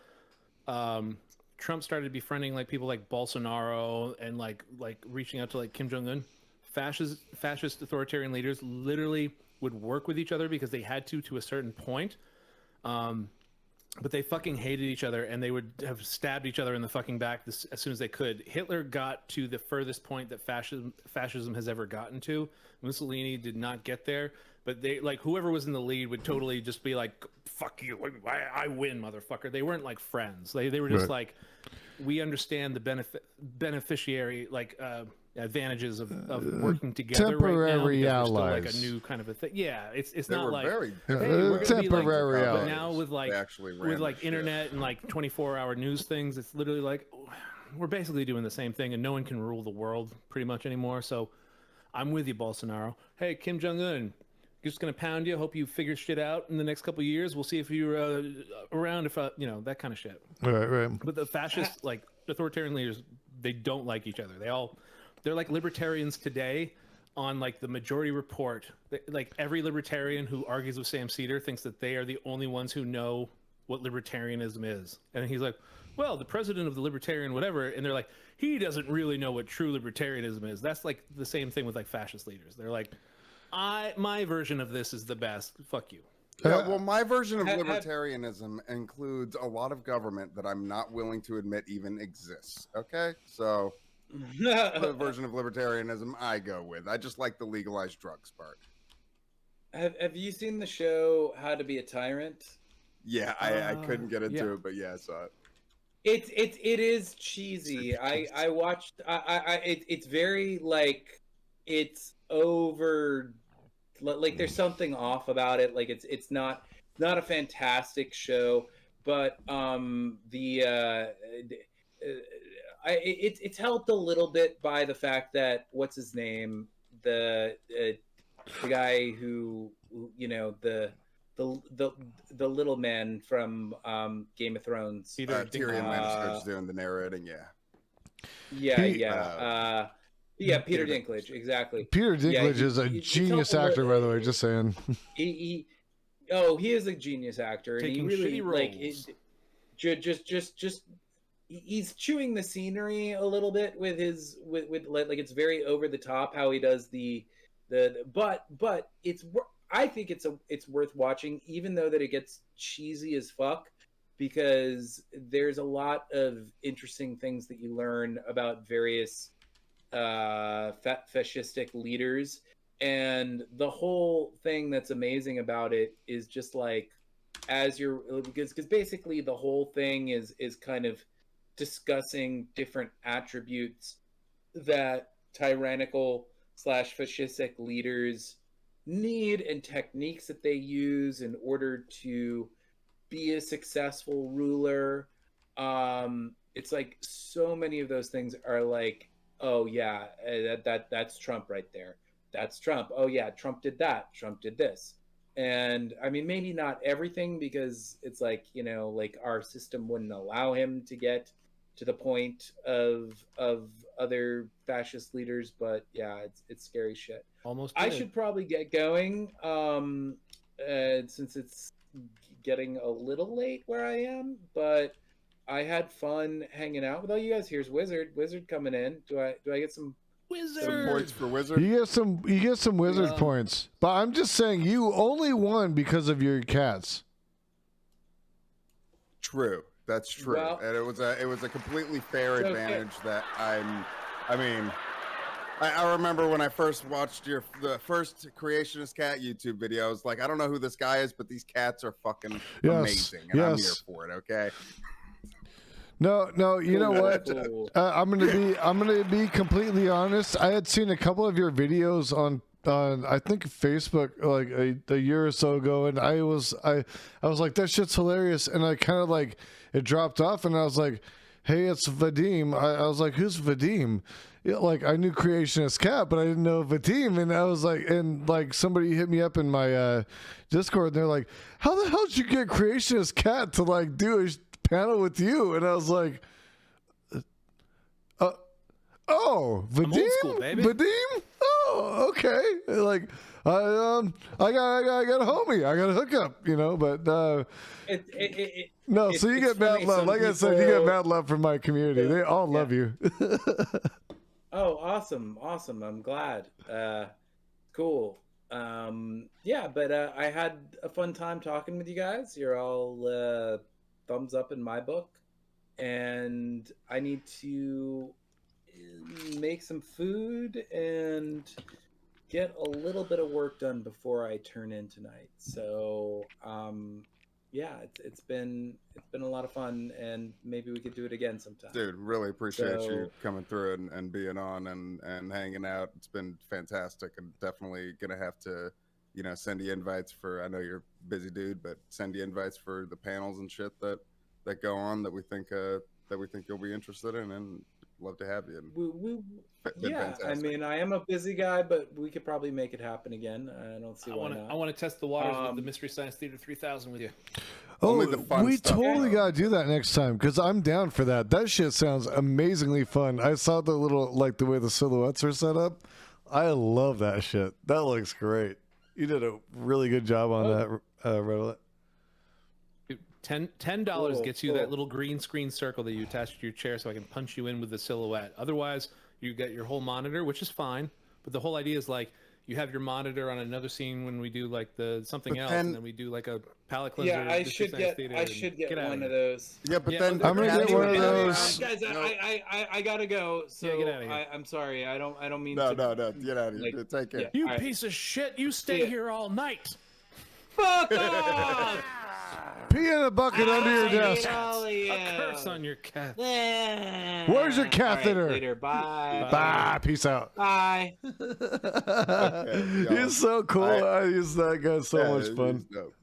Trump started befriending like people like Bolsonaro and like reaching out to like Kim Jong Un, fascist authoritarian leaders literally would work with each other because they had to a certain point. But they fucking hated each other, and they would have stabbed each other in the fucking back as soon as they could. Hitler got to the furthest point that fascism has ever gotten to. Mussolini did not get there, but they like whoever was in the lead would totally just be like, "Fuck you, I win, motherfucker." They weren't like friends. They were just Right. like, we understand the beneficiary like advantages of working together right now temporary because we're still, like a allies. new kind of a thing. Yeah, it's They not were like very hey, we're gonna be, like, temporary but allies. now with like They actually ran with like the shit. internet and like 24-hour news things, it's literally like we're basically doing the same thing, and no one can rule the world pretty much anymore. So I'm with you, Bolsonaro. Hey, Kim Jong Un, just gonna pound you. Hope you figure shit out in the next couple of years. We'll see if you're around. If you know, that kind of shit. Right. But the fascist, like authoritarian leaders, they don't like each other. They're like libertarians today on like the Majority Report. Like every libertarian who argues with Sam Cedar thinks that they are the only ones who know what libertarianism is. And he's like, well, the president of the libertarian whatever, and they're like, he doesn't really know what true libertarianism is. That's like the same thing with like fascist leaders. They're like, my version of this is the best. Fuck you. Yeah, well, my version of libertarianism includes a lot of government that I'm not willing to admit even exists. Okay, so the version of libertarianism I go with. I just like the legalized drugs part. Have you seen the show How to Be a Tyrant? Yeah, I couldn't get into yeah. it, but yeah, I saw it. It is cheesy. I watched. It's very like it's over. Like there's something off about it. Like it's not a fantastic show, but it's helped a little bit by the fact that what's his name, the guy who you know the little man from Game of Thrones. Tyrion Lannister's doing the narrating. Yeah, Peter Dinklage, exactly. Peter Dinklage is a genius actor, by the way. Just saying. He is a genius actor, and he Taking really shitty roles. he's chewing the scenery a little bit with his with like it's very over the top how he does but I think it's worth watching, even though that it gets cheesy as fuck, because there's a lot of interesting things that you learn about various fascistic leaders, and the whole thing that's amazing about it is just like because basically the whole thing is kind of discussing different attributes that tyrannical / fascistic leaders need and techniques that they use in order to be a successful ruler. It's like so many of those things are like, oh yeah, that's Trump right there. That's Trump. Oh yeah, Trump did that. Trump did this. And I mean, maybe not everything, because it's like, you know, like our system wouldn't allow him to get to the point of other fascist leaders, but yeah, it's scary shit. Almost. I should probably get going, since it's getting a little late where I am, but I had fun hanging out with all you guys. Here's Wizard coming in. Do I get some points for Wizard? You get some Wizard points, but I'm just saying you only won because of your cats. True, that's true, Well, and it was a completely fair advantage that I remember when I first watched the first Creationist Cat YouTube video. I was like, I don't know who this guy is, but these cats are fucking amazing, and I'm here for it. Okay. No. You know what? Cool. I'm gonna be completely honest. I had seen a couple of your videos on I think Facebook like a year or so ago, and I was like, that shit's hilarious, and I kind of like it dropped off, and I was like, hey, it's Vadim. I was like, who's Vadim? Yeah, like I knew Creationist Cat, but I didn't know Vadim, and I was like, and like somebody hit me up in my Discord, and they're like, how the hell did you get Creationist Cat to like do a panel with you? And I was like, oh, Vadim, I'm old school, baby. Vadim. Oh, okay. Like, I got a homie. I got a hookup, you know. But no. So you get mad love. Like I said, you get mad love from my community. They all love you. Oh, awesome. I'm glad. Cool. Yeah, but I had a fun time talking with you guys. You're all thumbs up in my book, and I need to make some food and get a little bit of work done before I turn in tonight. So yeah, it's been a lot of fun, and maybe we could do it again sometime. Dude, really appreciate you coming through and being on and hanging out. It's been fantastic, and definitely gonna have to, you know, send you invites for, I know you're a busy dude, but send you invites for the panels and shit that go on that we think you'll be interested in, and love to have you. Yeah, fantastic. I mean, I am a busy guy, but we could probably make it happen again. I don't see why not. I want to test the waters with the Mystery Science Theater 3000 with you. Oh, we totally got to do that next time, because I'm down for that. That shit sounds amazingly fun. I saw the little, like the way the silhouettes are set up. I love that shit. That looks great. You did a really good job on that, Revenant. $10 gets you that little green screen circle that you attach to your chair, so I can punch you in with the silhouette. Otherwise, you get your whole monitor, which is fine. But the whole idea is like you have your monitor on another scene when we do like something else, and then we do like a palate cleanser. Yeah, I should get one of those. Yeah, but then I'm gonna get one of those. Guys, I gotta go. So yeah, get out of here. I'm sorry. I don't mean no, to. No, get out of here. Like, take care. Yeah. You piece of shit. You stay here all night. Fuck off! Pee in a bucket under your desk. A curse on your cat. Where's your catheter? Right, later. Bye. Bye. Peace out. Bye. Okay, He's so cool. I use that guy. So much fun. He's dope.